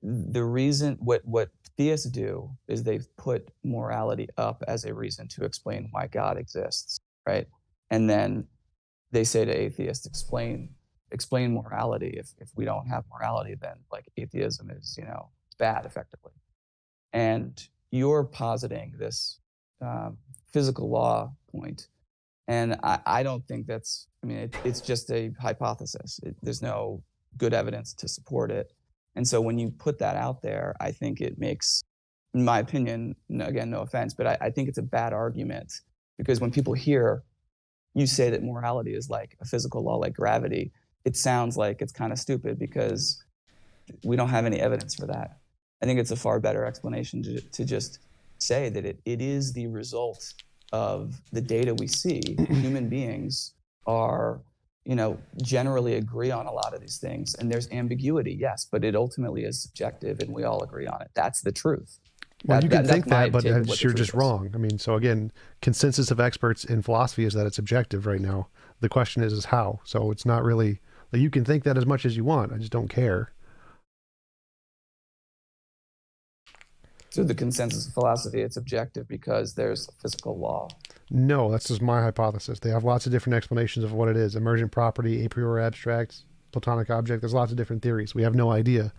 the reason what theists do is they've put morality up as a reason to explain why God exists, right? And then they say to atheists, explain morality. If we don't have morality, then like atheism is, bad effectively. And you're positing this physical law point. And I don't think that's, it's just a hypothesis. There's no good evidence to support it. And so when you put that out there, I think it makes, in my opinion, again, no offense, but I think it's a bad argument, because when people hear you say that morality is like a physical law, like gravity, it sounds like it's kind of stupid because we don't have any evidence for that. I think it's a far better explanation to just say that it is the result of the data we see. Human beings are, generally agree on a lot of these things, and there's ambiguity, yes, but it ultimately is subjective, and we all agree on it. That's the truth. Well, you can think that, but you're just wrong. So again, consensus of experts in philosophy is that it's objective right now. The question is how. So it's not really, like, you can think that as much as you want. I just don't care. So the consensus of philosophy, it's objective because there's a physical law. No, that's just my hypothesis. They have lots of different explanations of what it is. Emergent property, a priori abstract, Platonic object. There's lots of different theories. We have no idea.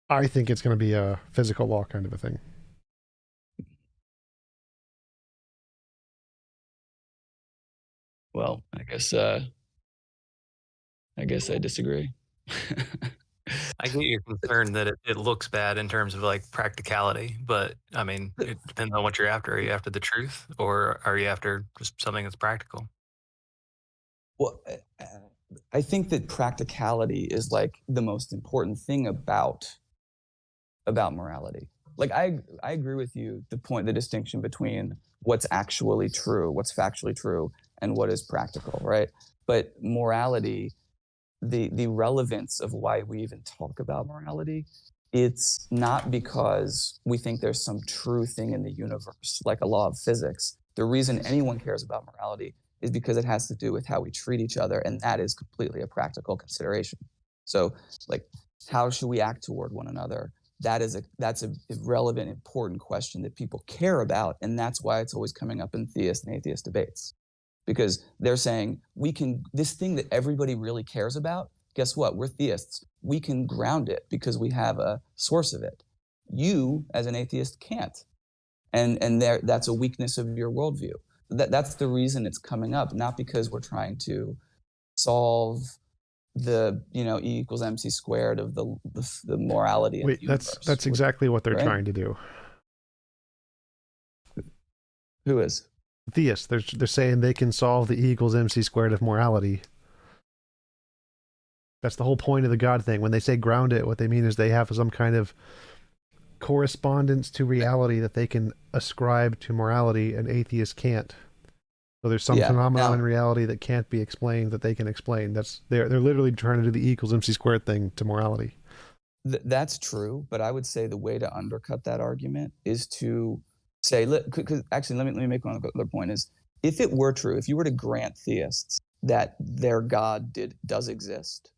I think it's going to be a physical law kind of a thing. Well, I guess I disagree. I get your concern that it looks bad in terms of like practicality, but it depends on what you're after. Are you after the truth, or are you after just something that's practical? Well, I think that practicality is like the most important thing about morality. Like I agree with you, the distinction between what's actually true, what's factually true, and what is practical, right? But morality, the relevance of why we even talk about morality, it's not because we think there's some true thing in the universe, like a law of physics. The reason anyone cares about morality is because it has to do with how we treat each other, and that is completely a practical consideration. So, like, how should we act toward one another? That's a relevant, important question that people care about, and that's why it's always coming up in theist and atheist debates. Because they're saying this thing that everybody really cares about, guess what? We're theists. We can ground it because we have a source of it. You, as an atheist, can't. And that's a weakness of your worldview. That's the reason it's coming up, not because we're trying to solve the E equals MC squared of the morality. Wait, that's exactly what they're trying to do. Who is? Theists. They're saying they can solve the E equals MC squared of morality. That's the whole point of the God thing. When they say ground it, what they mean is they have some kind of correspondence to reality that they can ascribe to morality, and atheists can't. So there's some phenomenon in reality that can't be explained that they can explain. They're literally trying to do the E equals MC squared thing to morality. That's true, but I would say the way to undercut that argument is to say, because actually, let me make one other point. Is if it were true, if you were to grant theists that their God does exist,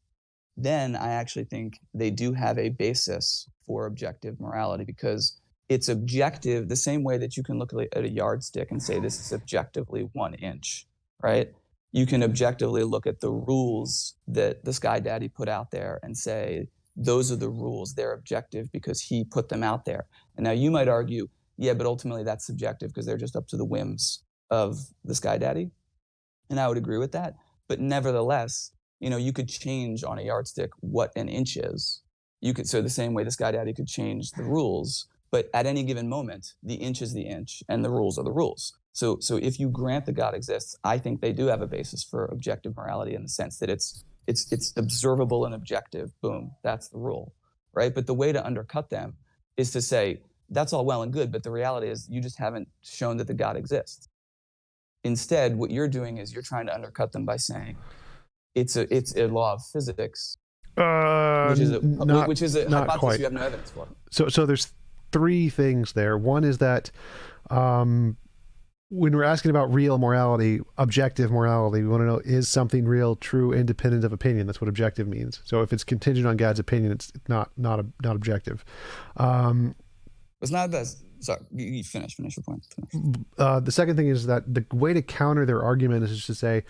then I actually think they do have a basis for objective morality, because it's objective the same way that you can look at a yardstick and say this is objectively 1 inch, right? You can objectively look at the rules that the Sky Daddy put out there and say, those are the rules. They're objective because he put them out there. And now you might argue, yeah, but ultimately that's subjective because they're just up to the whims of the Sky Daddy. And I would agree with that. But nevertheless, you could change on a yardstick what an inch is. So the same way the Sky Daddy could change the rules, but at any given moment, the inch is the inch and the rules are the rules. So if you grant that God exists, I think they do have a basis for objective morality in the sense that it's observable and objective. Boom, that's the rule, right? But the way to undercut them is to say, that's all well and good, but the reality is you just haven't shown that the God exists. Instead, what you're doing is you're trying to undercut them by saying it's a law of physics, which is a hypothesis quite. You have no evidence for. So there's 3 things there. One is that when we're asking about real morality, objective morality, we want to know, is something real, true, independent of opinion? That's what objective means. So if it's contingent on God's opinion, it's not objective. It's not that. Sorry, you finish your point. The second thing is that the way to counter their argument is just to say,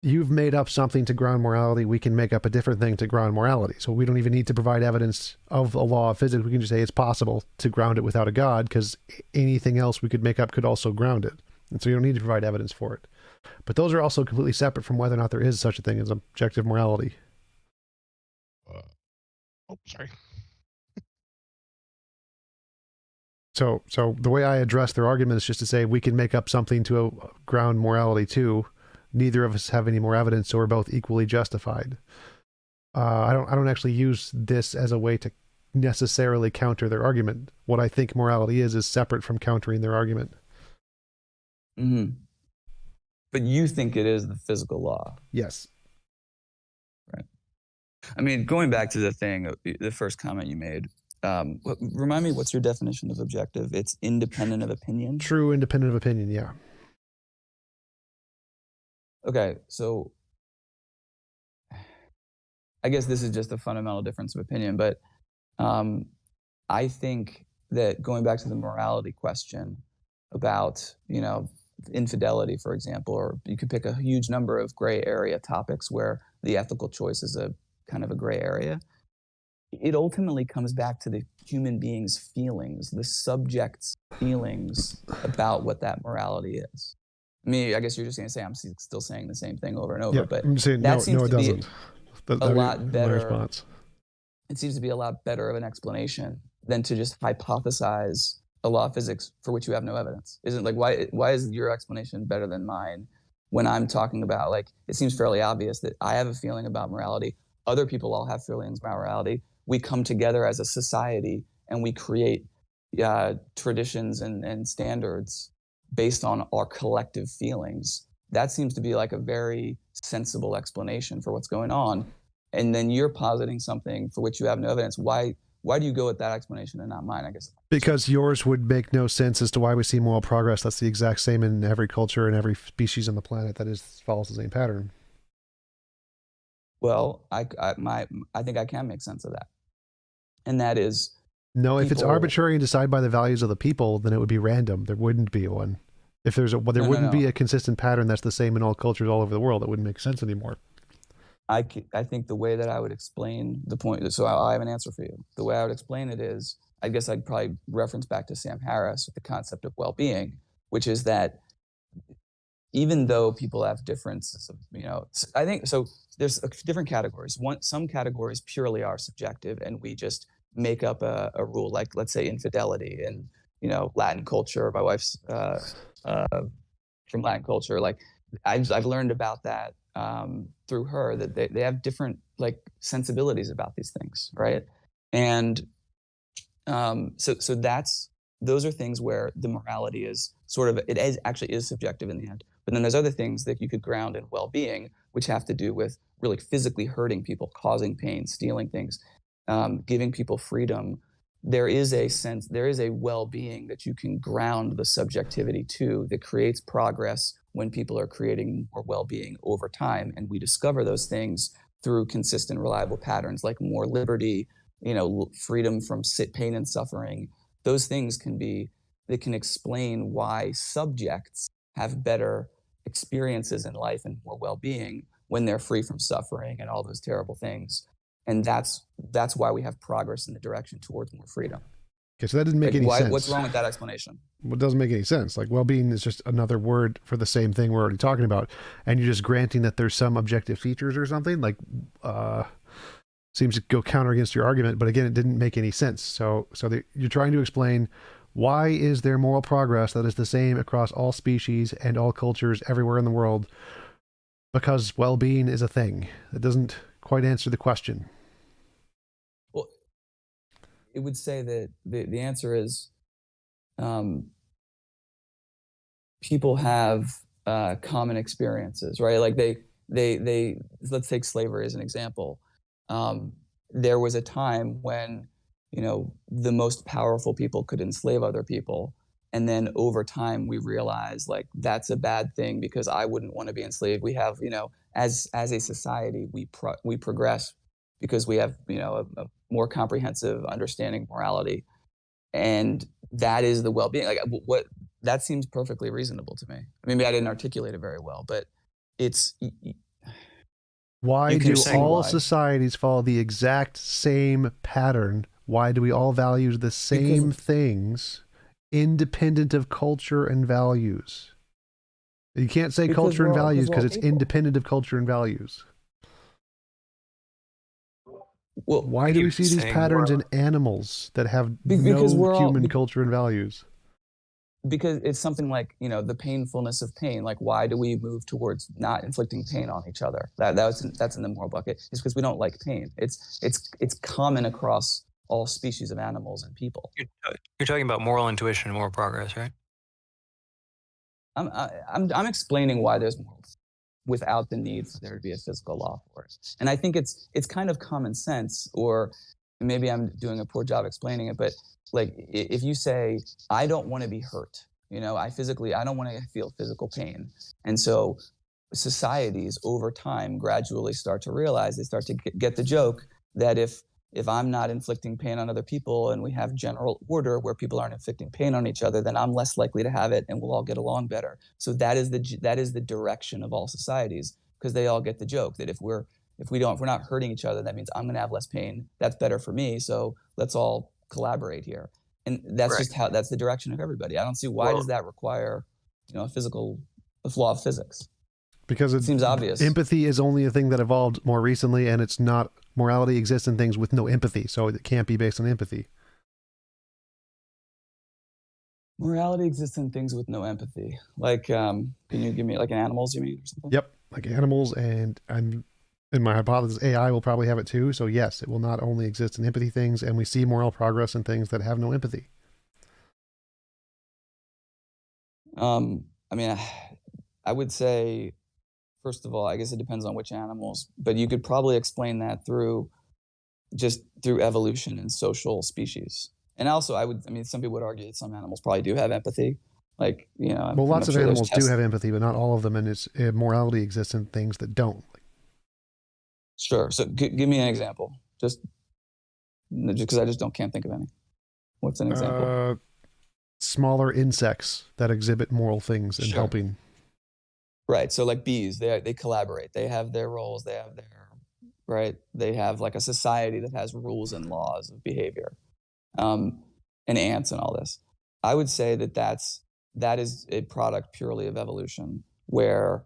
you've made up something to ground morality, we can make up a different thing to ground morality. So we don't even need to provide evidence of a law of physics. We can just say it's possible to ground it without a God, because anything else we could make up could also ground it. And so you don't need to provide evidence for it. But those are also completely separate from whether or not there is such a thing as objective morality. Sorry. So the way I address their argument is just to say we can make up something to ground morality too. Neither of us have any more evidence, so we're both equally justified. I don't actually use this as a way to necessarily counter their argument. What I think morality is separate from countering their argument. Mm-hmm. But you think it is the physical law? Yes. Right. I mean, going back to the first comment you made, remind me, what's your definition of objective? It's independent of opinion? True, independent of opinion, yeah. Okay, so I guess this is just a fundamental difference of opinion, but I think that going back to the morality question about, infidelity, for example, or you could pick a huge number of gray area topics where the ethical choice is a kind of a gray area. It ultimately comes back to the human being's feelings, the subject's feelings about what that morality is. I guess you're just going to say I'm still saying the same thing over and over, but I'm saying, that seems to be a lot better. Response. It seems to be a lot better of an explanation than to just hypothesize a law of physics for which you have no evidence. Isn't like why is your explanation better than mine when I'm talking about, it seems fairly obvious that I have a feeling about morality. Other people all have feelings about morality. We come together as a society and we create traditions and standards based on our collective feelings. That seems to be like a very sensible explanation for what's going on. And then you're positing something for which you have no evidence. Why do you go with that explanation and not mine, I guess? Because yours would make no sense as to why we see moral progress. That's the exact same in every culture and every species on the planet that follows the same pattern. Well, I think I can make sense of that. And that is, no, if it's arbitrary and decided by the values of the people, then it would be random. There wouldn't be one. If there wouldn't be a consistent pattern that's the same in all cultures all over the world, it wouldn't make sense anymore. I think the way that I would explain the point, so I have an answer for you. The way I would explain it is, I guess I'd probably reference back to Sam Harris with the concept of well-being, which is that even though people have differences of, I think, so there's different categories. Some categories purely are subjective, and we just make up a rule, like let's say infidelity and, Latin culture. My wife's from Latin culture. Like I've learned about that through her, that they have different like sensibilities about these things, right? And so those are things where the morality is sort of, actually is subjective in the end. But then there's other things that you could ground in well-being, which have to do with really physically hurting people, causing pain, stealing things, giving people freedom. There is a well-being that you can ground the subjectivity to, that creates progress when people are creating more well-being over time. And we discover those things through consistent, reliable patterns, like more liberty, freedom from pain and suffering. Those things they can explain why subjects have better experiences in life and more well-being when they're free from suffering and all those terrible things. And that's why we have progress in the direction towards more freedom. Okay, so that didn't make any sense. What's wrong with that explanation? Well, it doesn't make any sense. Like, well-being is just another word for the same thing we're already talking about, and you're just granting that there's some objective features or something. Like, seems to go counter against your argument, but again, it didn't make any sense. So you're trying to explain, why is there moral progress that is the same across all species and all cultures everywhere in the world? Because well-being is a thing. That doesn't quite answer the question. Well, it would say that the answer is people have common experiences, right? Like they let's take slavery as an example. There was a time when, the most powerful people could enslave other people. And then over time, we realized like that's a bad thing because I wouldn't want to be enslaved. We have, as a society, we progress because we have, a more comprehensive understanding of morality. And that is the well-being. Like that seems perfectly reasonable to me. Maybe I didn't articulate it very well, but it's... Why do all societies follow the exact same pattern? Why do we all value the same things, independent of culture and values? You can't say culture and values because it's independent of culture and values. Well, why do we see these patterns in animals that have no human culture and values? Because it's something like, the painfulness of pain. Like, why do we move towards not inflicting pain on each other? That's in the moral bucket. It's because we don't like pain. It's common across all species of animals and people. You're talking about moral intuition and moral progress, right? I'm explaining why there's moral without the need for there to be a physical law for it. And I think it's kind of common sense, or maybe I'm doing a poor job explaining it, but like if you say, I don't want to be hurt, I don't want to feel physical pain. And so societies over time gradually start to realize, they start to get the joke that if I'm not inflicting pain on other people and we have general order where people aren't inflicting pain on each other, then I'm less likely to have it and we'll all get along better. So that is the direction of all societies, because they all get the joke that if we're not hurting each other, that means I'm going to have less pain. That's better for me. So let's all collaborate here. And that's just that's the direction of everybody. I don't see why does that require, a law of physics. Because it seems obvious. Empathy is only a thing that evolved more recently, and it's not. Morality exists in things with no empathy, so it can't be based on empathy. Morality exists in things with no empathy. Like, can you give me like animals? You mean or something? Yep, like animals, and in my hypothesis, AI will probably have it too. So yes, it will not only exist in empathy things, and we see moral progress in things that have no empathy. I would say, first of all, I guess it depends on which animals, but you could probably explain that through evolution and social species. And also, some people would argue that some animals probably do have empathy. Like, well, lots of animals do have empathy, but not all of them. And morality exists in things that don't. Sure. So give me an example, just because I just can't think of any. What's an example? Smaller insects that exhibit moral things and helping. Right. So like bees, they collaborate. They have their roles. They have their right? They have like a society that has rules and laws of behavior, and ants and all this. I would say that is a product purely of evolution, where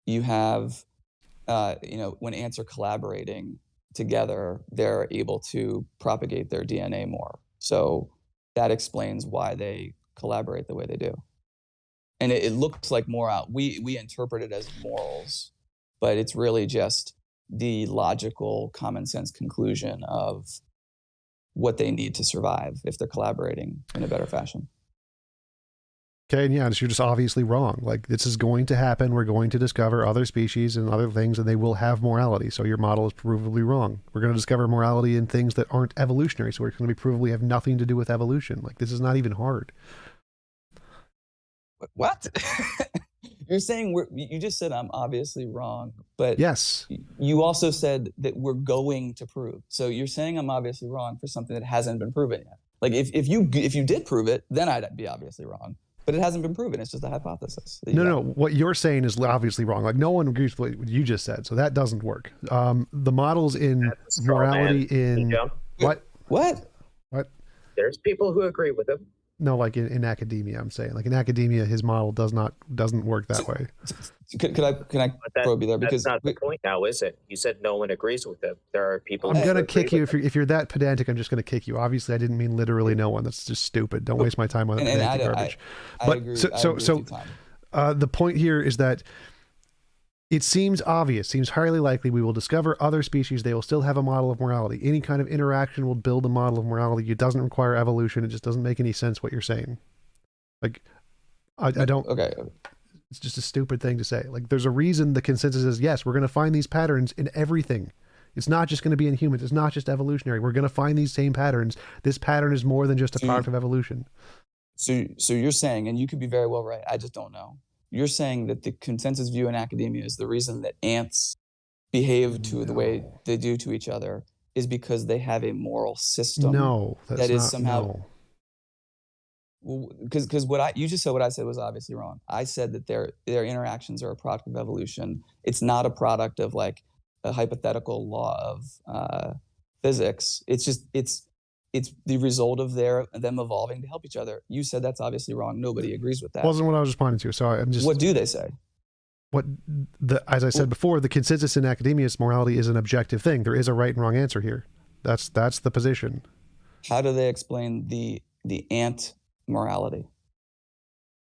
you have, when ants are collaborating together, they're able to propagate their DNA more. So that explains why they collaborate the way they do. And it looks like we interpret it as morals, but it's really just the logical, common sense conclusion of what they need to survive if they're collaborating in a better fashion. Okay, and yeah, you're just obviously wrong. Like, this is going to happen. We're going to discover other species and other things, and they will have morality. So your model is provably wrong. We're going to discover morality in things that aren't evolutionary, so it's going to be provably have nothing to do with evolution. Like, this is not even hard. What? You're saying you just said I'm obviously wrong, but yes, you also said that we're going to prove. So you're saying I'm obviously wrong for something that hasn't been proven yet. Like if you did prove it, then I'd be obviously wrong. But it hasn't been proven. It's just a hypothesis. No. What you're saying is obviously wrong. Like, no one agrees with what you just said, so that doesn't work. The models in morality in what? There's people who agree with him. No, like in academia, I'm saying. Like in academia, his model doesn't work that way. Can I probe you there? Because that's not the point now, is it? You said no one agrees with him. There are people. I'm gonna kick you if you're that pedantic. I'm just gonna kick you. Obviously, I didn't mean literally no one. That's just stupid. Don't waste my time on pedantic garbage. I agree. The point here is that it seems obvious, seems highly likely we will discover other species. They will still have a model of morality. Any kind of interaction will build a model of morality. It doesn't require evolution. It just doesn't make any sense what you're saying. Like, I don't. Okay. It's just a stupid thing to say. Like, there's a reason the consensus is yes, we're going to find these patterns in everything. It's not just going to be in humans. It's not just evolutionary. We're going to find these same patterns. This pattern is more than just a product of evolution. So you're saying, and you could be very well right, I just don't know. You're saying that the consensus view in academia is the reason that ants behave the way they do to each other is because they have a moral system. No, that is somehow. Because you just said what I said was obviously wrong. I said that their interactions are a product of evolution. It's not a product of like a hypothetical law of physics. It's the result of them evolving to help each other. You said that's obviously wrong. Nobody agrees with that. Wasn't what I was responding to. So I'm just. What do they say? As I said before, the consensus in academia is morality is an objective thing. There is a right and wrong answer here. That's the position. How do they explain the ant morality?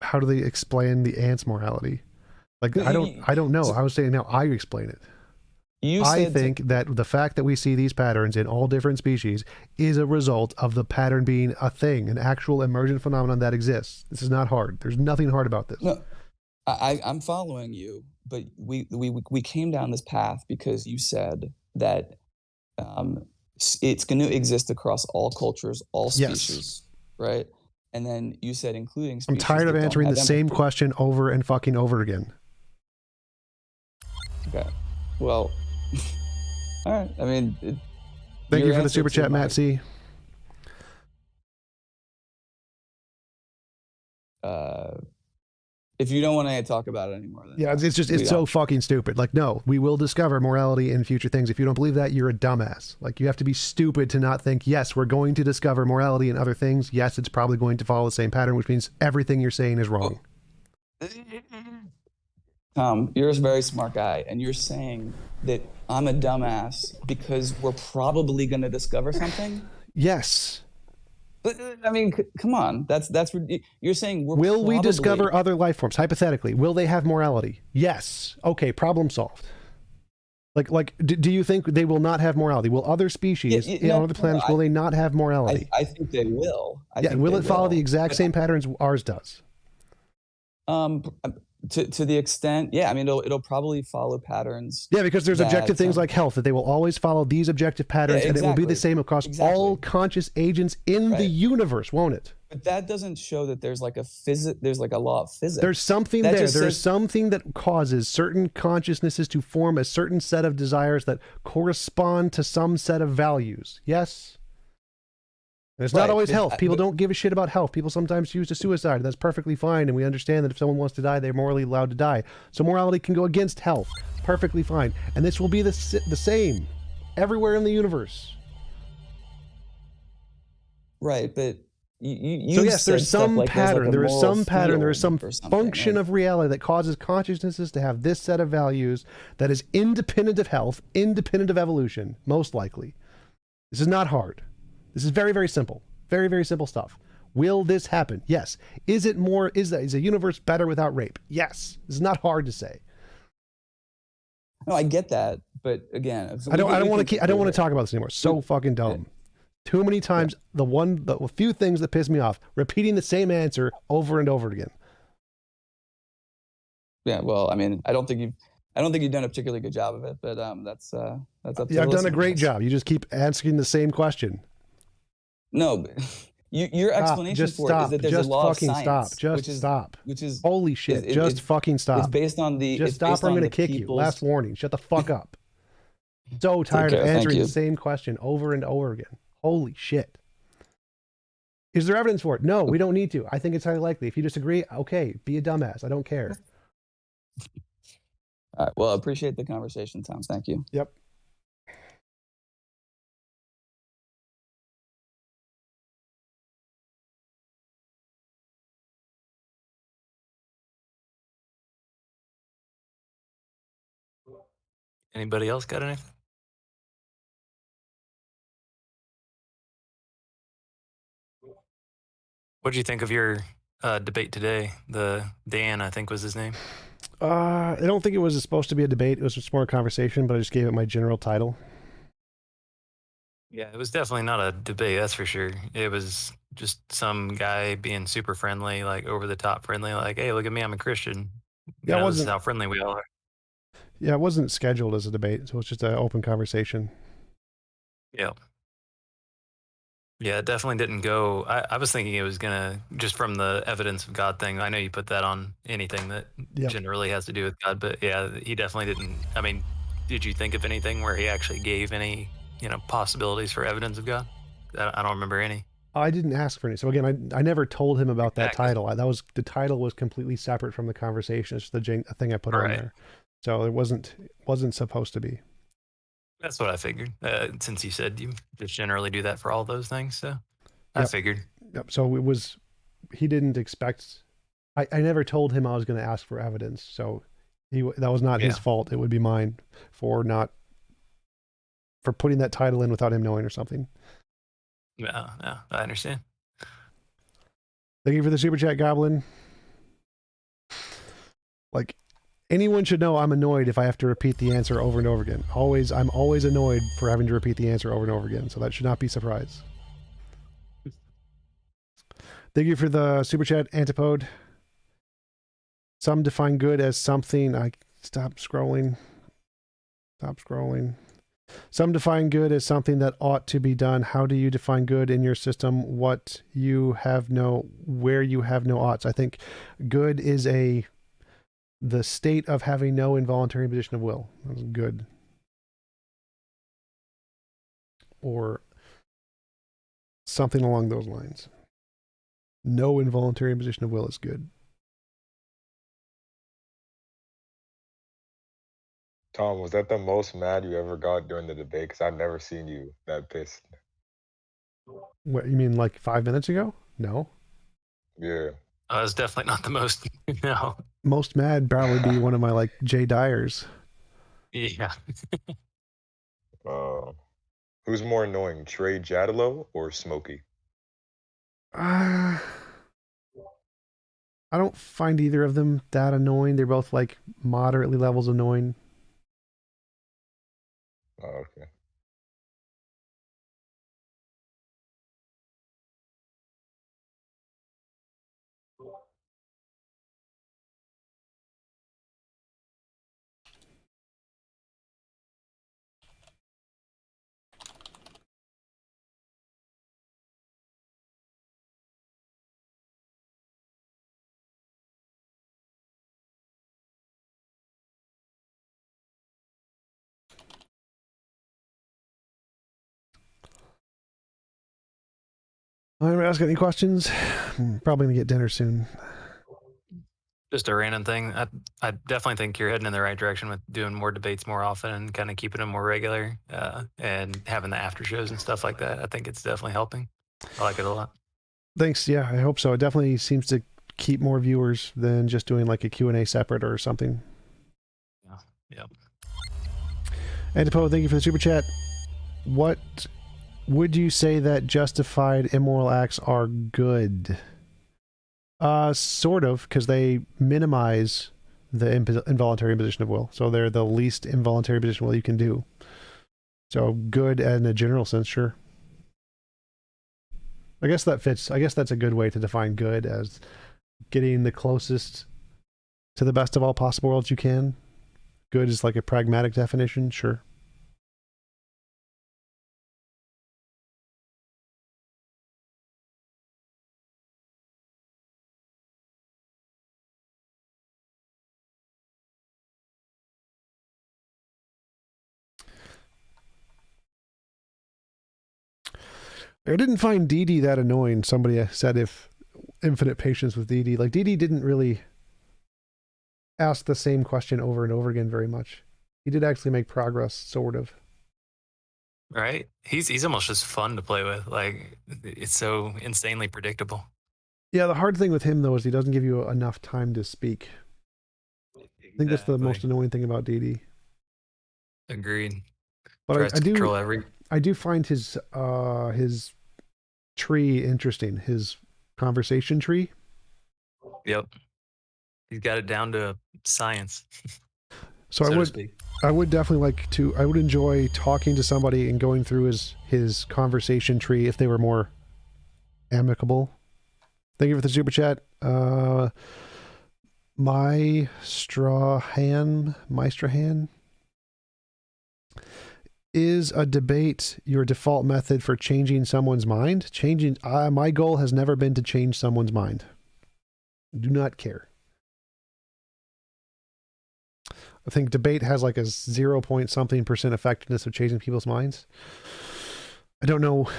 How do they explain the ant's morality? Like, I don't know. I was saying now I explain it. I think that the fact that we see these patterns in all different species is a result of the pattern being a thing, an actual emergent phenomenon that exists. This is not hard. There's nothing hard about this. No, I'm following you, but we came down this path because you said that it's going to exist across all cultures, all species, right? And then you said including species. I'm tired of answering the same question over and fucking over again. Okay. Well, all right. I mean, thank you for the super chat, Matt C. If you don't want to talk about it anymore, then yeah, it's so fucking stupid. Like, no, we will discover morality in future things. If you don't believe that, you're a dumbass. Like, you have to be stupid to not think, yes, we're going to discover morality in other things. Yes, it's probably going to follow the same pattern, which means everything you're saying is wrong. Tom, you're a very smart guy, and you're saying that I'm a dumbass because we're probably going to discover something? Yes. But, I mean, come on. That's you're saying we're Will we discover other life forms? Hypothetically, will they have morality? Yes. Okay, problem solved. Like, do you think they will not have morality? Will other species on other planets, will they not have morality? I think they will. Will it follow the exact same patterns ours does? To the extent, yeah, I mean, it'll probably follow patterns. Yeah, because there's objective things like health, that they will always follow these objective patterns, and it will be the same across all conscious agents in the universe, won't it? But that doesn't show that there's like there's like a law of physics. There's something there. There's something that causes certain consciousnesses to form a certain set of desires that correspond to some set of values. Yes? And it's not always health. People don't give a shit about health. People sometimes choose to suicide. That's perfectly fine. And we understand that if someone wants to die, they're morally allowed to die. So morality can go against health. Perfectly fine. And this will be the same. everywhere in the universe. Right, but you So yes, there's some pattern. There is some pattern. There is some function right? of reality that causes consciousnesses to have this set of values that is independent of health, independent of evolution, most likely. This is not hard. This is very, very simple. Very, very simple stuff. Will this happen? Yes. Is a universe better without rape? Yes. This is not hard to say. No, I get that, but again, I don't want to talk about this anymore. So fucking dumb. Too many times, the few things that piss me off, repeating the same answer over and over again. Yeah, well, I mean, I don't think you've done a particularly good job of it, but that's up to Yeah, I've done a great job. You just keep asking the same question. No, but your explanation for it is that there's a law of science. Stop. Which is holy shit. Just fucking stop. It's based on the. Just stop or I'm going to kick you. Last warning. Shut the fuck up. So tired of answering the same question over and over again. Holy shit. Is there evidence for it? No, we don't need to. I think it's highly likely. If you disagree, okay, be a dumbass. I don't care. All right. Well, I appreciate the conversation, Tom. Thank you. Yep. Anybody else got anything? What did you think of your debate today? The Dan, I think was his name. I don't think it was supposed to be a debate. It was just more a conversation, but I just gave it my general title. Yeah, it was definitely not a debate, that's for sure. It was just some guy being super friendly, like over the top friendly, like, hey, look at me, I'm a Christian. Yeah, This is how friendly we all are. Yeah, it wasn't scheduled as a debate, so it's just an open conversation. Yeah. Yeah, it definitely didn't go. I was thinking it was going to, just from the evidence of God thing, I know you put that on anything that generally has to do with God, but yeah, he definitely didn't. I mean, did you think of anything where he actually gave any, possibilities for evidence of God? I don't remember any. I didn't ask for any. So again, I never told him about that title. The title was completely separate from the conversation. It's just the thing I put on there. So it wasn't supposed to be. That's what I figured. Since you said you just generally do that for all those things, so I figured. Yep. So it was. He didn't expect. I never told him I was going to ask for evidence. So that was not his fault. It would be mine for putting that title in without him knowing or something. No, I understand. Thank you for the super chat, Goblin. Like, anyone should know I'm annoyed if I have to repeat the answer over and over again. I'm always annoyed for having to repeat the answer over and over again, so that should not be a surprise. Thank you for the super chat, Antipode. Some define good as something. Stop scrolling. Some define good as something that ought to be done. How do you define good in your system? Where you have no oughts? I think good is the state of having no involuntary imposition of will. That's good. Or something along those lines. No involuntary imposition of will is good. Tom, was that the most mad you ever got during the debate? Because I've never seen you that pissed. What, you mean like 5 minutes ago? No. Yeah. It's definitely not the most, no. Most mad probably be one of my Jay Dyers. Yeah. Who's more annoying, Trey Jadalo or Smokey? I don't find either of them that annoying. They're both moderately levels annoying. Oh, okay. Anybody else got any questions? I'm probably going to get dinner soon. Just a random thing. I definitely think you're heading in the right direction with doing more debates more often and kind of keeping them more regular, and having the after shows and stuff like that. I think it's definitely helping. I like it a lot. Thanks. Yeah, I hope so. It definitely seems to keep more viewers than just doing like a Q&A separate or something. Yeah. Yep. And Poe, thank you for the super chat. What would you say that justified immoral acts are good? Sort of, because they minimize the involuntary imposition of will. So they're the least involuntary imposition of will you can do. So good in a general sense, sure. I guess that fits. I guess that's a good way to define good, as getting the closest to the best of all possible worlds you can. Good is like a pragmatic definition, sure. I didn't find Dee Dee that annoying. Somebody said if infinite patience with Dee Dee. Like Dee Dee didn't really ask the same question over and over again very much. He did actually make progress, sort of. Right? He's almost just fun to play with. Like, it's so insanely predictable. Yeah, the hard thing with him though is he doesn't give you enough time to speak. I think that's the most annoying thing about Dee Dee. Agreed. But Tries to control every. I do find his tree interesting. His conversation tree. Yep. He's got it down to science. So I would definitely like to. I would enjoy talking to somebody and going through his conversation tree if they were more amicable. Thank you for the super chat. Meistrahan. Is a debate your default method for changing someone's mind? My goal has never been to change someone's mind. Do not care. I think debate has like a 0.something% effectiveness of changing people's minds. I don't know.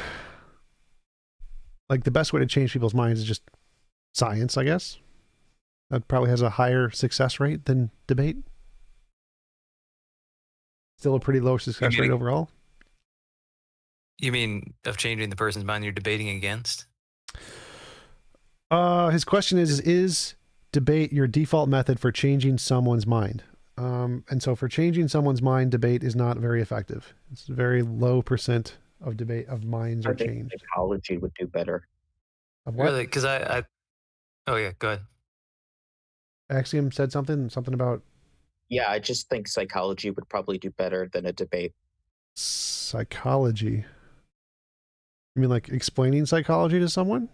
Like the best way to change people's minds is just science, I guess. That probably has a higher success rate than debate. Still a pretty low success rate overall. You mean of changing the person's mind you're debating against? His question is debate your default method for changing someone's mind? And so for changing someone's mind, debate is not very effective. It's a very low % of debate of minds are changed. Psychology would do better. Of what? Really? Because I oh yeah, go ahead. Axiom said something about. Yeah, I just think psychology would probably do better than a debate. Psychology? You mean like explaining psychology to someone?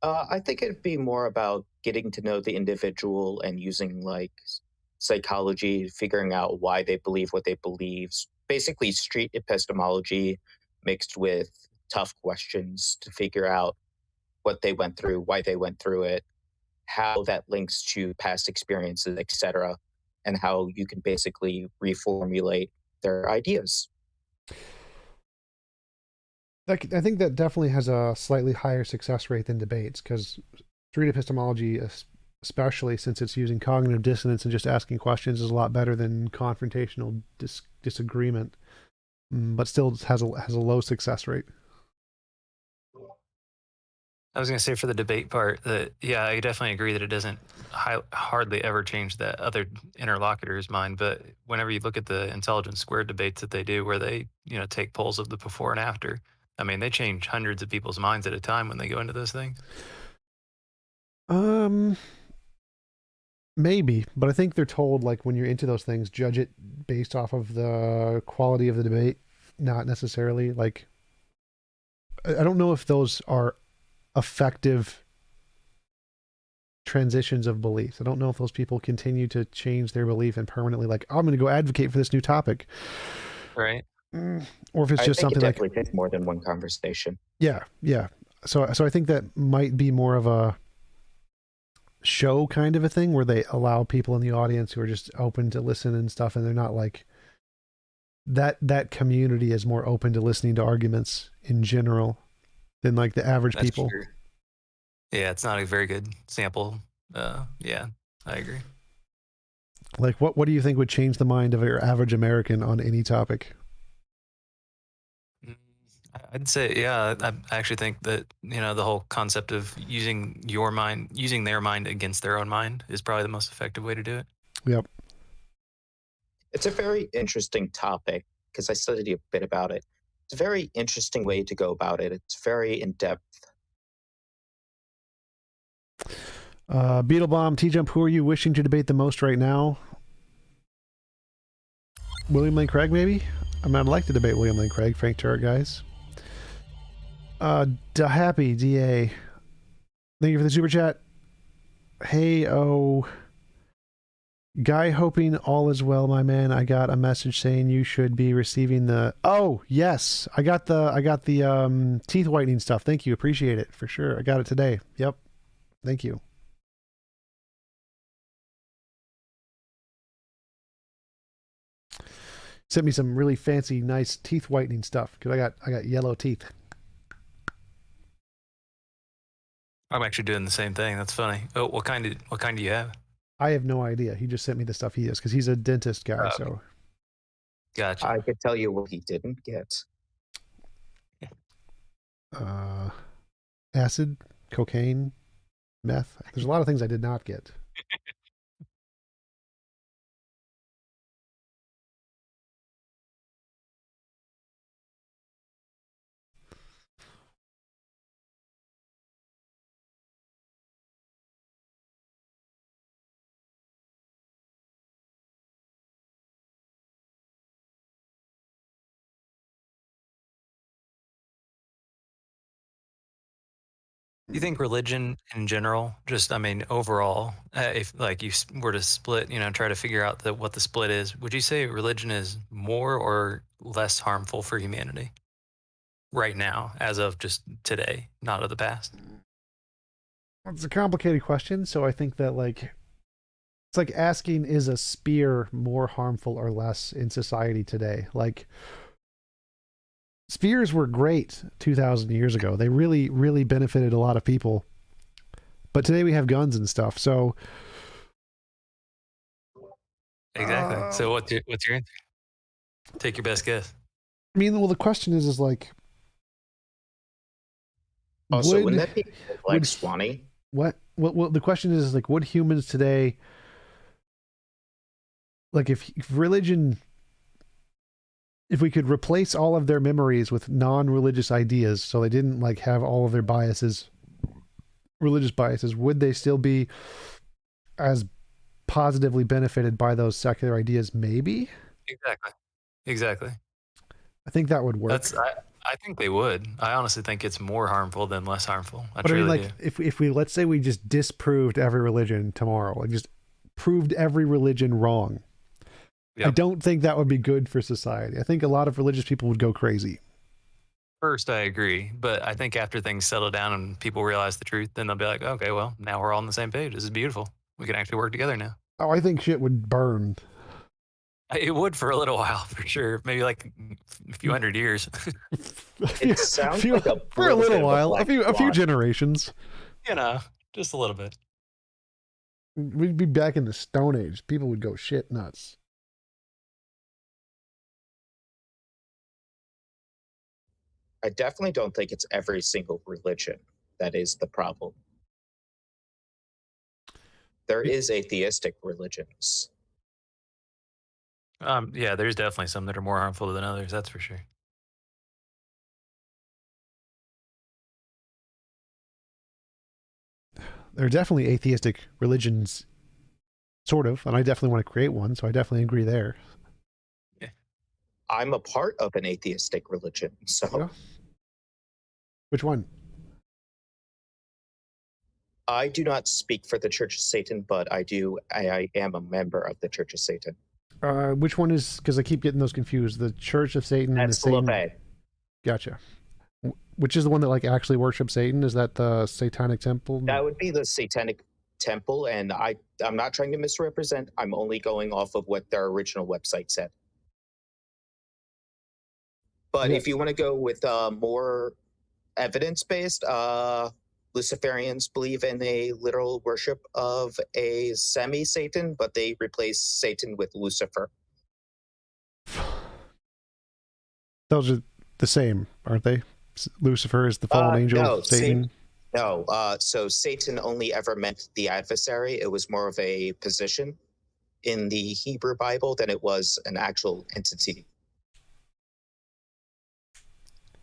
I think it'd be more about getting to know the individual and using like psychology, figuring out why they believe what they believe. Basically, street epistemology mixed with tough questions to figure out what they went through, why they went through it, how that links to past experiences, etc., and how you can basically reformulate their ideas. I think that definitely has a slightly higher success rate than debates, because street epistemology, especially since it's using cognitive dissonance and just asking questions, is a lot better than confrontational disagreement, but still has a low success rate. I was going to say for the debate part that, yeah, I definitely agree that it doesn't hardly ever change that other interlocutor's mind. But whenever you look at the intelligence squared debates that they do, where they, take polls of the before and after, I mean, they change hundreds of people's minds at a time when they go into those things. Maybe, but I think they're told, like, when you're into those things, judge it based off of the quality of the debate, not necessarily like. I don't know if those are effective transitions of beliefs. I don't know if those people continue to change their belief and permanently, like, oh, I'm going to go advocate for this new topic. Right. Or if it's just something like. It definitely takes more than one conversation. Yeah. So I think that might be more of a show kind of a thing where they allow people in the audience who are just open to listen and stuff, and they're not like that community is more open to listening to arguments in general than like the average people. True. Yeah, it's not a very good sample. Yeah. I agree. Like, what do you think would change the mind of your average American on any topic? I'd say, yeah, I actually think that, the whole concept of using their mind against their own mind is probably the most effective way to do it. Yep. It's a very interesting topic because I studied a bit about it. It's a very interesting way to go about it. It's very in-depth. Beetlebomb, T-Jump, who are you wishing to debate the most right now? William Lane Craig, maybe? I mean, I'd like to debate William Lane Craig, Frank Turret, guys. Happy DA. Thank you for the super chat. Hey, guy, hoping all is well, my man. I got a message saying you should be receiving the. Oh yes, I got the teeth whitening stuff. Thank you, appreciate it for sure. I got it today. Yep, thank you. Sent me some really fancy, nice teeth whitening stuff because I got yellow teeth. I'm actually doing the same thing. That's funny. Oh, what kind do you have? I have no idea. He just sent me the stuff he is because he's a dentist guy. So, gotcha. I could tell you what he didn't get. Acid, cocaine, meth. There's a lot of things I did not get. Do you think religion in general, overall, if like you were to split, try to figure out what the split is, would you say religion is more or less harmful for humanity right now, as of just today, not of the past? It's a complicated question. So I think that it's like asking, is a spear more harmful or less in society today? Like, spears were great 2,000 years ago. They really, really benefited a lot of people. But today we have guns and stuff. So exactly. So what's your answer? Take your best guess. I mean, well, the question is like. Also, wouldn't that be like Swanee? What? The question is like, would humans today, like, if religion. If we could replace all of their memories with non-religious ideas so they didn't like have all of their religious biases, would they still be as positively benefited by those secular ideas? Maybe. Exactly. I think that would work. I think they would. I honestly think it's more harmful than less harmful. But I mean, like, if we, let's say we just disproved every religion tomorrow, like just proved every religion wrong. Yep. I don't think that would be good for society. I think a lot of religious people would go crazy. First, I agree. But I think after things settle down and people realize the truth, then they'll be like, okay, well, now we're all on the same page. This is beautiful. We can actually work together now. Oh, I think shit would burn. It would for a little while, for sure. Maybe like a few hundred years. It sounds like for a little while, a few generations. Just a little bit. We'd be back in the Stone Age. People would go shit nuts. I definitely don't think it's every single religion that is the problem. There is atheistic religions. Yeah, there's definitely some that are more harmful than others. That's for sure. There are definitely atheistic religions, sort of, and I definitely want to create one, so I definitely agree there. Yeah. I'm a part of an atheistic religion, so. Yeah. Which one? I do not speak for the Church of Satan, but I am a member of the Church of Satan. Which one is, because I keep getting those confused, the Church of Satan and the Satan? LaVey. Gotcha. Which is the one that like actually worships Satan? Is that the Satanic Temple? That would be the Satanic Temple, and I'm not trying to misrepresent. I'm only going off of what their original website said. But if you want to go with more evidence-based, Luciferians believe in a literal worship of a semi-Satan, but they replace Satan with Lucifer. Those are the same, aren't they? Lucifer is the fallen angel. No, Satan. So Satan only ever meant the adversary. It was more of a position in the Hebrew Bible than it was an actual entity.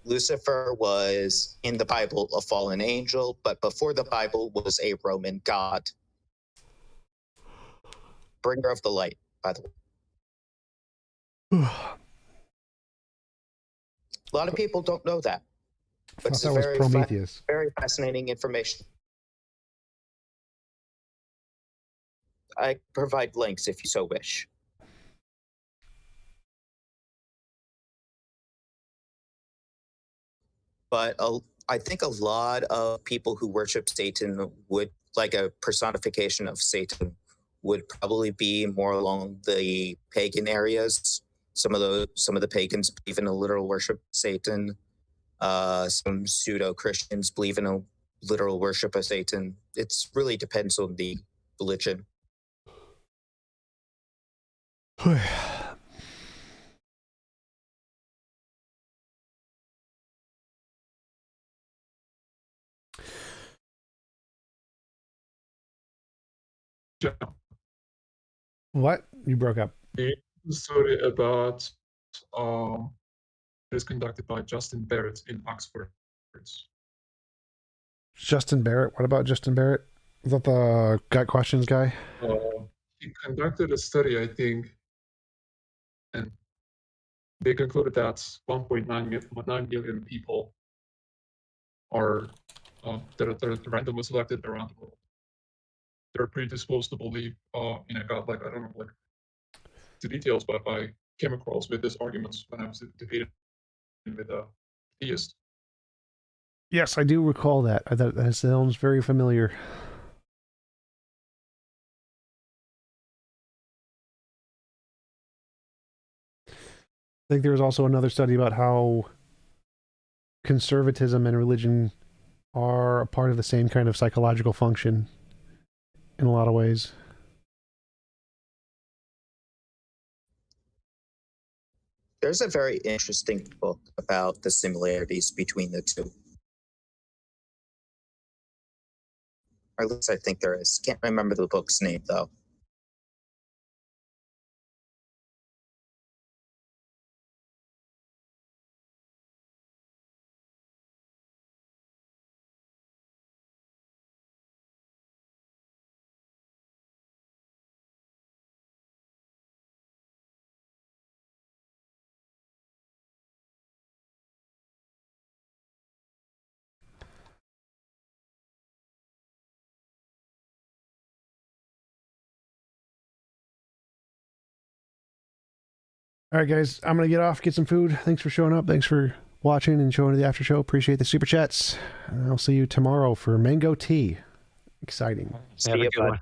Lucifer was in the Bible a fallen angel, but before the Bible was a Roman god. Bringer of the light, by the way. A lot of people don't know that. I But thought that was Prometheus. very fascinating information. I provide links if you so wish. But I think a lot of people who worship Satan would, like a personification of Satan, would probably be more along the pagan areas. Some of the pagans believe in a literal worship of Satan. Some pseudo-Christians believe in a literal worship of Satan. It really depends on the religion. What? You broke up. The story about it is conducted by Justin Barrett in Oxford. Justin Barrett? What about Justin Barrett? Is that the Got Questions guy? He conducted a study, I think, and they concluded that 1.9 million people are that are randomly selected around the world. They're predisposed to believe in a god. Like, I don't know, like the details, but I came across with these arguments when I was debating with a theist. Yes, I do recall that. That sounds very familiar. I think there was also another study about how conservatism and religion are a part of the same kind of psychological function in a lot of ways. There's a very interesting book about the similarities between the two. Or at least I think there is. Can't remember the book's name, though. All right, guys, I'm going to get off, get some food. Thanks for showing up. Thanks for watching and showing the after show. Appreciate the super chats. And I'll see you tomorrow for mango tea. Exciting. Have a good one.